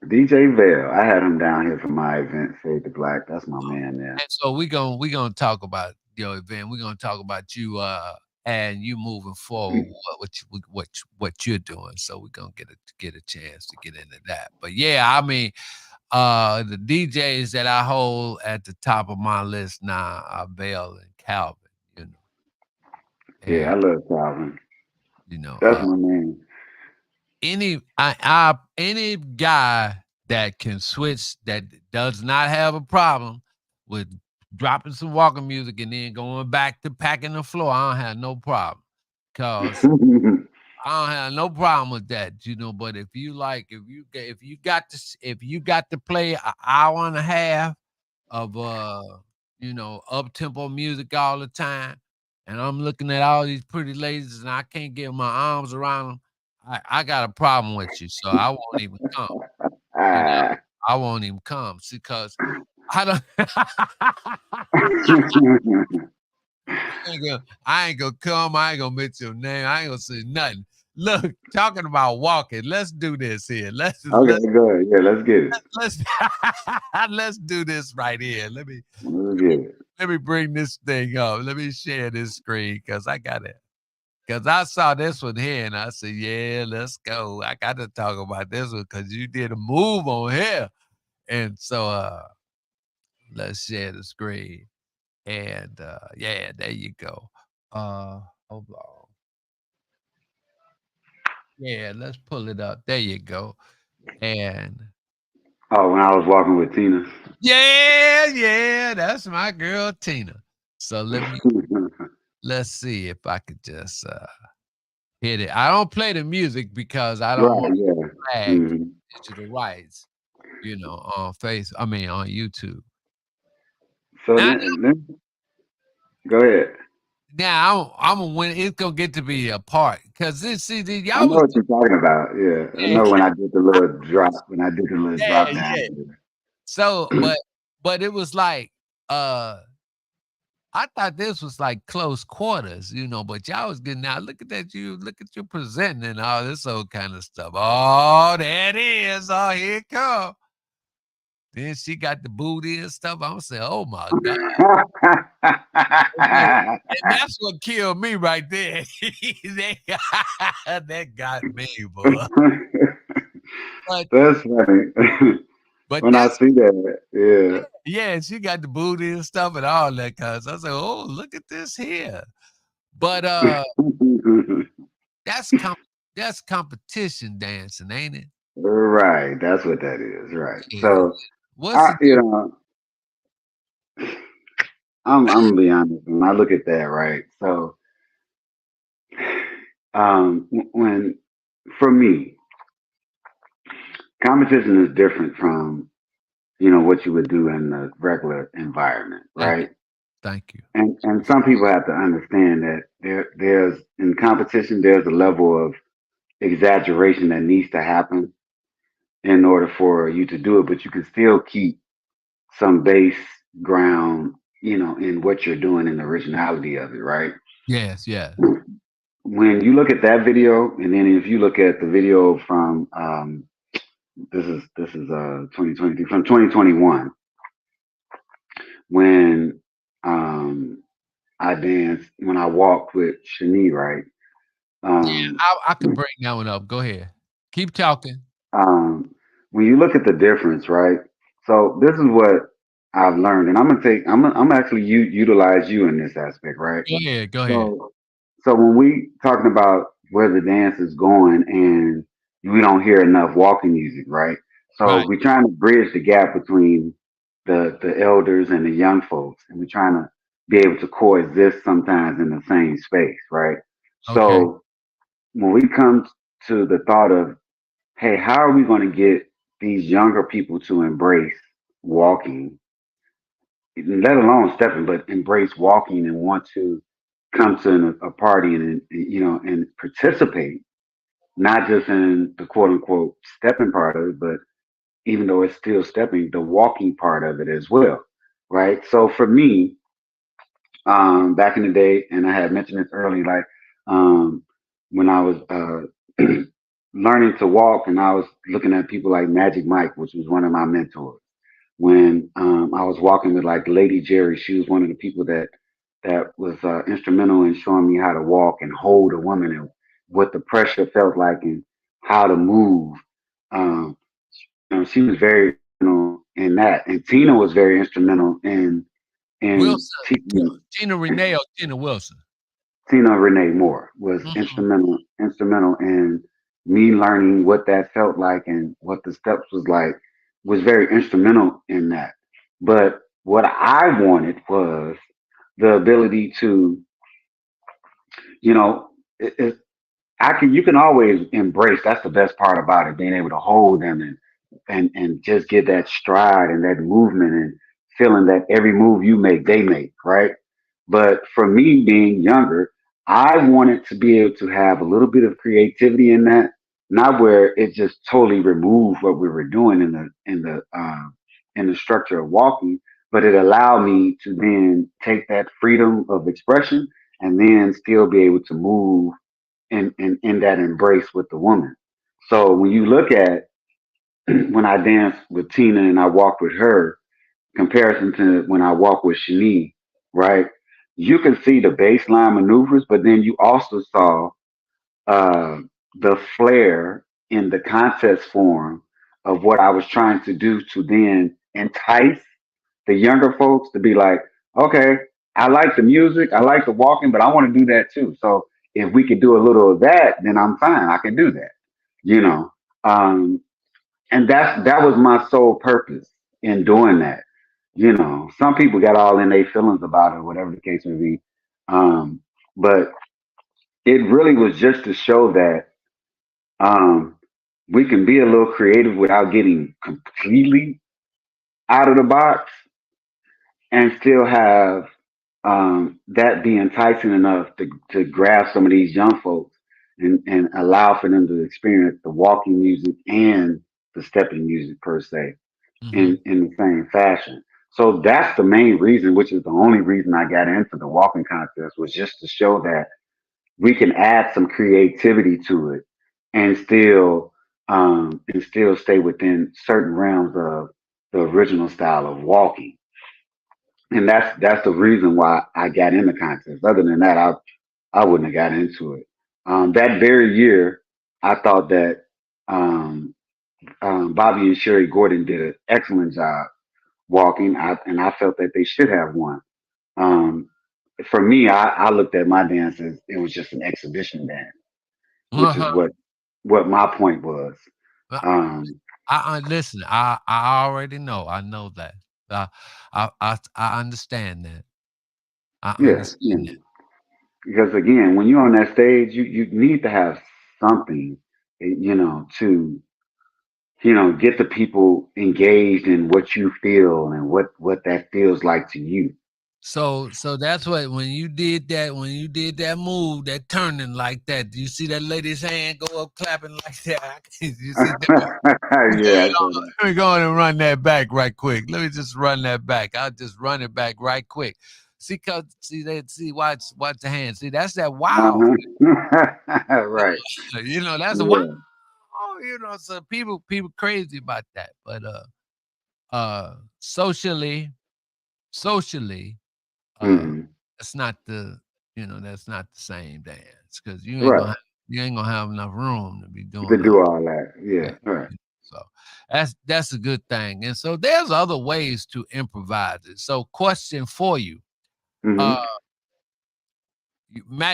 DJ Vale, I had him down here for my event, Fade to Black. That's my man there. And so we gonna talk about your event. We're gonna talk about you and you moving forward, what you're doing. So we're gonna get a chance to get into that. But yeah, I mean, the DJs that I hold at the top of my list now are Vale and Calvin, you know. Yeah, And I love Calvin. you know, That's my man. any guy that can switch that does not have a problem with dropping some walking music and then going back to packing the floor, I don't have no problem. Cause I don't have no problem with that, but if you got to play an hour and a half of up tempo music all the time, and I'm looking at all these pretty ladies and I can't get my arms around them, I got a problem with you. So I won't even come. You know, Ah. I won't even come. See, because I don't I ain't gonna come. I ain't gonna mention your name. I ain't gonna say nothing. Look, talking about walking, let's do this here. Okay, go ahead. Yeah, let's get it. Let's let's do this right here. Let's get it. Let me bring this thing up. Let me share this screen because I got it. Because I saw this one here and I said, yeah, let's go. I got to talk about this one because you did a move on here. And so let's share the screen. And yeah, there you go. Hold on. Yeah, let's pull it up. There you go. And Oh, when I was walking with Tina. yeah, that's my girl Tina. So let's see if I could just hit it. I don't play the music because I don't Right, want yeah. to flag Hmm. digital rights, on YouTube. So Now, then, go ahead. now I'm gonna win. It's gonna get to be a part because I y'all know was what you're talking about. Yeah, I yeah, know when I did the little drop, yeah, down. yeah. So, but it was like I thought this was like close quarters, but y'all was getting out. Look at you presenting and all this old kind of stuff. Oh, there it is. Oh, here it come. Then she got the booty and stuff. I'm saying, oh my God. And that's what killed me right there. They that got me, boy. But That's funny. but When I that's see that, yeah. yeah, she got the booty and stuff and all that kind of stuff. I said, "Oh, look at this here." But, that's com that's competition dancing, ain't it? Right, that's what that is. Right. Yeah. So What's I, the you difference? know, I'm gonna be honest. When I look at that, right? So, when for me, competition is different from what you would do in the regular environment, Thank right? you. Thank you. And some people have to understand that there's in competition there's a level of exaggeration that needs to happen in order for you to do it, but you can still keep some base ground, in what you're doing and the originality of it, right? Yes, yes. When you look at that video, and then if you look at the video from this is 2023 from 2021 when I danced when I walked with Shani, right? Yeah, Um, I can bring that one up. Go ahead. Keep talking. um, when you look at the difference, right? So this is what I've learned, and I'm actually utilize you in this aspect, right? Go ahead, go ahead. So so when we talking about where the dance is going, and we don't hear enough walking music, right? So Right. we're trying to bridge the gap between the elders and the young folks, and we're trying to be able to coexist sometimes in the same space, right? Okay. So when we come to the thought of, hey, how are we going to get these younger people to embrace walking, let alone stepping, but embrace walking and want to come to a party and participate, not just in the quote unquote stepping part of it, but even though it's still stepping, the walking part of it as well, right? So for me, back in the day, and I had mentioned this early, like um, when I was learning to walk, and I was looking at people like Magic Mike, which was one of my mentors. When I was walking with like Lady Jerry, she was one of the people that was instrumental in showing me how to walk and hold a woman and what the pressure felt like and how to move. Um, she was very instrumental in that, and Tina was very instrumental in Wilson, teaching me. Tina Renee or Tina Wilson? Tina Renee Moore was Mhm. instrumental in me learning what that felt like and what the steps was like, was very instrumental in that. But what I wanted was the ability to, you know, it, you can always embrace. That's the best part about it, being able to hold them and just get that stride and that movement and feeling that every move you make, they make, right? But for me being younger, I wanted to be able to have a little bit of creativity in that, not where it just totally removed what we were doing in the structure of walking, but it allowed me to then take that freedom of expression and then still be able to move in that embrace with the woman. So when you look at when I danced with Tina and I walked with her, comparison to when I walk with Shani, right? You can see the baseline maneuvers, but then you also saw uh, the flair in the contest form of what I was trying to do to then entice the younger folks to be like, okay, I like the music, I like the walking, but I want to do that too. So if we could do a little of that, then I'm fine. I can do that, you know. Um, and that was my sole purpose in doing that. Some people got all in their feelings about it, whatever the case may be. Um, but it really was just to show that um, we can be a little creative without getting completely out of the box and still have that be enticing enough to grab some of these young folks and allow for them to experience the walking music and the stepping music per se Mhm. in the same fashion. So that's the main reason, which is the only reason I got into the walking contest, was just to show that we can add some creativity to it and still stay within certain realms of the original style of walking. and that's the reason why I got in the contest. Other than that, I wouldn't have got into it. That very year, I thought that um, Bobby and Sherry Gordon did an excellent job walking, and I felt that they should have won. Um, for me, I looked at my dance as it was just an exhibition dance, which is Uh-huh. what my point was. Uh, Um, I listen. I already know. I know that. Uh, I understand that. I yeah, understand that. because again, when you're on that stage, you need to have something, to get the people engaged in what you feel and what that feels like to you. So that's what when you did that move, that turning like that. You see that lady's hand go up clapping like that. You see that? Yeah, I saw that. Let me go on and run that back right quick. Let me just run that back. I'll just run it back right quick. See, cause see that see watch the hand. See, that's that wow. Uh-huh. Right. That's a wow. Yeah. So people crazy about that. But socially, socially, uh, Hmm. it's not that's not the same dance because Right. you ain't gonna have enough room to be To doing do all. all that. Yeah. Yeah. Right. So that's a good thing. And so there's other ways to improvise it. So question for you. Uh Hmm.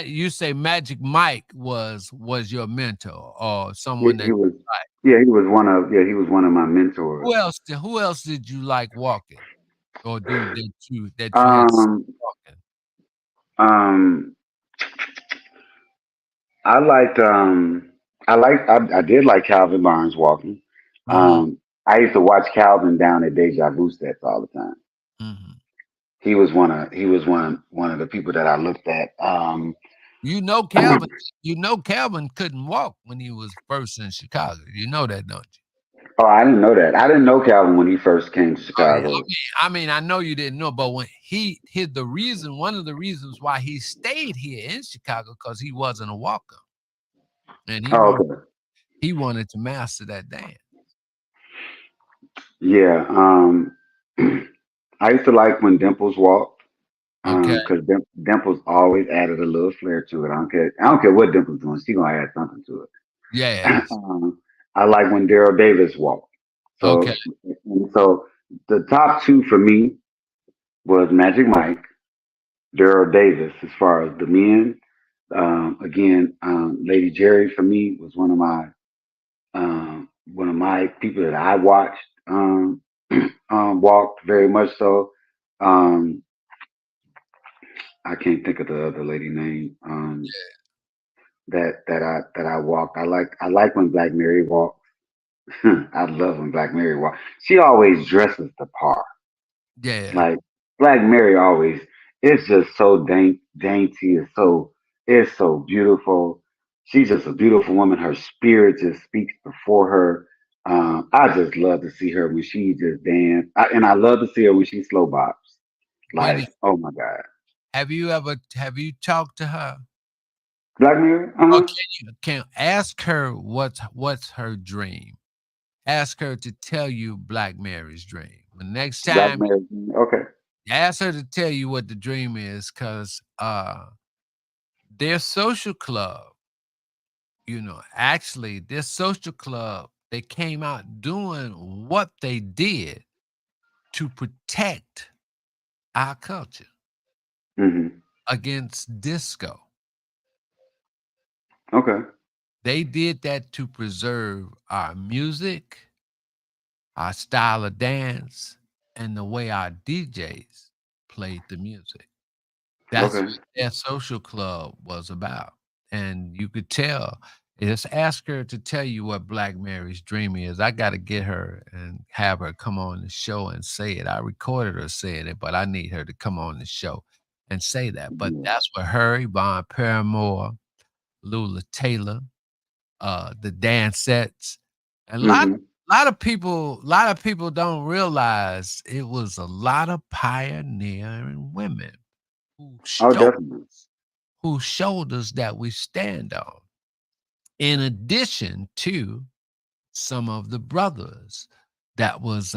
you say Magic Mike was your mentor or He, someone that he was. you like. Yeah, he was one of my mentors. Who else did you like walking? Or do that you had seen Um. walking? Um. I liked. I did like Calvin Barnes walking. Mm-hmm. I used to watch Calvin down at Deja Vu sets all the time. Mm-hmm. He was one of the people that I looked at. You know Calvin Calvin couldn't walk when he was first in Chicago. You know that, don't you? Oh, I didn't know that. I didn't know Calvin when he first came to Oh, yeah. Chicago. I know you didn't know, but when one of the reasons why he stayed here in Chicago because he wasn't a walker, and Oh, okay. he wanted to master that dance. Yeah. I used to like when Dimples walked, Okay, because Dimples always added a little flair to it. I don't care what Dimples doing. She gonna add something to it. yes, I like when Daryl Davis walked. okay, So the top two for me was Magic Mike, Daryl Davis. As far as the men, again, Lady Jerry for me was one of my people that I watched walked very much so. Um, I can't think of the other lady name that I walked. I like when Black Mary walked. I love when Black Mary walked. She always dresses the part. yeah. Like Black Mary always. It's just so dainty. It's so beautiful. She's just a beautiful woman. Her spirit just speaks before her. I just love to see her when she just dance, and I love to see her when she slow bops. When Like, oh my God, have you talked to her? Black Mary. Or Uh-huh. can ask her what's her dream? Ask her to tell you Black Mary's dream. The next Black time, Mary. Okay. ask her to tell you what the dream is, because their social club, actually, this social club, they came out doing what they did to protect our culture Hmm. against disco. Okay. They did that to preserve our music, our style of dance, and the way our DJs played the music. That's Okay. what their social club was about. And you could tell. Just ask her to tell you what Black Mary's dream is. I got to get her and have her come on the show and say it. I recorded her saying it, but I need her to come on the show and say that. But Yeah. that's what her, Yvonne Paramore, Lula Taylor, the Dancettes, and Hmm. a lot of people don't realize it was a lot of pioneering women who Oh, showed definitely. whose shoulders that we stand on. In addition to some of the brothers that was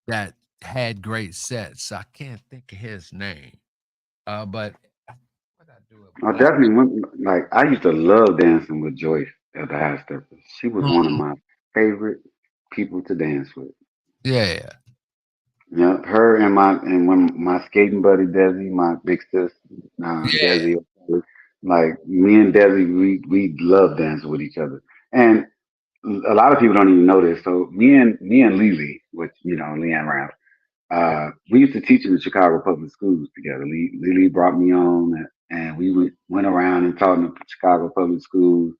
that had great sets. I can't think of his name. But what I do it, I but I definitely went, like, I used to love dancing with Joyce at the High Steppers. She was one of Mhm. my favorite people to dance with. Yeah, Yeah, her and when my skating buddy Desi, my big sis, yeah. Desi, like me and Desi, we love dancing with each other. And a lot of people don't even know this. So me and Lily, which Leanne Round, we used to teach in the Chicago public schools together. Lily brought me on, and we went around and taught in the Chicago public schools.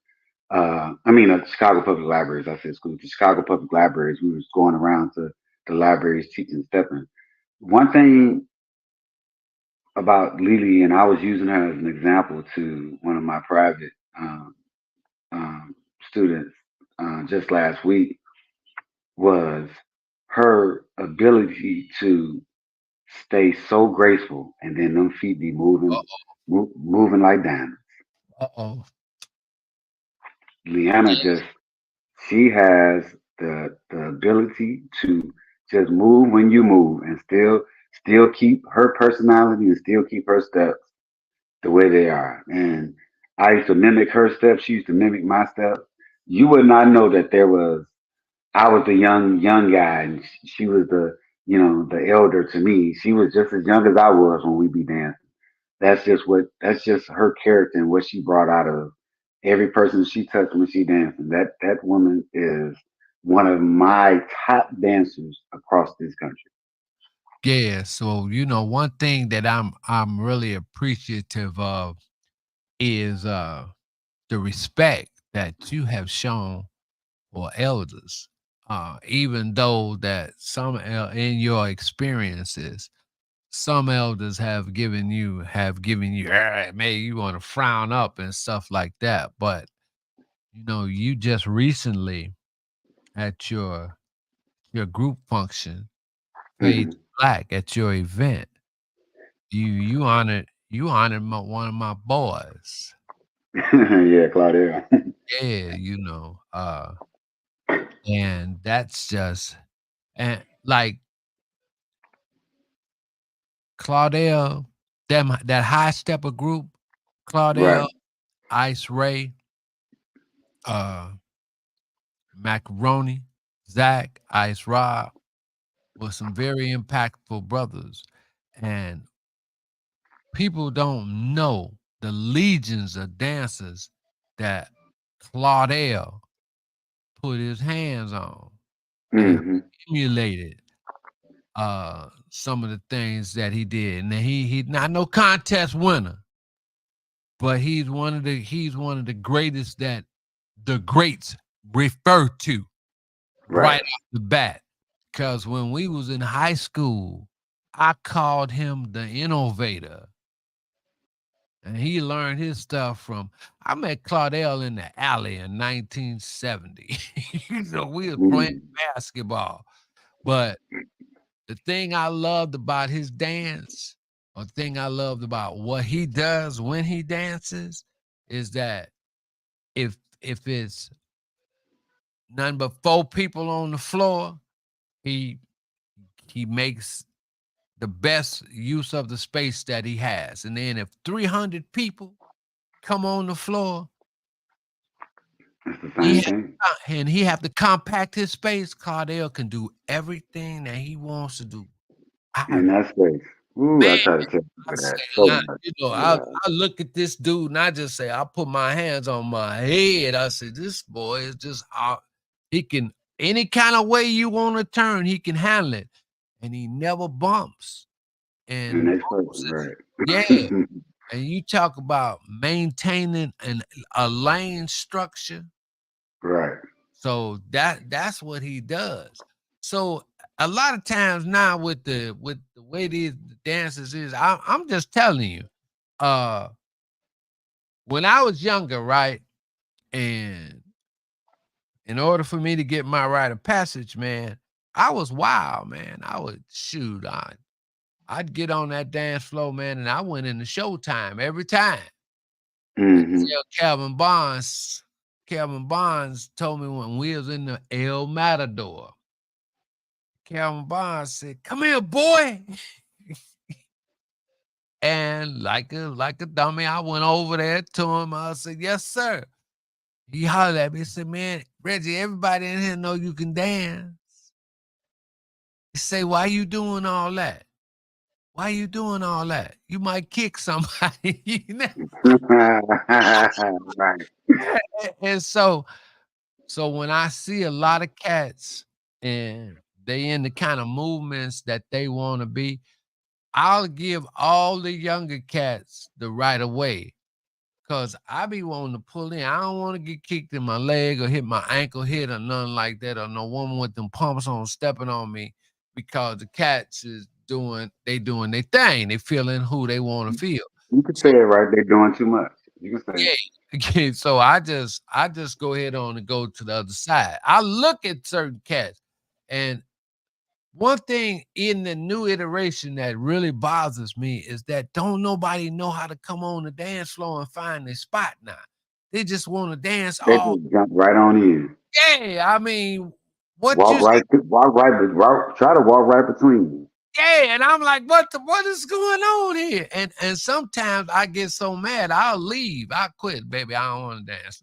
Chicago public libraries. I said schools. The Chicago public libraries. We was going around to the libraries teaching stepping. One thing about Lily, and I was using her as an example to one of my private um, students just last week, was her ability to stay so graceful, and then them feet be moving, moving like diamonds. Uh-oh. Leanna just, she has the ability to just move when you move, and still keep her personality and still keep her steps the way they are. And I used to mimic her steps. She used to mimic my steps. You would not know that there was. I was the young guy, and she was the elder to me. She was just as young as I was when we be dancing. That's just her character and what she brought out of every person she touched when she danced. And that woman is one of my top dancers across this country. Yeah, so one thing that I'm really appreciative of is the respect that you have shown for elders. Even though that in your experiences, some elders have given you maybe you want to frown up and stuff like that. But you just recently at your group function, Fade to Hmm. Black at your event, you honored one of my boys. Yeah, Claudia. Yeah, and that's just and like Claudel, that high stepper group, Right. Claudel, Ice Ray, uh, Macaroni, Zach, Ice Rob were some very impactful brothers. And people don't know the legions of dancers that Claudel put his hands on and Hmm. emulated some of the things that he did. And he not no contest winner, but he's one of the greatest that the greats refer to right Right. off the bat. Because when we was in high school, I called him the innovator. And he learned his stuff from I met Claudel in the alley in 1970. We was playing Mm. basketball. But the thing I loved about his dance, or the thing I loved about what he does when he dances, is that if it's none but four people on the floor, he he makes the best use of the space that he has. And then if 300 people come on the floor, It's the he same have thing. and he have to compact his space. Cardell can do everything that he wants to do. I In that space. Ooh, man, I try to tell I people say, that so I, much. you know, I Yeah. I look at this dude and I just say, I put my hands on my head. I said, this boy is just out. He can any kind of way you want to turn, he can handle it, and he never bumps. The And next person, poses. Yeah. right. And you talk about maintaining a lane structure. Right. So that's what he does. So a lot of times now with the way these dances is, I'm just telling you, uh, when I was younger, right, and in order for me to get my rite of passage, man, I was wild, man. I would shoot on. I'd get on that dance floor, man, and I went into showtime every time. Hmm. Until Calvin Bonds told me when we was in the El Matador. Calvin Barnes said, "Come here, boy." And like a dummy, I went over there to him. I said, "Yes, sir." He hollered at me and said, "Man, Reggie, everybody in here know you can dance." He say, "Why you doing all that? Why you doing all that? You might kick somebody." You know? Right. And so when I see a lot of cats and they in the kind of movements that they want to be, I'll give all the younger cats the right of way. Cause I be wanting to pull in. I don't want to get kicked in my leg or hit my ankle hit or nothing like that, or no woman with them pumps on stepping on me because the cats is doing their thing. They feeling who they want to feel. You can say So it right. They're doing too much. You can say yeah. it. Okay, so I just go ahead on and go to the other side. I look at certain cats, and one thing in the new iteration that really bothers me is that don't nobody know how to come on the dance floor and find their spot now. They just want to dance They all just jump right on in. day. I mean, what Walk you right, try to walk right between you. yeah, and I'm like, what is going on here? And sometimes I get so mad, I'll leave. I quit, baby. I don't want to dance.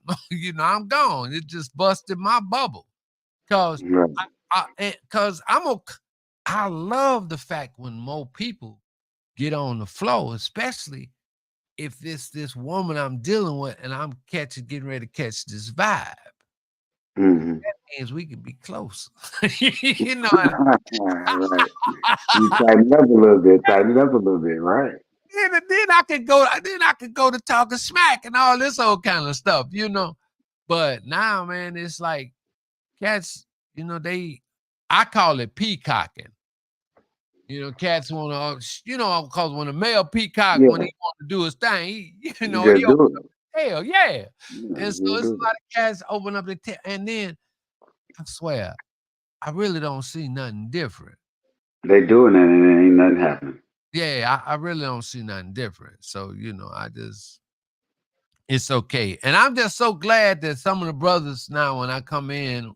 I'm gone. It just busted my bubble. Cause Right. cause I love the fact when more people get on the floor, especially if this woman I'm dealing with and I'm getting ready to catch this vibe. Hmm. Means we can be close. And Right. You tighten it up a little bit. Tighten it up a little bit. Right. then I could go to talking smack and all this old kind of stuff. But now, man, it's like cats, I call it peacocking. Cats want to, because when a male peacock, when Yeah. he want to do his thing, You he just do open up it. the tail, yeah. Yeah. And so You it's do a lot of cats open up the tail, and then I swear, I really don't see nothing different. it. They doing it and it ain't nothing happening. Yeah, I really don't see nothing different. So, it's okay. And I'm just so glad that some of the brothers now, when I come in,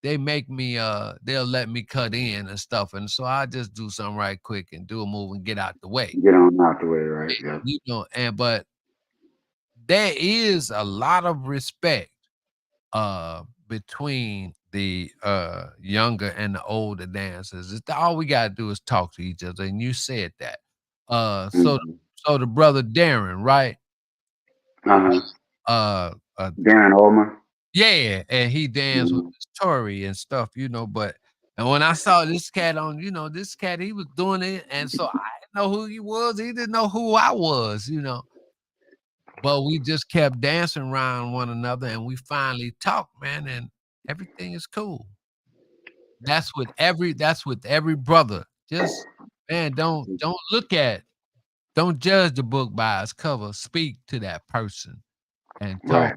they make me they'll let me cut in and stuff. And so I just do something right quick and do a move and get out the way. Get on out the way. Right. Yeah. But there is a lot of respect between the younger and the older dancers. All we gotta do is talk to each other. And you said that. Uh so Hmm. so the brother Darren, right? Uh huh. Uh, uh Darren Olmer. yeah, and he danced with Hmm. his Tory and stuff, but and when I saw this cat this cat, he was doing it, and so I didn't know who he was. He didn't know who I was. But we just kept dancing around one another, and we finally talked, man, and everything is cool. That's with every brother. Just man, don't judge the book by its cover. Speak to that person and talk.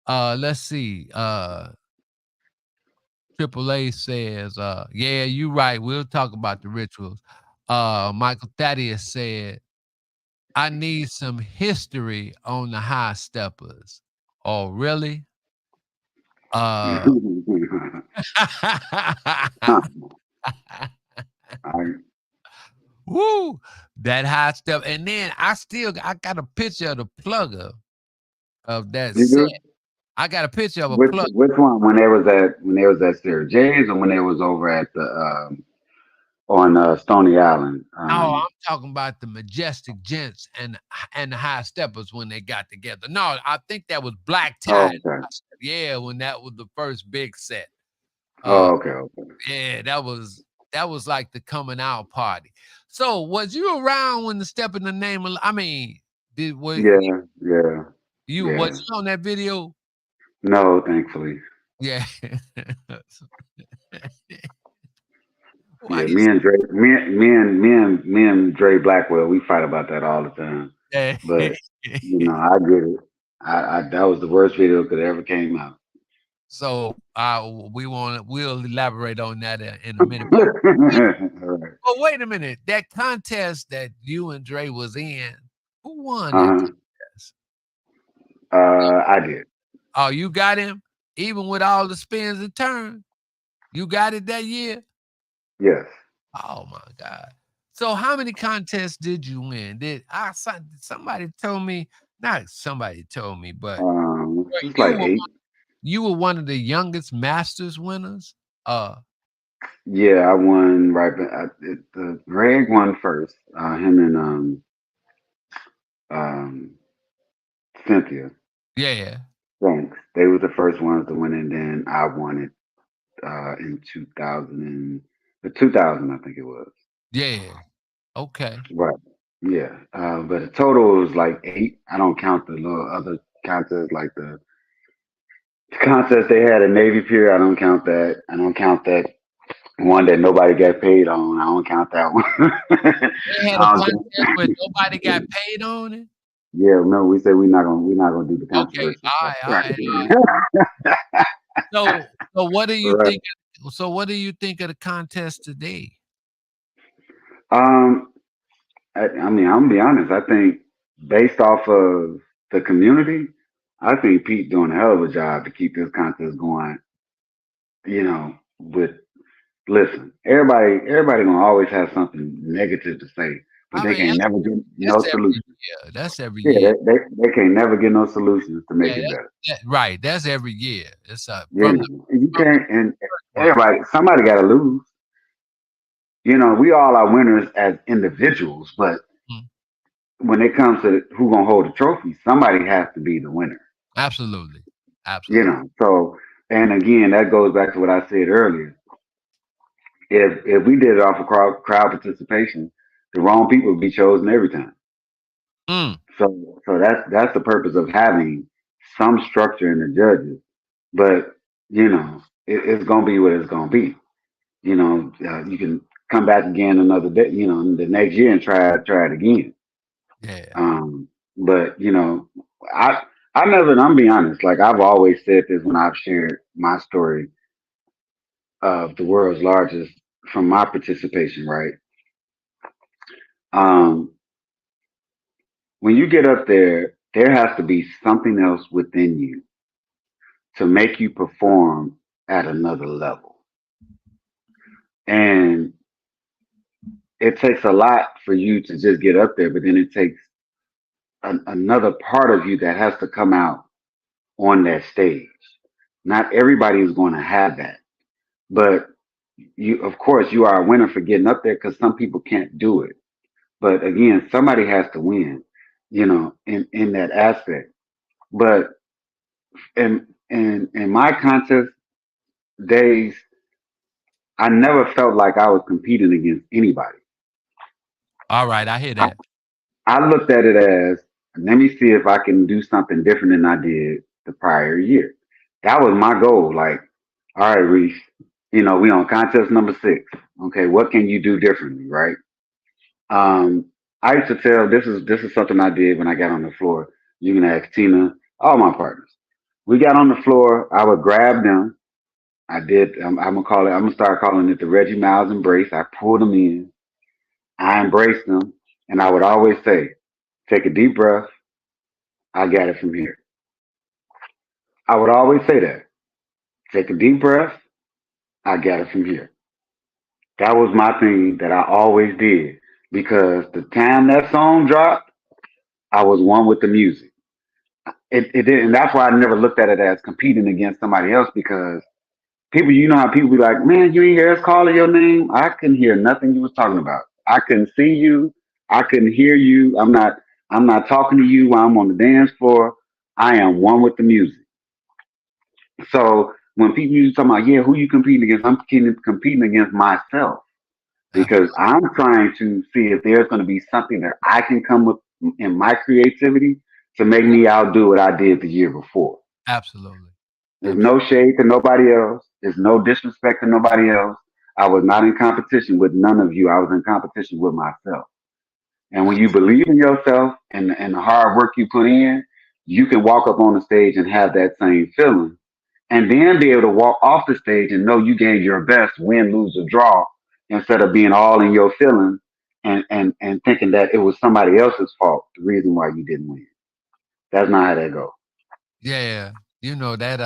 Right. Let's see. Triple A says, yeah, you right. We'll talk about the rituals. Michael Thaddeus said, I need some history on the high steppers. Oh, really? Uh I, Woo! That high step. And then I got a picture of the plugger of that you set. do? I got a picture of a plug. Which one? When they was at Sarah J's or when they was over at the on Stony Island? No, I'm talking about the Majestic Gents and the High Steppers when they got together. No, I think that was Black Tie. Oh, okay. Yeah, when that was the first big set. Uh, Oh, okay. Okay. yeah, that was like the coming out party. So, was you around when the Step in the Name of? I mean, did were Yeah. Yeah. you was Yeah. you on that video? No, thankfully. Yeah. Why Yeah, you? me and Dre Blackwell, we fight about that all the time. Say- But I get it. I that was the worst video that ever came out. So we'll elaborate on that in a minute. But All right. but wait a minute, that contest that you and Dre was in, who won that Uh-huh. contest? I did. Oh, you got him, even with all the spins and turns. You got it that year. Yes. Oh my God. So how many contests did you win? Somebody told me, not somebody told me, but were It's like 8. you were one of the youngest Masters winners? Yeah, I won right. The Greg won first. Him and um, Cynthia. Yeah. Thanks. They were the first ones to win, and then I won it in 2000, I think it was. Yeah. Okay. Right. Yeah. But the total was like 8. I don't count the little other contests like the contest they had at Navy Pier. I don't count that. I don't count that one that nobody got paid on. I don't count that one. They had a I don't contest where nobody got count- paid on it? Yeah, no, we said we're not gonna do the Okay. controversial All stuff. right. All Right. right. All right. So what do you Right. think what do you think of the contest today? Um, I mean, I'm gonna be honest. I think based off of the community, I think Pete doing a hell of a job to keep this contest going. With listen, everybody gonna always have something negative to say, but I they mean, can't never get no that's every solution. year. That's every Yeah, year. they can't never get no solutions to make Yeah, it better. right. That's every year. It's You know, and you from the can't, and first one. somebody got to lose. We all are winners as individuals, but Mm, when it comes to who gonna hold the trophy, somebody has to be the winner. absolutely. Absolutely. So and again, that goes back to what I said earlier. If we did it off of crowd participation, the wrong people would be chosen every time. Mm, So that's the purpose of having some structure in the judges. But it's gonna be what it's gonna be. You can come back again another day. The next year and try it again. yeah. But I I never. And I'm be honest. Like I've always said this when I've shared my story of the world's largest from my participation. Right. Um, when you get up there, there has to be something else within you to make you perform at another level. And it takes a lot for you to just get up there, but then it takes another part of you that has to come out on that stage. Not everybody is going to have that, but of course, you are a winner for getting up there because some people can't do it. But again, somebody has to win, in that aspect. But in my contest days, I never felt like I was competing against anybody. All right, I hear I, that. I looked at it as, let me see if I can do something different than I did the prior year. That was my goal. Like, all right, Reese, we on contest number 6. Okay, what can you do differently, right? Um, I used to tell this is something I did when I got on the floor. You can ask Tina, all my partners. We got on the floor. I would grab them. I did. I'm gonna call it. I'm gonna start calling it the Reggie Miles embrace. I pulled them in. I embraced them, and I would always say, "Take a deep breath. I got it from here." I would always say that. Take a deep breath. I got it from here. That was my thing that I always did because the time that song dropped, I was one with the music. It did, and that's why I never looked at it as competing against somebody else because people, how people be like, man, you ain't hear us calling your name. I couldn't hear nothing you was talking about. I couldn't see you. I couldn't hear you. I'm not talking to you while I'm on the dance floor. I am one with the music. So when people usually talking about, yeah, who you competing against? I'm competing against myself because Absolutely. I'm trying to see if there's going to be something that I can come with in my creativity to make me outdo what I did the year before. Absolutely. There's no shade to nobody else. There's no disrespect to nobody else. I was not in competition with none of you. I was in competition with myself. And when you Absolutely. believe in yourself and the hard work you put in, you can walk up on the stage and have that same feeling. And then be able to walk off the stage and know you gave your best, win, lose, or draw, instead of being all in your feelings and thinking that it was somebody else's fault, the reason why you didn't win. That's not how that goes. Yeah. You know that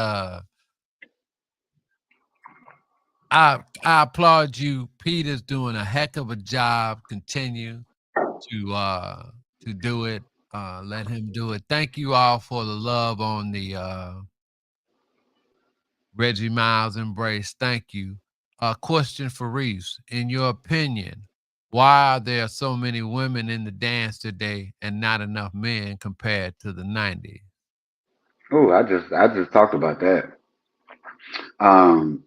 I I applaud you. Peter's doing a heck of a job. Continue to uh to do it. Let him do it. Thank you all for the love on the Reggie Miles embrace. Thank you. Question for Reese. In your opinion, why are there so many women in the dance today and not enough men compared to the 90s? Oh, I just talked about that. Um,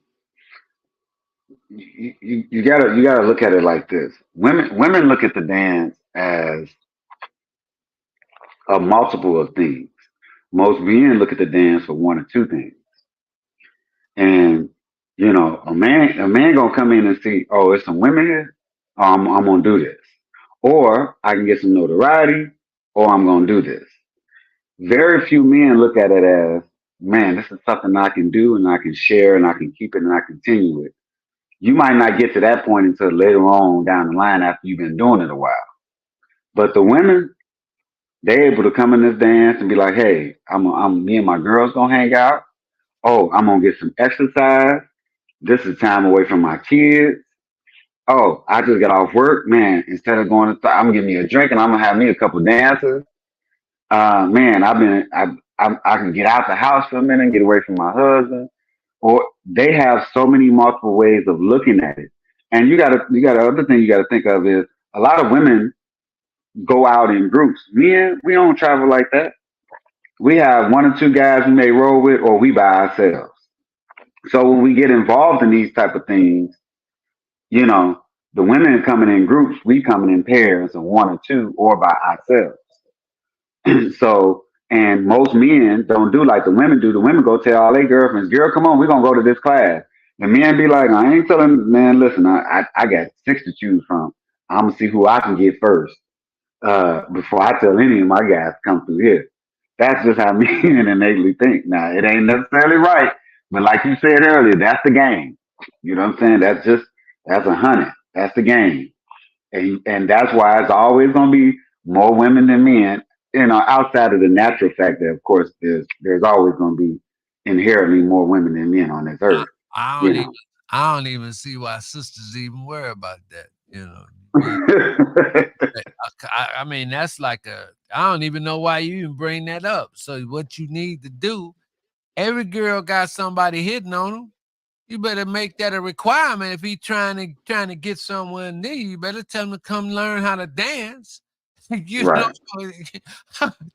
you gotta look at it like this. Women look at the dance as a multiple of things. Most men look at the dance for one or two things. And a man gonna come in and see, oh, there's some women here. Oh, I'm gonna do this, or I can get some notoriety, or I'm gonna do this. Very few men look at it as, man, this is something I can do and I can share and I can keep it and I continue it. You might not get to that point until later on down the line after you've been doing it a while. But the women, they're able to come in this dance and be like, hey, I'm me and my girls gonna hang out. Oh, I'm gonna get some exercise. This is time away from my kids. Oh, I just got off work, man. Instead of going to, I'm gonna give me a drink and I'm gonna have me a couple dances. Man, I can get out the house for a minute and get away from my husband. Or they have so many multiple ways of looking at it. And you got other thing you got to think of is a lot of women go out in groups. Men, we don't travel like that. We have one or two guys we may roll with, or we by ourselves. So when we get involved in these type of things, you know, the women coming in groups, we coming in pairs of one or two, or by ourselves. So, and most men don't do like the women do. The women go tell all their girlfriends, girl, come on, we're going to go to this class. The men be like, I ain't telling, man, listen, I got six to choose from. I'm going to see who I can get first before I tell any of my guys to come through here. That's just how men innately think. Now, it ain't necessarily right, but like you said earlier, that's the game. You know what I'm saying? That's a hundred. That's the game. And that's why it's always going to be more women than men. Outside of the natural fact that, of course, there's always going to be inherently more women than men on this I, earth. I You don't even know. I don't even see why sisters even worry about that. Be I mean, that's like I don't even know why you even bring that up. So what you need to do, every girl got somebody hitting on them. You better make that a requirement. If he trying to get somewhere near you, better tell him to come learn how to dance. you know, Right.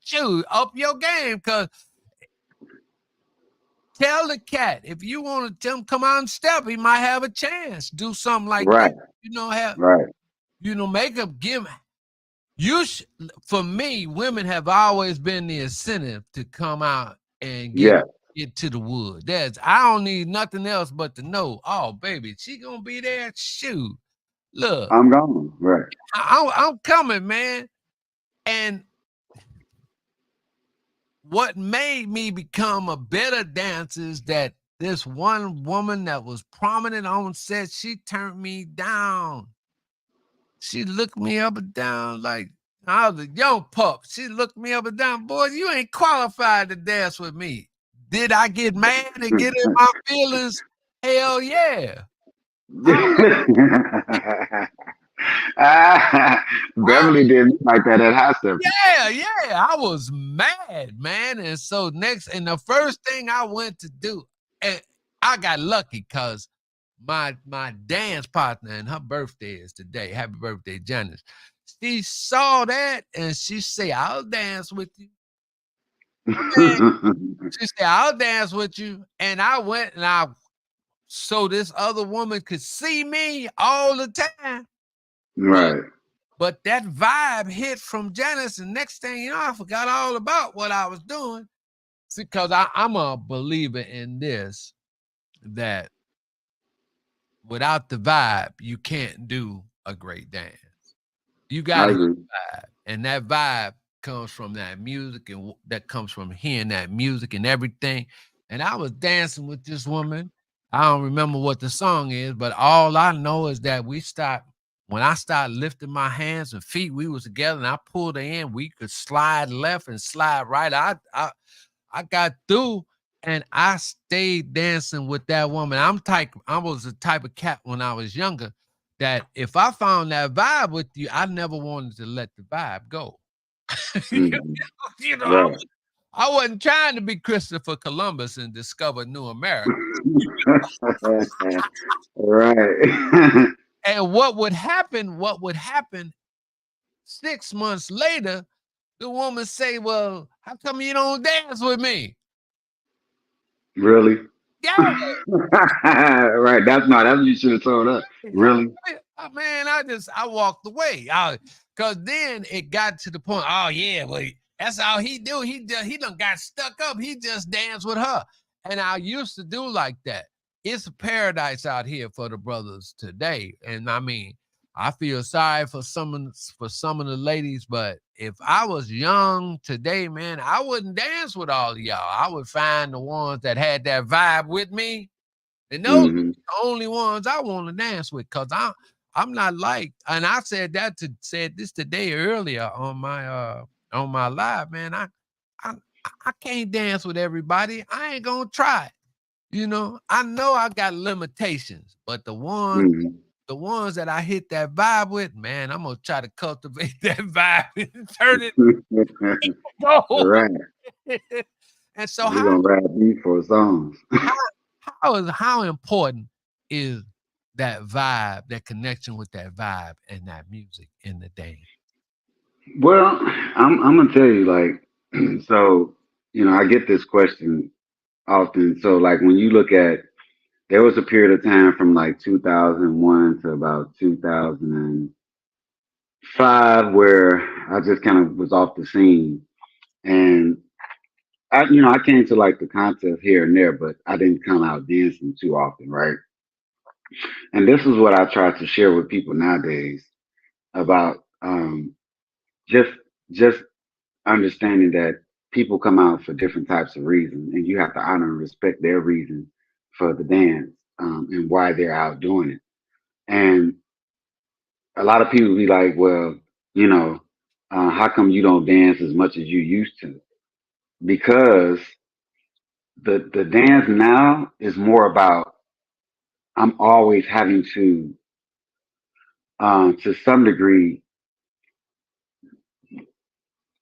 shoot, up your game. Cause tell the cat if you want to tell him come out and step, he might have a chance. Do something like that. Right. Have Right. make up give you. For me, women have always been the incentive to come out and Yeah. get to the wood. I don't need nothing else but to know. Oh, baby, she gonna be there. Shoot, look, I'm gone. Right. I'm coming, man. And what made me become a better dancer is that this one woman that was prominent on set, she turned me down. She looked me up and down like I was a young pup. She looked me up and down, boy, you ain't qualified to dance with me. Did I get mad and get in my feelings? Hell yeah. I I Beverly did me like that at High Steppers. yeah, I was mad, man. And so the first thing I went to do, and I got lucky because my dance partner and her birthday is today. Happy birthday, Janice. She saw that and she said, I'll dance with you. Man, she said, I'll dance with you. And I went and so this other woman could see me all the time. But Right. But that vibe hit from Janice, and next thing you know, I forgot all about what I was doing. Because I'm a believer in this that without the vibe, you can't do a great dance. You got I to agree. vibe, and that vibe comes from that music, and that comes from hearing that music and everything. And I was dancing with this woman. I don't remember what the song is, but all I know is that we stopped. When I started lifting my hands and feet, we was together, and I pulled her in. We could slide left and slide right. I got through, And I stayed dancing with that woman. I was the type of cat when I was younger that if I found that vibe with you, I never wanted to let the vibe go. Hmm. You know, Right. I wasn't trying to be Christopher Columbus and discover New America. Right. And what would happen 6 months later, the woman say, well, how come you don't dance with me? Really? Yeah. Right. That's not. That's what you should have told us. Really? Man, I walked away. Cause then it got to the point. Oh yeah, well, that's all he do. He done got stuck up. He just danced with her, and I used to do like that. It's a paradise out here for the brothers today, and I mean, I feel sorry for some of the ladies, but if I was young today, man, I wouldn't dance with all of y'all. I would find the ones that had that vibe with me, and those are Hmm. the only ones I want to dance with, because I'm not like, and I said this today earlier on my live, man. I I can't dance with everybody. I ain't gonna try. I know I got limitations, but Hmm. the ones that I hit that vibe with, man, I'm gonna try to cultivate that vibe and turn it gold. Right. And so We're gonna rap these for songs. how how important is that vibe, that connection with that vibe and that music in the dance? Well, I'm gonna tell you, like, so I get this question often. So, like, when you look at, there was a period of time from like 2001 to about 2005 where I just kind of was off the scene, and I came to like the contest here and there, but I didn't come out dancing too often, right? And this is what I try to share with people nowadays about just just understanding that people come out for different types of reasons, and you have to honor and respect their reason for the dance, and why they're out doing it. And a lot of people be like, well, you know, how come you don't dance as much as you used to? Because the dance now is more about, I'm always having to some degree,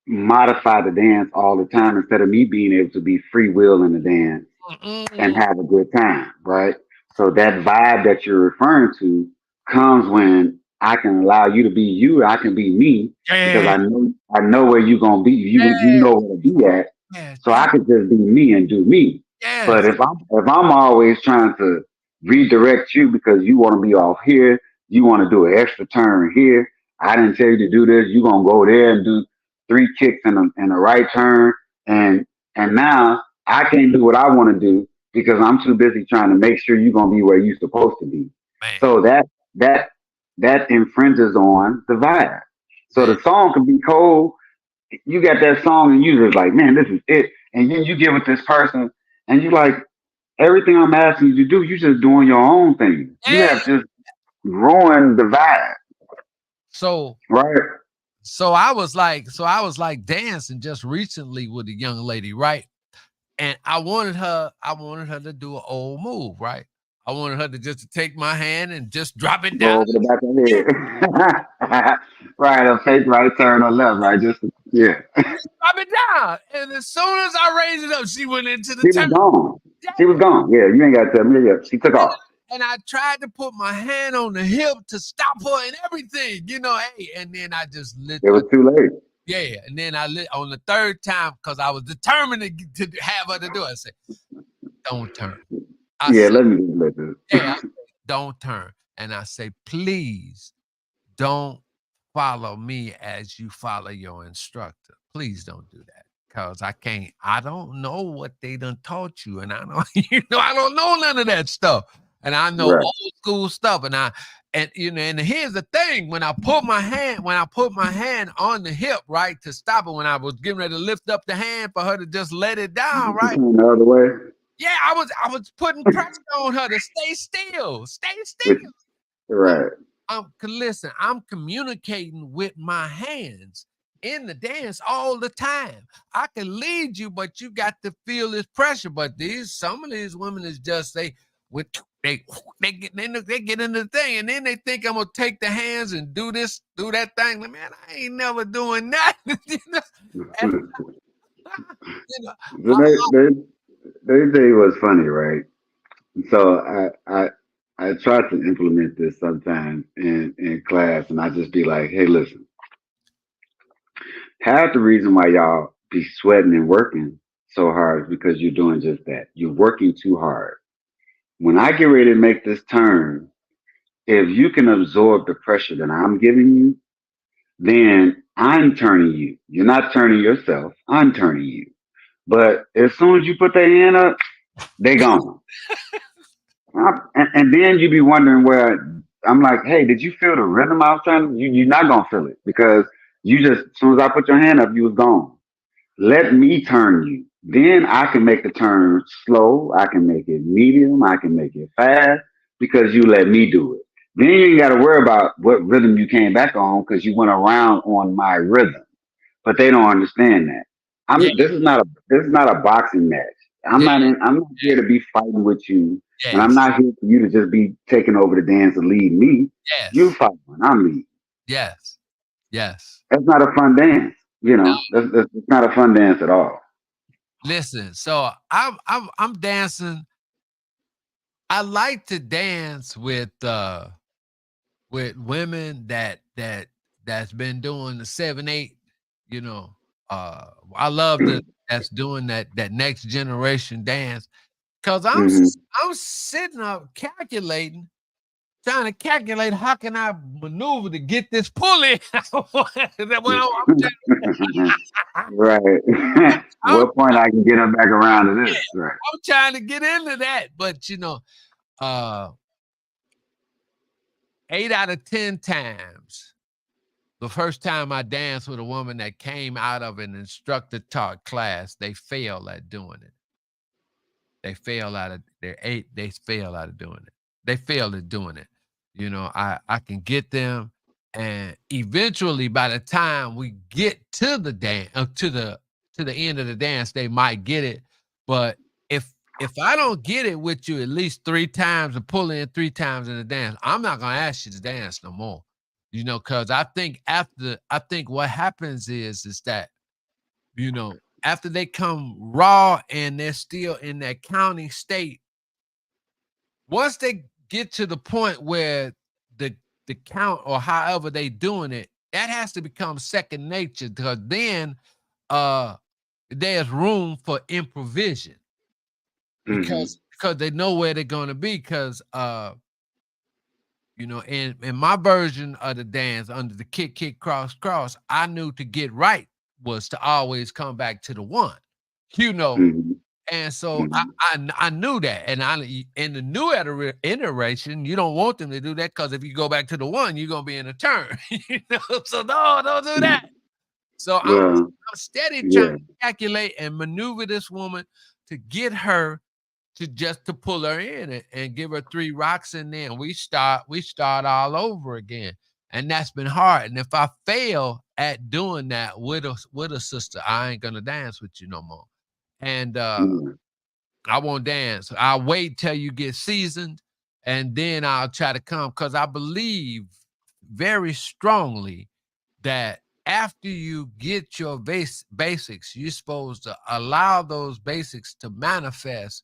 modify the dance all the time instead of me being able to be free will in the dance and Mm-mm. have a good time, right? So that vibe that you're referring to comes when I can allow you to be you, I can be me, because Yeah, I know where you're gonna be. You yeah, know where to be at, yeah, so yeah, I could just be me and do me. But yes, if I'm always trying to redirect you because you want to be off here, you want to do an extra turn here. I didn't tell you to do this. You're gonna go there and do three kicks and a right turn, and now I can't do what I want to do because I'm too busy trying to make sure you're gonna be where you're supposed to be. man, So that that infringes on the vibe. So man. the song can be cold. You got that song and you just like, man, this is it. And then you give it this person and you like, everything I'm asking you to do, you just doing your own thing. You Yeah. have just ruined the vibe, So right? I was like dancing just recently with a young lady, right? And I wanted her to do an old move, right? I wanted her to just to take my hand and just drop it down. Go over the back of the head. Right, a fake right turn or left, right? Just yeah. Drop it down. And as soon as I raised it up, she went into the She turn. was gone. Yeah. She was gone. Yeah, you ain't got to tell me. Yeah, she took And, off. and I tried to put my hand on the hip to stop her and everything, hey, and then I just lit. It was too late. Yeah, and then I lit on the third time because I was determined to have her to do it. I said, "Don't turn." I Yeah, said, let me just let this. "Yeah, I said, don't turn." And I say, "Please don't follow me as you follow your instructor. Please don't do that, cause I can't. I don't know what they done taught you, and I don't, I don't know none of that stuff, and I know Right. old school stuff, and here's the thing: when I put my hand on the hip, right, to stop it, when I was getting ready to lift up the hand for her to just let it down, You right? turn the other way. Yeah, I was putting pressure on her to stay Which, still. right. Listen, I'm communicating with my hands in the dance all the time. I can lead you, but you got to feel this pressure. But some of these women is just with they get into the thing, and then they think I'm gonna take the hands and do this, do that thing. Man, I ain't never doing that. And, you know, So they tell you what's funny, right? So I try to implement this sometimes in class, and I just be like, hey, listen, half the reason why y'all be sweating and working so hard is because you're doing just that. You're working too hard. When I get ready to make this turn, if you can absorb the pressure that I'm giving you, then I'm turning you. You're not turning yourself. I'm turning you. But as soon as you put that hand up, they gone. And then you be wondering where I'm like, hey, did you feel the rhythm I was trying to? You're not gonna feel it because you just as soon as I put your hand up, you was gone. Let me turn you. Then I can make the turn slow. I can make it medium. I can make it fast because you let me do it. Then you ain't got to worry about what rhythm you came back on because you went around on my rhythm. But they don't understand that. yeah, This is not a boxing match. yeah, I'm not here to be fighting with you, and I'm yes, not here for you to just be taking over the dance and lead me. You yes, fighting, I'm leading. yes, yes. That's not a fun dance. You know, that's not a fun dance at all. Listen, so I'm dancing. I like to dance with women that's been doing the 7-8, you know. I love that's doing that next generation dance because Hmm. I'm sitting up calculating, trying to calculate how can I maneuver to get this pull in. Right. I'm, What point I can get them back around to this? Right. I'm trying to get into that, but uh 8 out of 10 times, the first time I danced with a woman that came out of an instructor taught class, they fail at doing it. They fail out of their eight. They fail out of doing it. They fail at doing it. I can get them, and eventually, by the time we get to the dance, to the end of the dance, they might get it. But if I don't get it with you at least 3 times and pull in 3 times in the dance, I'm not gonna ask you to dance no more. Because I think what happens is that after they come raw and they're still in that county state, once they get to the point where the the count or however they doing it, that has to become second nature because then uh there's room for improvisation Hmm. because they know where they're gonna be because in my version of the dance under the kick, kick, cross, cross, I knew to get right was to always come back to the one, you know. Hmm. And so I, Hmm. I I knew that, and in the new iteration, you don't want them to do that because if you go back to the one, you're gonna be in a turn, So no, don't do that. So Well, I'm steady trying yeah. to calculate and maneuver this woman to get her to pull her in and give her 3 rocks in there, and we start all over again. And that's been hard. And if I fail at doing that with a sister, I ain't gonna dance with you no more. And Yeah. I won't dance. I'll wait till you get seasoned, and then I'll try to come because I believe very strongly that after you get your basics, you're supposed to allow those basics to manifest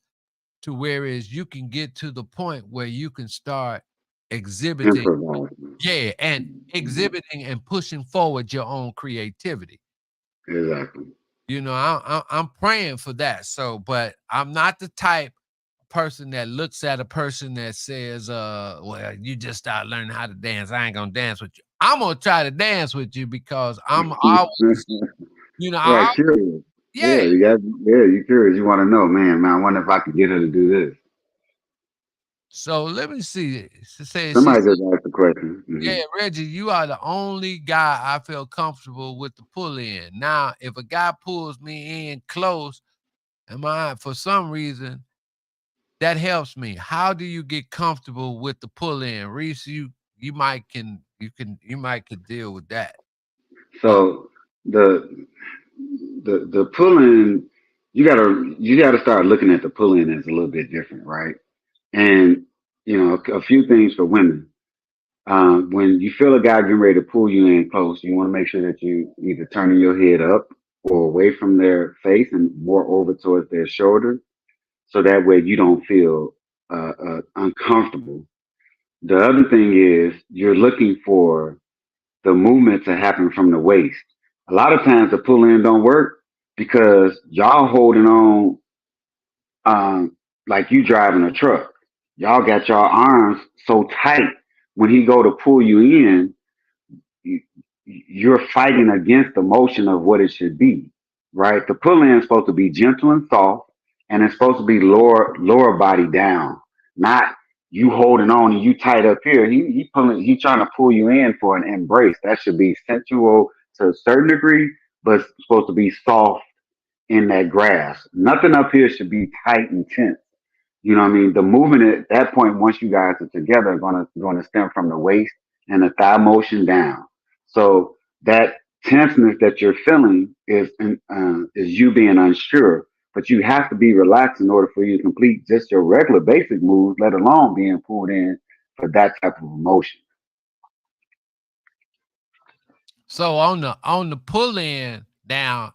to whereas you can get to the point where you can start exhibiting, Improvising. yeah, and Mhm. exhibiting and pushing forward your own creativity. Exactly. I'm praying for that. So, but I'm not the type person that looks at a person that says, well, you just start learning how to dance. I ain't gonna dance with you. I'm gonna try to dance with you because I'm always, Right, I curious. yeah. Yeah, you're curious. You want to know, man, I wonder if I could get her to do this. So let me see. She Somebody said, just asked the question. yeah, Reggie, you are the only guy I feel comfortable with the pull in. Now, if a guy pulls me in close, am I for some reason that helps me. How do you get comfortable with the pull in? Reese, you might could deal with that. Uh So the the pulling, you gotta start looking at the pulling as a little bit different, right? And a few things for women. When you feel a guy getting ready to pull you in close, you want to make sure that you either turning your head up or away from their face and more over towards their shoulder, so that way you don't feel uncomfortable. The other thing is you're looking for the movement to happen from the waist. A lot of times the pull in don't work because y'all holding on like you driving a truck. Y'all got your arms so tight when he go to pull you in, you, you're fighting against the motion of what it should be, right? The pull in is supposed to be gentle and soft, and it's supposed to be lower body down, not you holding on and you tight up here. He trying to pull you in for an embrace. That should be sensual to a certain degree, but it's supposed to be soft in that grasp. Nothing up here should be tight and tense. You know what I mean? The movement at that point, once you guys are together, gonna stem from the waist and the thigh motion down. So that tenseness that you're feeling is you being unsure, but you have to be relaxed in order for you to complete just your regular basic moves, let alone being pulled in for that type of emotion. So on the pull in down,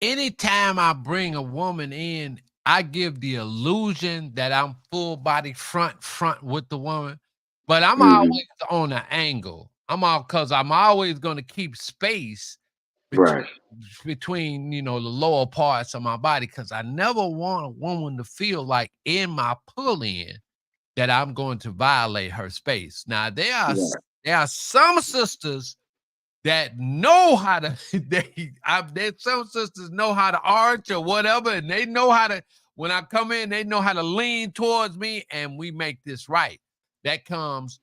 anytime I bring a woman in, I give the illusion that I'm full body front with the woman, but I'm Hmm. always on an angle. Because I'm always going to keep space between Right. the lower parts of my body because I never want a woman to feel like in my pull in that I'm going to violate her space. Now Right. there are some sisters that know how to some sisters know how to arch or whatever, and they know how to when I come in, they know how to lean towards me and we make this right. That comes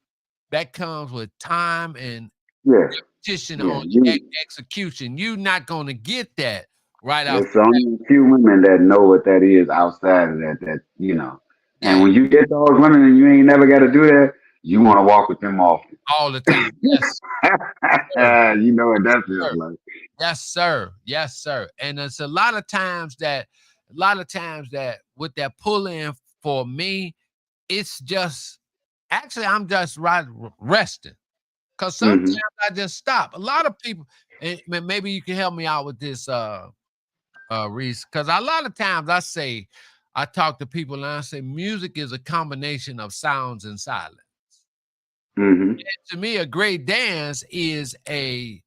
that comes with time and Yes. repetition Yeah. on the You. execution. You're not gonna get that right off. It's only a few women that know what that is outside of that. And Yeah, when you get those women and you ain't never got to do that, you want to walk with them often. all the time. Yes, sir. You know what that feels Sir. like. Yes, sir. Yes, sir. And it's a lot of times that with that pull in for me, it's just actually I'm just resting because sometimes Hmm. I just stop. A lot of people, and maybe you can help me out with this, Reese, because a lot of times I talk to people and I say music is a combination of sounds and silence. Hmm. To me, a great dance is a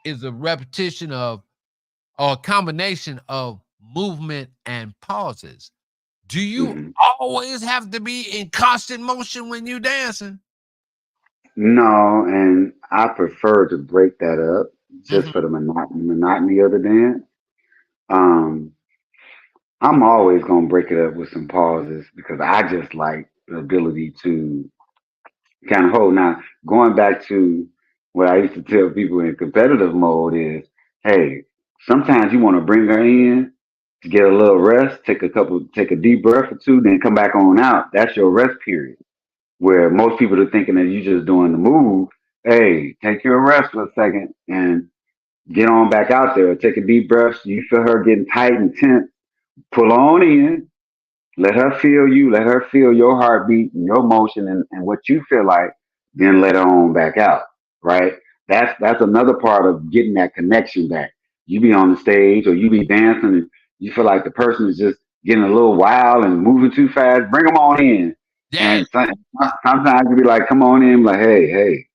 repetition of or a combination of movement and pauses. Do you Hmm. always have to be in constant motion when you dancing? No, and I prefer to break that up just Mhm. for the monotony of the dance. Um, I'm always gonna break it up with some pauses because I just like the ability to kind of hold. Now, going back to what I used to tell people in competitive mode is, hey, sometimes you want to bring her in to get a little rest, take a deep breath or two, then come back on out. That's your rest period. Where most people are thinking that you just doing the move. Hey, take your rest for a second and get on back out there. Take a deep breath. You feel her getting tight and tense. Pull on in, let her feel you. Let her feel your heartbeat and your motion and what you feel like. Then let her on back out. Right. That's another part of getting that connection back. You be on the stage or you be dancing and you feel like the person is just getting a little wild and moving too fast. Bring them on in. Yeah. And sometimes you be like, come on in. Like, hey, you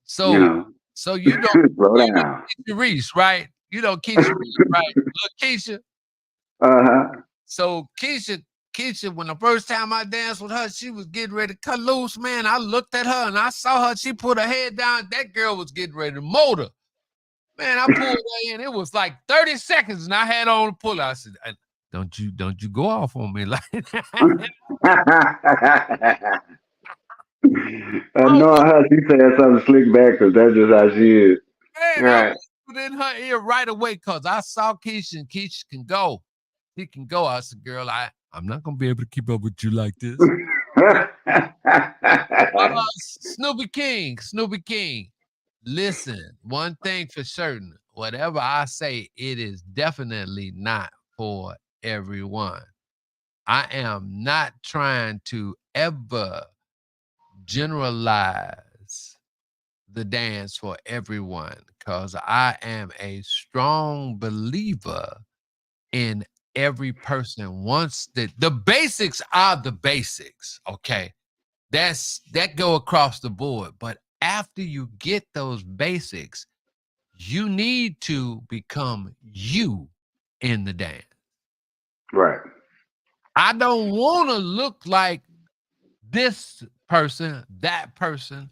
So know, so you know slow you know down. Keisha Reese, right? You know Keisha Reese, right? Look, Keisha. Uh-huh. So Keisha, when the first time I danced with her, she was getting ready to cut loose. Man, I looked at her and I saw her. She put her head down. That girl was getting ready to motor. Man, I pulled her in. It was like 30 seconds, and I had on the puller. I said, don't you go off on me like that. I I know her. She said something slick back because that's just how she is. man, I Right. whispered in her ear right away because I saw Keisha and Keisha can go. He can go. I said, girl, I'm not gonna be able to keep up with you like this. Snoopy King. Listen, one thing for certain, whatever I say, it is definitely not for everyone. I am not trying to ever generalize the dance for everyone because I am a strong believer in every person. Once the basics are the basics, okay? That go across the board. But after you get those basics, you need to become you in the dance. Right. I don't want to look like this that person,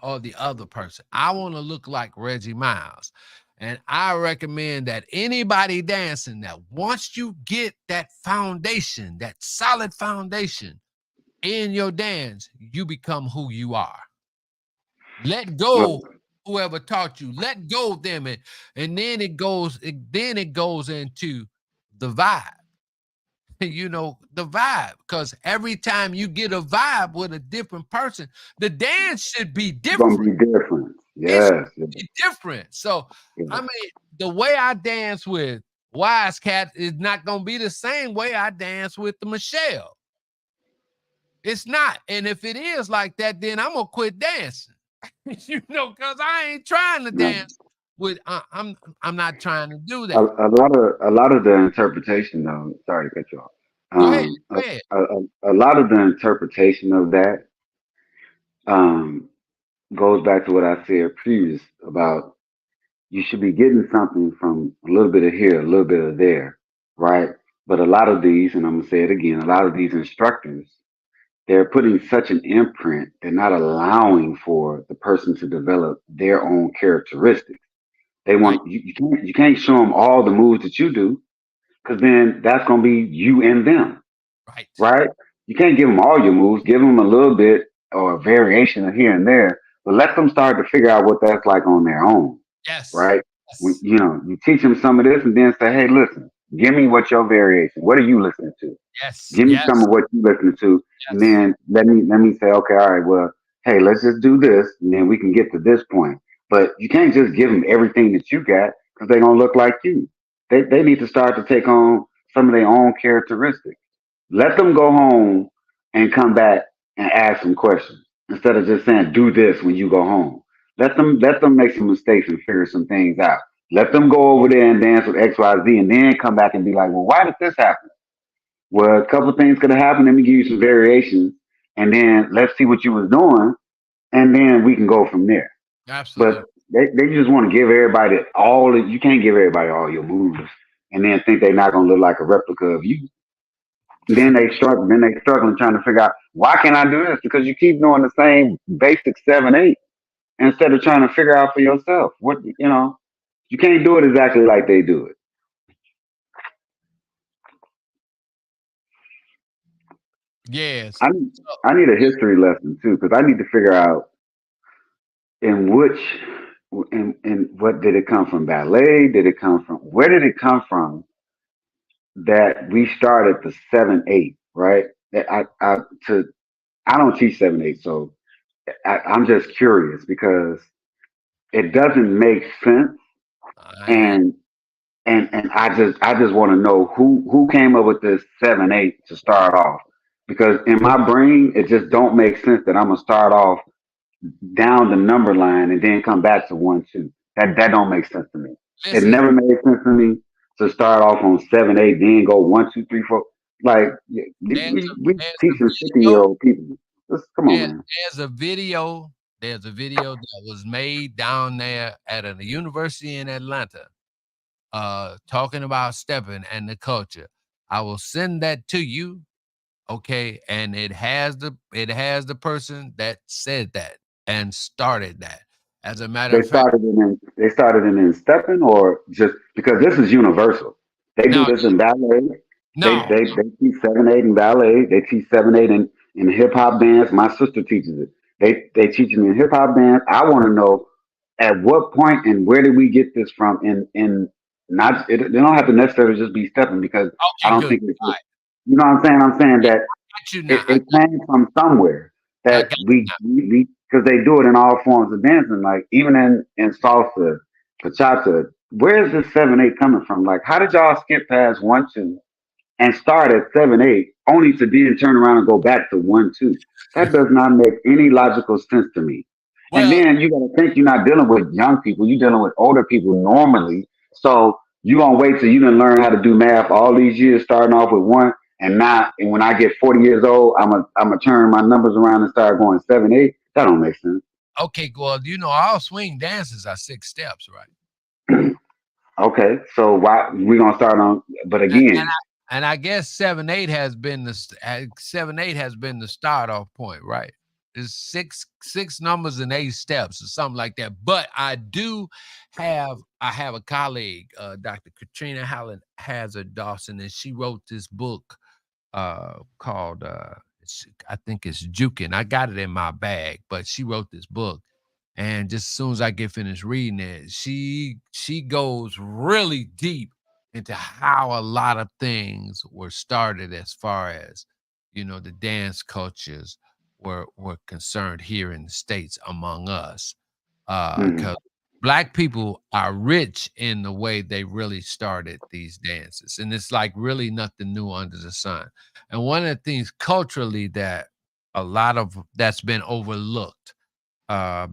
or the other person. I want to look like Reggie Miles. And I recommend that anybody dancing, that once you get that foundation, that solid foundation in your dance, you become who you are. Let Well, go whoever taught you. Let go of them, and then it goes into the vibe. The vibe, because every time you get a vibe with a different person, the dance should be it's gonna different. be different. It should Yes. Yes. be different. So, I Yes. mean, the way I dance with Wise Cat is not gonna be the same way I dance with the Michelle. It's not. And if it is like that, then I'm gonna quit dancing. Because I ain't trying to No. dance with. I'm not trying to do A, that. a lot of the interpretation, though. Sorry to cut you off. Go ahead. Um, a, Go ahead. a lot of the interpretation of that um, goes back to what I said previous about you should be getting something from a little bit of here, a little bit of there, right? But a lot of these, and I'm gonna say it again, a lot of these instructors, they're putting such an imprint, they're not allowing for the person to develop their own characteristics. They Right. want you can't show them all the moves that you do, because then that's gonna be you and them, Right. right? You can't give them all your moves. Give them a little bit or a variation of here and there, but let them start to figure out what that's like on their own, Yes. right? When, Yes. you teach them some of this, and then say, "Hey, listen, give me what your variation. What are you listening to? Yes. Give me some Yes. of what you listening to, and Yes. then let me say, okay, all right, well, hey, let's just do this, and then we can get to this point. But you can't just give them everything that you got because they're gonna look like you. They need to start to take on some of their own characteristics. Let them go home and come back and ask some questions instead of just saying do this when you go home. Let them make some mistakes and figure some things out. Let them go over there and dance with XYZ and then come back and be like, well, why did this happen? Well, a couple of things could have happened. Let me give you some variations, and then let's see what you was doing, and then we can go from there. But Absolutely. they just want to give everybody all. You can't give everybody all your moves, and then think they're not gonna look like a replica of you. Then they struggle. Then they struggling trying to figure out why can't I do this? Because you keep doing the same basic 7/8 instead of trying to figure out for yourself. You can't do it exactly like they do it. Yes. I need So, I need a history lesson too because I need to figure out in which in what did it come from? Ballet? Did it come from? Where did it come from that we started the 7/8? Right? That to I don't teach 7/8, so I'm just curious because it doesn't make sense, I and and I just want to know who came up with this 7/8 to start off, because in my brain it just don't make sense that I'm gonna start off down the number line and then come back to 1 2. That don't make sense to me. It listen. never made sense to me to start off on 7/8, then go 1 2 3 4. Like There's we there's a teaching 50-year video. old people. Just come on, There, man. there's a video. There's a video that was made down there at a university in Atlanta, talking about stepping and the culture. I will send that to you, okay? And it has the person that said that and started that. As a matter They of fact, started it in they started it in stepping, or just because this is universal. They do no, this in ballet. They no, they they teach 7/8 in ballet. They teach 7/8 in hip hop dance. My sister teaches it. They teach it in hip hop dance. I want to know at what point and where did we get this from? In not it, they don't have to necessarily just be stepping because I okay, don't good. think it's All right. you know what I'm saying. I'm saying Yeah, that I got you now. it came from somewhere I that got we because they do it in all forms of dancing. Like even in salsa, bachata, where is this 7/8 coming from? Like, how did y'all skip past 1/2 and start at 7/8, only to then turn around and go back to 1/2? That does not make any logical sense to me. And Well, then you got to think you're not dealing with young people, you're dealing with older people normally. So you gonna wait till you done learn how to do math all these years, starting off with one, and not. And when I get 40 years old, I'm gonna turn my numbers around and start going 7/8. That don't make sense. okay, well, all swing dances are 6 steps, right? Okay, so why we gonna start on? But And, and again, I guess 7/8 has been 7/8 has been the start off point, right? It's six numbers and 8 steps or something like that. But I have a colleague, Dr. Katrina Howland Hazard Dawson, and she wrote this book called I think it's Jukin. I got it in my bag, but she wrote this book. And just as soon as I get finished reading it, she goes really deep into how a lot of things were started as far as, the dance cultures were concerned here in the States among us. mm, Because Black people are rich in the way they really started these dances. And it's like really nothing new under the sun. And one of the things culturally that a lot of that's been overlooked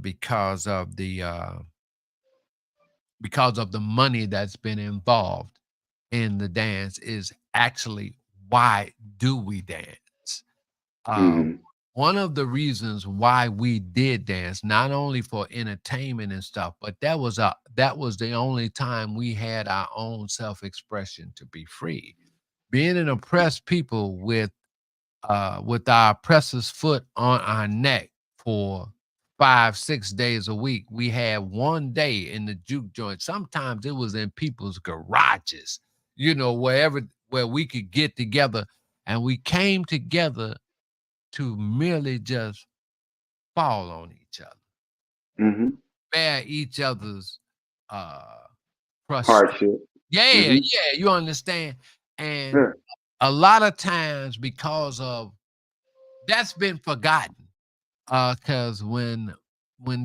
because of the money that's been involved in the dance is actually why do we dance? Uh, mm, one of the reasons why we did dance, not only for entertainment and stuff, but that was the only time we had our own self-expression to be free. Being an oppressed people with our oppressor's foot on our neck for 5, 6 days a week. We had one day in the juke joint. Sometimes it was in people's garages, where we could get together, and we came together to merely just fall on each other, mm-hmm. bear each other's uh frustration. Hardship. Yeah, Mm-hmm. yeah, you understand. And Yeah. a lot of times because of that's been forgotten. Cause when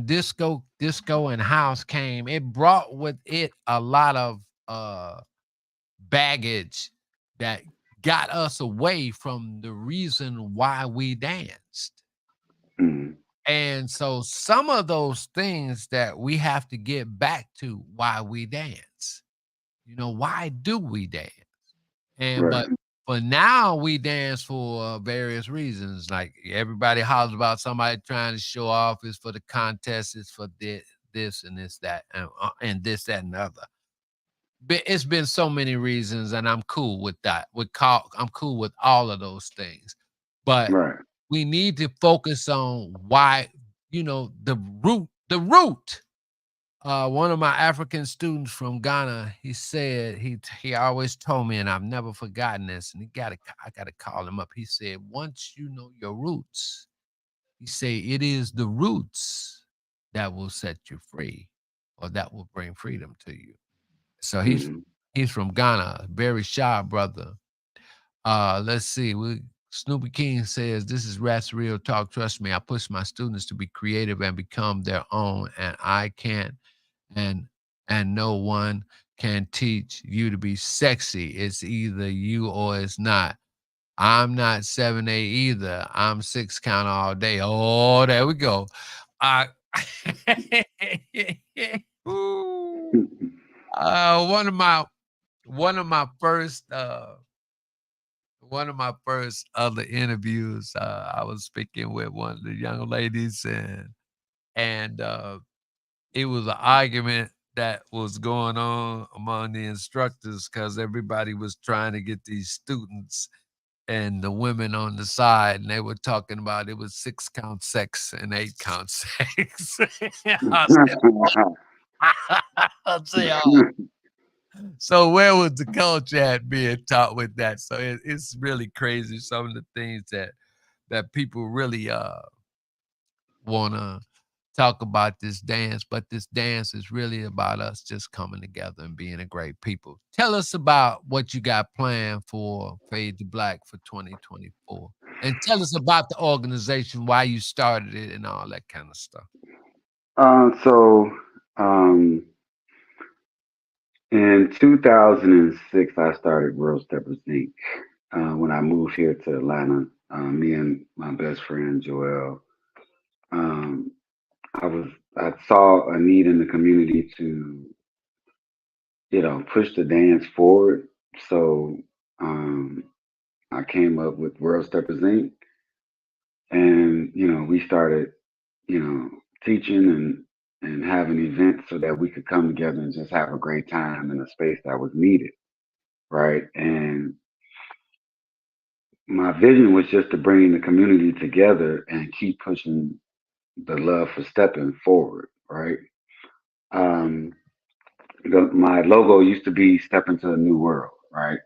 disco and house came, it brought with it a lot of baggage that got us away from the reason why we danced. Mm, And so some of those things that we have to get back to why we dance. Why do we dance? And right. but for now, we dance for various reasons. Like everybody hollers about somebody trying to show off. It's for the contest. It's for this and this that and this that and the other. But it's been so many reasons, and I'm cool with that. I'm cool with all of those things. But Right. we need to focus on why. The root. The root. One of my African students from Ghana, he said he always told me, and I've never forgotten this. And I gotta call him up. He said, once you know your roots, he say it is the roots that will set you free, or that will bring freedom to you. So Mm, he's from Ghana, very shy brother. Let's see. Snoopy King says, "This is Rats Real Talk. Trust me, I push my students to be creative and become their own, and I can't and no one can teach you to be sexy. It's either you or it's not. I'm not 7A either. I'm 6 count all day. Oh, there we go. Uh, Ooh. mm, One of my first other interviews, I was speaking with one of the young ladies, and it was an argument that was going on among the instructors because everybody was trying to get these students and the women on the side, and they were talking about it was 6 count sex and 8 count sex. I said, I say, oh, so where was the culture at being taught with that? So it's really crazy. Some of the things that people really wanna talk about this dance, but this dance is really about us just coming together and being a great people. Tell us about what you got planned for Fade to Black for 2024. And tell us about the organization, why you started it, and all that kind of stuff. So um, in 2006, I started World Steppers Inc. When I moved here to Atlanta, me and my best friend Joel, um, I saw a need in the community to push the dance forward. So um, I came up with World Steppers Inc. And we started you know teaching and having events so that we could come together and just have a great time in a space that was needed, right? And my vision was just to bring the community together and keep pushing the love for stepping forward, right? Um, my logo used to be Step into a New World, right?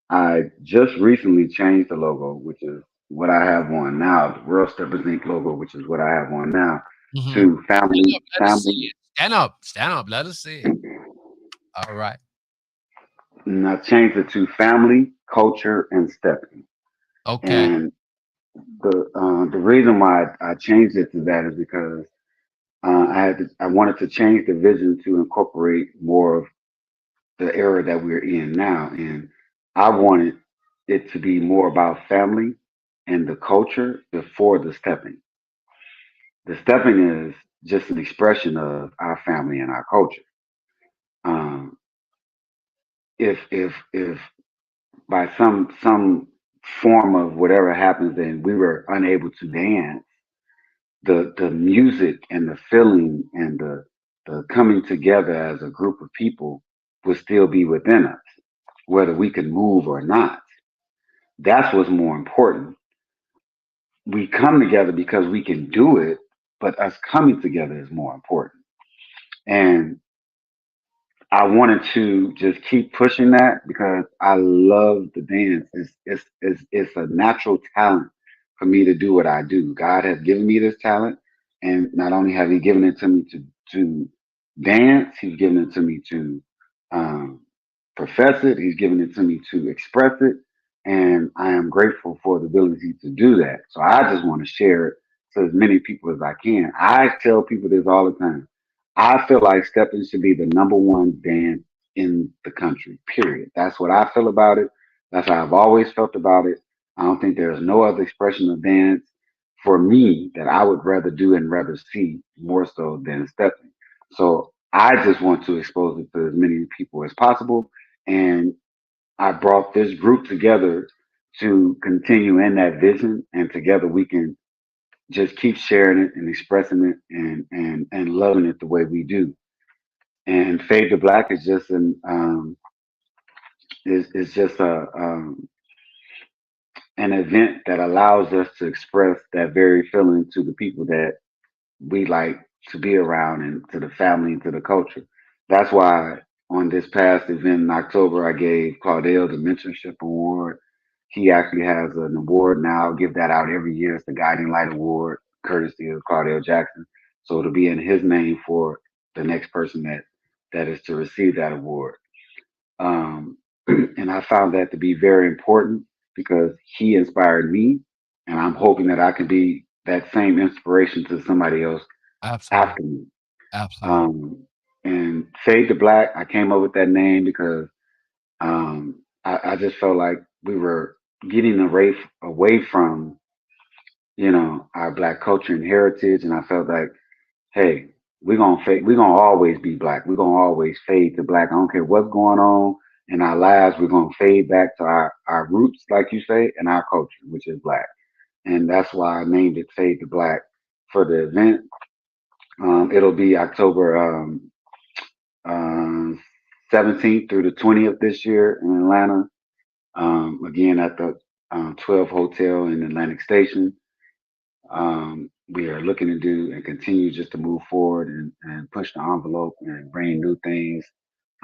I just recently changed the logo, which is what I have on now, the World Steppers Inc. logo, which is what I have on now, Mhm. to Stand family, up, let us see family. it. Stand up, stand up, let us see it. All right. And I changed it to family, culture, and stepping. Okay. And the reason why I changed it to that is because I wanted to change the vision to incorporate more of the era that we're in now, and I wanted it to be more about family and the culture before the stepping. The stepping is just an expression of our family and our culture. Um, if by some form of whatever happens and we were unable to dance, the music and the feeling and the coming together as a group of people would still be within us, whether we could move or not. That's what's more important. We come together because we can do it, but us coming together is more important. And I wanted to just keep pushing that because I love the dance. It's a natural talent for me to do what I do. God has given me this talent, and not only have He given it to me to dance, He's given it to me to um, profess it. He's given it to me to express it, and I am grateful for the ability to do that. So I just want to share it to as many people as I can. I tell people this all the time. I feel like stepping should be the number one dance in the country, period. That's what I feel about it. That's how I've always felt about it. I don't think there's no other expression of dance for me that I would rather do and rather see more so than stepping. So I just want to expose it to as many people as possible. And I brought this group together to continue in that vision. And together we can just keep sharing it and expressing it and loving it the way we do. And Fade to Black is just is just an event that allows us to express that very feeling to the people that we like to be around and to the family and to the culture. That's why on this past event in October, I gave Claudel the Mentorship Award. He actually has an award now. Give that out every year. It's the Guiding Light Award, courtesy of Claudel Jackson. So it'll be in his name for the next person that is to receive that award. Um, and I found that to be very important because he inspired me, and I'm hoping that I can be that same inspiration to somebody else Absolutely. after me. Absolutely. Um, and Fade to Black, I came up with that name because I just felt like we were getting away from our black culture and heritage, and I felt like, hey, we're gonna always be black. We're gonna always fade to black. I don't care what's going on in our lives. We're gonna fade back to our roots, like you say, and our culture, which is black. And that's why I named it Fade to Black for the event. It'll be October 17th through the 20th this year in Atlanta. Again at the 12 Hotel in Atlantic Station. We are looking to do and continue just to move forward and push the envelope and bring new things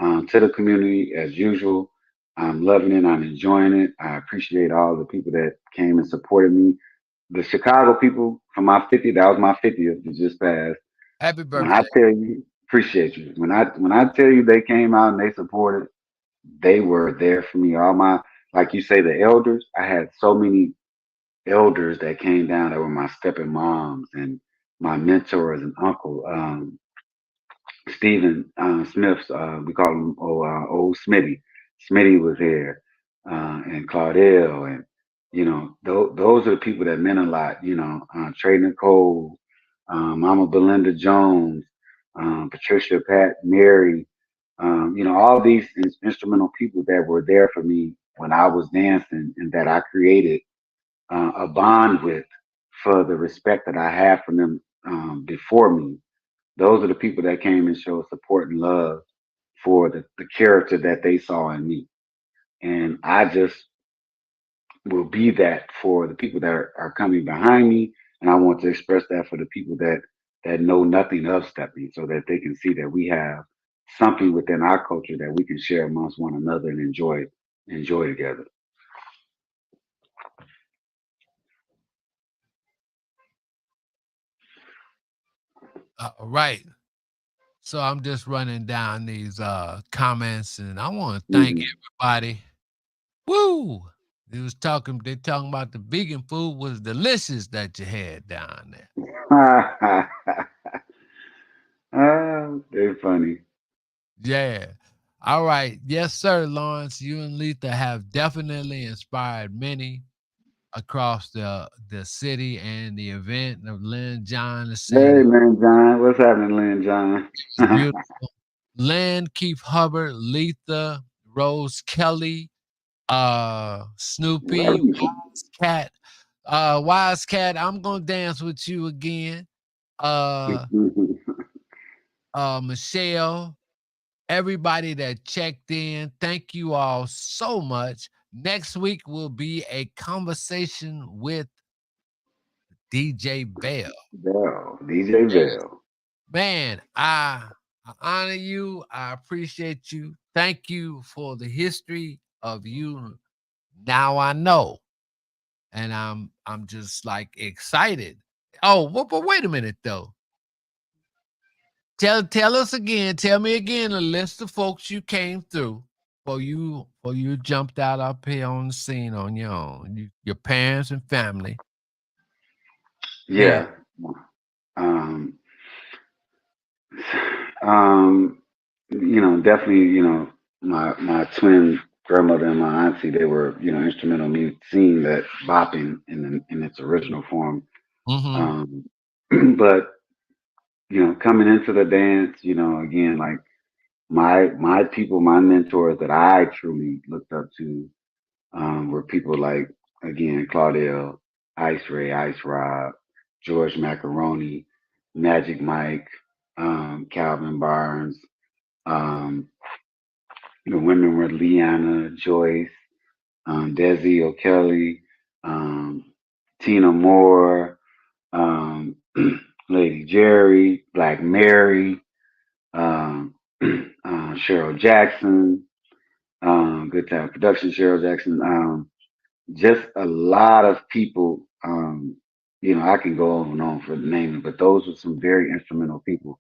to the community as usual. I'm loving it. I'm enjoying it. I appreciate all the people that came and supported me. The Chicago people for my 50th, that was my 50th that just passed. Happy When I birthday. tell you, appreciate you. When I tell you they came out and they supported, they were there for me. All my, like you say, the elders. I had so many elders that came down that were my stepping moms and my mentors and uncle. Stephen Smith's, we call him old Smitty. Smitty was here, and Claudel, and those are the people that meant a lot. Trey Nicole, Mama Belinda Jones, Patricia, Pat, Mary. All these instrumental people that were there for me when I was dancing, and that I created a bond with for the respect that I had for them before me. Those are the people that came and showed support and love for the character that they saw in me. And I just will be that for the people that are coming behind me. And I want to express that for the people that know nothing of stepping so that they can see that we have something within our culture that we can share amongst one another and enjoy together. Right. So I'm just running down these comments, and I want to thank Mhm. everybody. Woo! They talking about the vegan food was delicious that you had down there. They're funny. Yeah. All right. Yes, sir, Lawrence. You and Letha have definitely inspired many across the city and the event of Lynn John the Hey, city. Lynn John. What's happening, Lynn John? It's beautiful. Lynn, Keith Hubbard, Letha, Rose Kelly, Snoopy, Wise Cat. Wise Cat, I'm gonna dance with you again. Uh Michelle, everybody that checked in, thank you all so much. Next week will be a conversation with DJ Bell. Bell, DJ Bell. Man, I honor you. I appreciate you. Thank you for the history of you. Now I know. And I'm just like excited. Oh, but wait a minute though. Tell us again. Tell me again the list of folks you came through for you jumped out up here on the scene on your own. Your parents and family. Yeah. Yeah. Um, um, definitely, my twin grandmother and my auntie, they were, instrumental in me seeing that bopping in its original form. Mm-hmm. Um, but coming into the dance, again, like my people, my mentors that I truly looked up to were people like, again, Claudel, Ice Ray, Ice Rob, George Macaroni, Magic Mike, Calvin Barnes. Um, the women were Leanna, Joyce, Desi O'Kelly, um, Tina Moore, um, Lady Jerry, Black Mary, um, Cheryl Jackson, Good Time Production, Cheryl Jackson. Just a lot of people. I can go on and on for naming, but those were some very instrumental people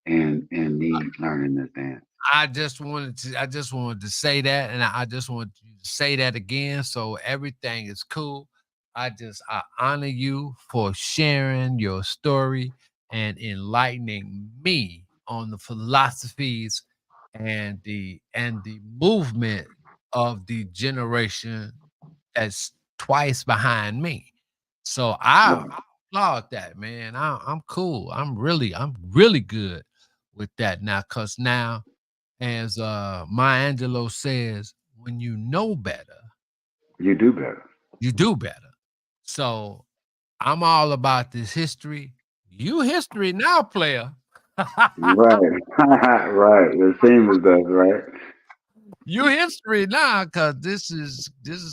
in me learning this dance. I just wanted to say that, and I just want you to say that again, so everything is cool. I honor you for sharing your story and enlightening me on the philosophies and the movement of the generation that's twice behind me. So I Right. applaud that, man. I'm cool. I'm really good with that now, cause now as Maya Angelou says, when you know better, You do better. you do better. So I'm all about this history. You history now, player. Right. Right. The same as us, right? You history now, cause this is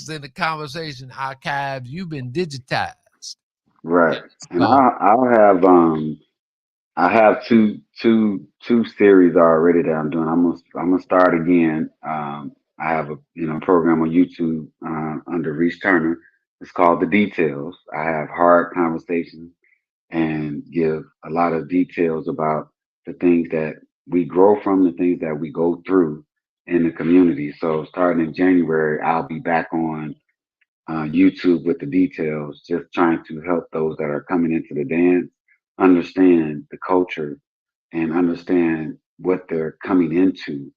in the conversation archives. You've been digitized. Right. And And so I have two series already that I'm doing. I'm gonna start again. I have a program on YouTube under Reese Turner. It's called The Details. I have hard conversations and give a lot of details about the things that we grow from, the things that we go through in the community. So starting in January, I'll be back on YouTube with the details, just trying to help those that are coming into the dance understand the culture and understand what they're coming into.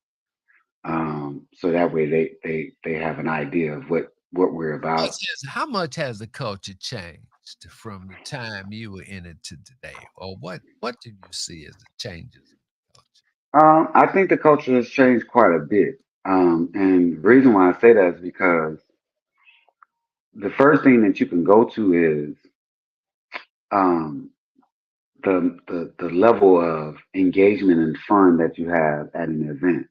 So that way they have an idea of what we're about. How much has the culture changed from the time you were in it to today? Or what did you see as the changes in the culture? I think the culture has changed quite a bit. And the reason why I say that is because the first thing that you can go to is um, the level of engagement and fun that you have at an event,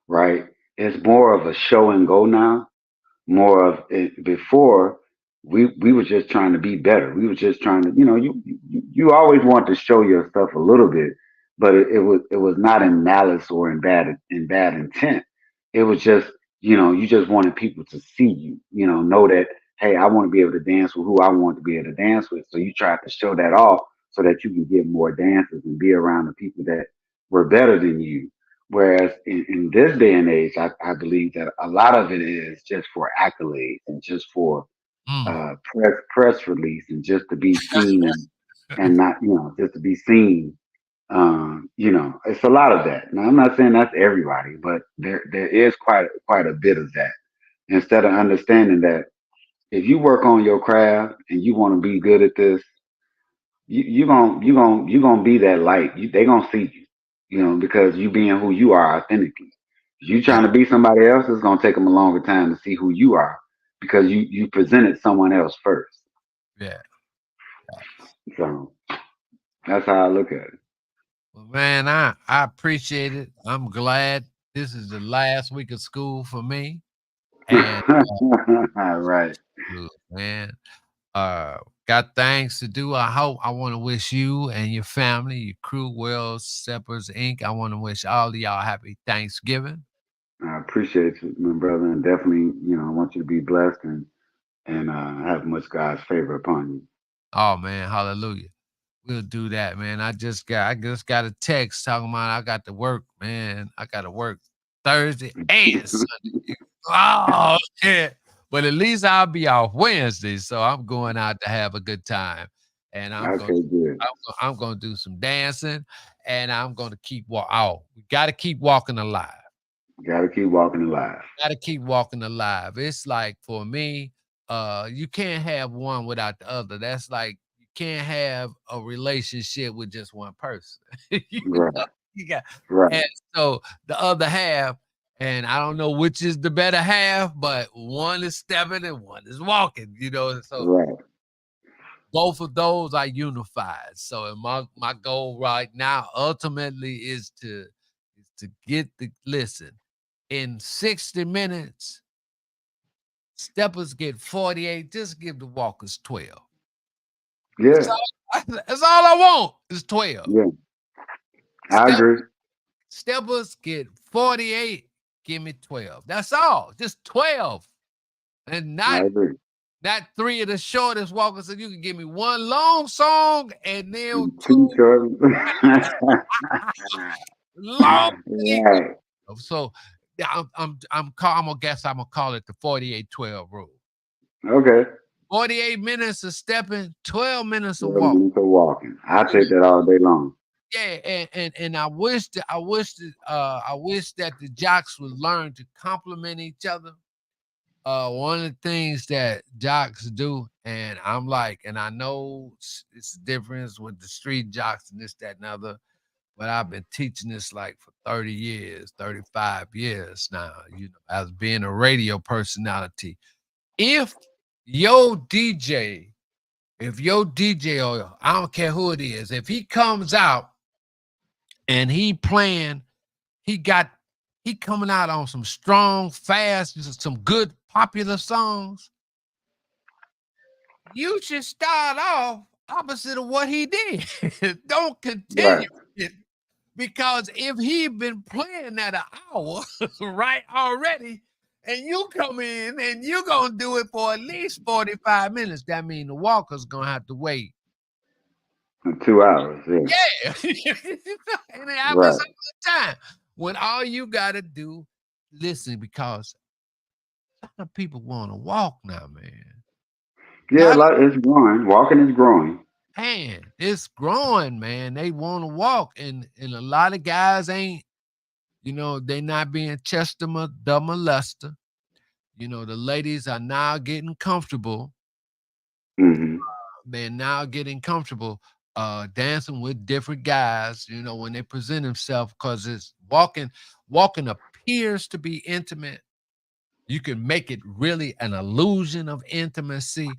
right? It's more of a show and go now, more of it. Before we were just trying to be better. We were just trying to, you always want to show your stuff a little bit, but it was not in malice or in bad intent. It was just, you just wanted people to see you, know that, hey, I want to be able to dance with who I want to be able to dance with. So you tried to show that off so that you can get more dancers and be around the people that were better than you. Whereas in this day and age, I believe that a lot of it is just for accolades and just for Mm. press release and just to be seen and not, just to be seen. It's a lot of that. Now, I'm not saying that's everybody, but there is quite a bit of that. Instead of understanding that if you work on your craft and you want to be good at this, you gonna be that light. They gonna see you, because you being who you are authentically. If you Yeah, trying to be somebody else, it's gonna take them a longer time to see who you are because you presented someone else first. yeah. So that's how I look at Well, man, I appreciate it. I'm glad this is the last week of school for me. And it. Right. good, man. Uh, got things to do. I want to wish you and your family, your crew, Wells Steppers Inc. I want to wish all of y'all happy Thanksgiving. I appreciate you, my brother, and definitely, I want you to be blessed and have much God's favor upon you. Oh man, hallelujah. We'll do that, man. I just got a text talking about I got to work, man. I got to work Thursday and Sunday. Oh yeah. But at least I'll be off Wednesday, so I'm going out to have a good time. And Okay, good. I'm gonna do some dancing and I'm gonna keep we gotta keep walking alive. Got to keep walking alive. Gotta keep walking alive. It's like for me, you can't have one without the other. That's like you can't have a relationship with just one person. Right, You got right, and so the other half, and I don't know which is the better half, but one is stepping and one is walking, so right. both of those are unified. So and my goal right now ultimately is to get the listen in 60 minutes. Steppers get 48. Just give the walkers 12. That's Yeah, all. That's all I want is 12. yeah. I Step agree. Steppers get 48. Give me 12. That's all. Just 12. And I not agree. not three of the shortest walkers. So you can give me one long song and then And two two short. long things. Right. So yeah, I'm gonna guess I'm gonna call it the 48-12 rule. Okay. 48 minutes of stepping, 12 minutes of 12 walking. minutes of walking. I take that all day long. Yeah, and I wish that the jocks would learn to compliment each other. One of the things that jocks do, and I'm like, and I know it's a difference with the street jocks and this, that, and other, but I've been teaching this like for 30 years, 35 years now, as being a radio personality. If your DJ, if your DJ, or I don't care who it is, if he comes out and he got he coming out on some strong, fast, some good popular songs, you should start off opposite of what he did. Don't Right. continue it because if he been playing that an hour, right, already, and you come in and you're gonna do it for at least 45 minutes, that means the walker's gonna have to wait. In 2 hours. Yeah. Yeah. And it happens Right. all the time. When all you gotta do, listen, because A lot of people want to walk now, man. Yeah, Lot of like it's growing. Walking is growing. man, it's growing, man. They want to walk, and a lot of guys ain't. They not being Chester the molester. The ladies are now getting comfortable. Hmm. They're now getting comfortable dancing with different guys, when they present themselves, because it's walking appears to be intimate. You can make it really an illusion of intimacy,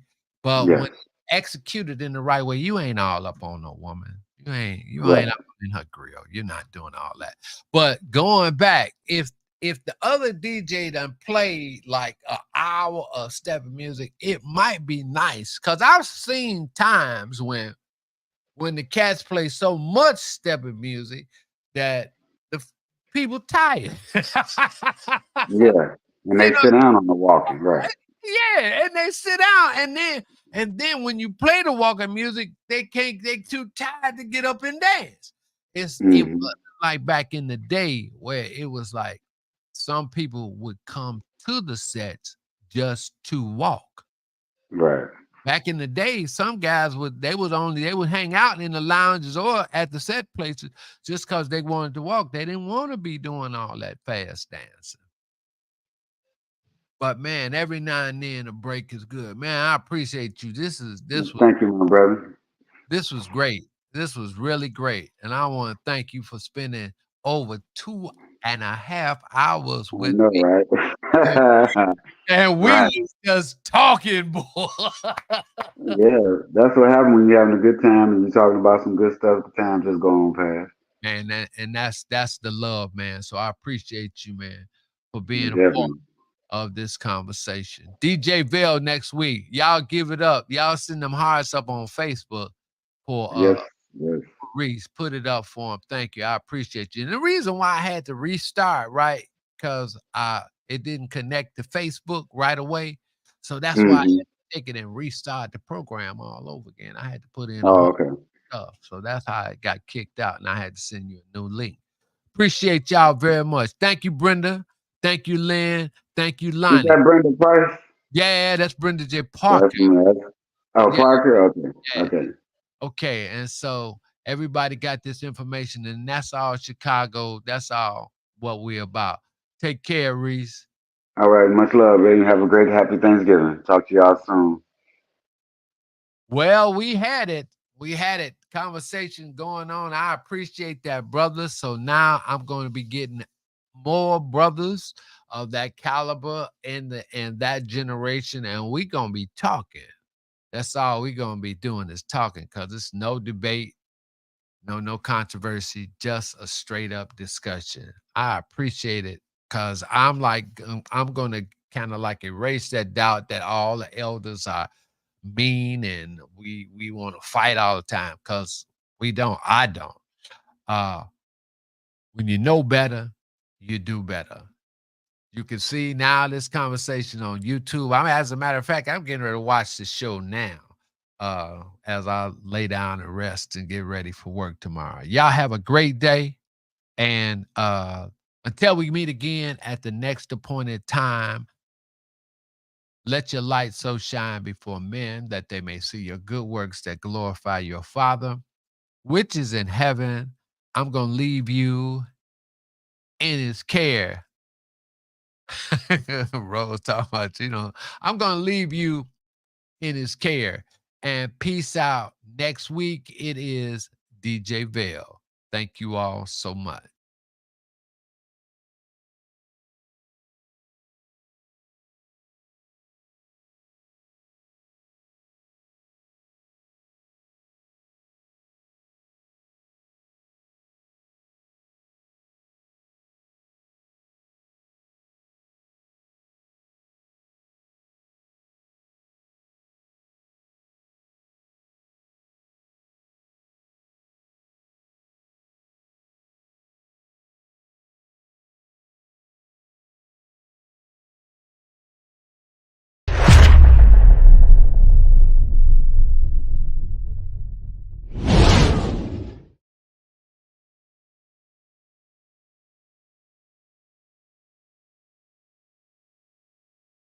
but when Yes. executed in the right way, you ain't all up on no woman. You ain't Right. up in her grill. You're not doing all that. But going back, if the other DJ done played like an hour of step music, it might be nice. Cause I've seen times when the cats play so much stepping music that the people tired. Yeah. And you they know, sit down on the walking. Right. yeah, and they sit down, and then when you play the walking music, they too tired to get up and dance. It Hmm. wasn't like back in the day where it was like some people would come to the sets just to walk. Right. Back in the day, some guys they would hang out in the lounges or at the set places just because they wanted to walk. They didn't want to be doing all that fast dancing. But man, every now and then a break is good. Man, I appreciate you. Thank you, my brother. This was great. This was really great. And I want to thank you for spending over 2.5 hours I with know, me. And right? and we Right. was just talking, boy. Yeah. That's what happens when you're having a good time and you're talking about some good stuff. The time just go on past. Man, and that's the love, man. So I appreciate you, man, for being a part Definitely. of this conversation. DJ Vale next week. Y'all give it up. Y'all send them hearts up on Facebook for Yes. Yes. Reese. Put it up for him. Thank you. I appreciate you. And the reason why I had to restart, right? Because it didn't connect to Facebook right away. So that's why I had Hmm. to take it and restart the program all over again. I had to put in a Oh, whole okay. stuff. So that's how it got kicked out. And I had to send you a new link. Appreciate y'all very much. Thank you, Brenda. Thank you, Lynn. Thank you, Is Lonnie. that Brenda Price? Yeah, that's Brenda J. Parker. That's nice. Oh, Yeah, Parker? Okay. yeah. Okay. Okay. And so everybody got this information, and that's all Chicago. That's all what we're about. Take care, Reese. All right. Much love, baby. Have a great, happy Thanksgiving. Talk to y'all soon. Well, we had it. We had it. Conversation going on. I appreciate that, brother. So now I'm going to be getting more brothers of that caliber in that generation, and we gonna be talking. That's all we gonna be doing is talking, because it's no debate, no controversy, just a straight up discussion. I appreciate it, because I'm gonna kind of like erase that doubt that all the elders are mean and we want to fight all the time, because we don't. I don't. Uh when you know better, you do better. You can see now this conversation on YouTube. As a matter of fact, I'm getting ready to watch the show now. As I lay down and rest and get ready for work tomorrow. Y'all have a great day. And until we meet again at the next appointed time, let your light so shine before men that they may see your good works that glorify your Father, which is in heaven. I'm going to leave you in his care. Rose talking about, I'm going to leave you in his care. And peace out. Next week, it is DJ Vale. Thank you all so much.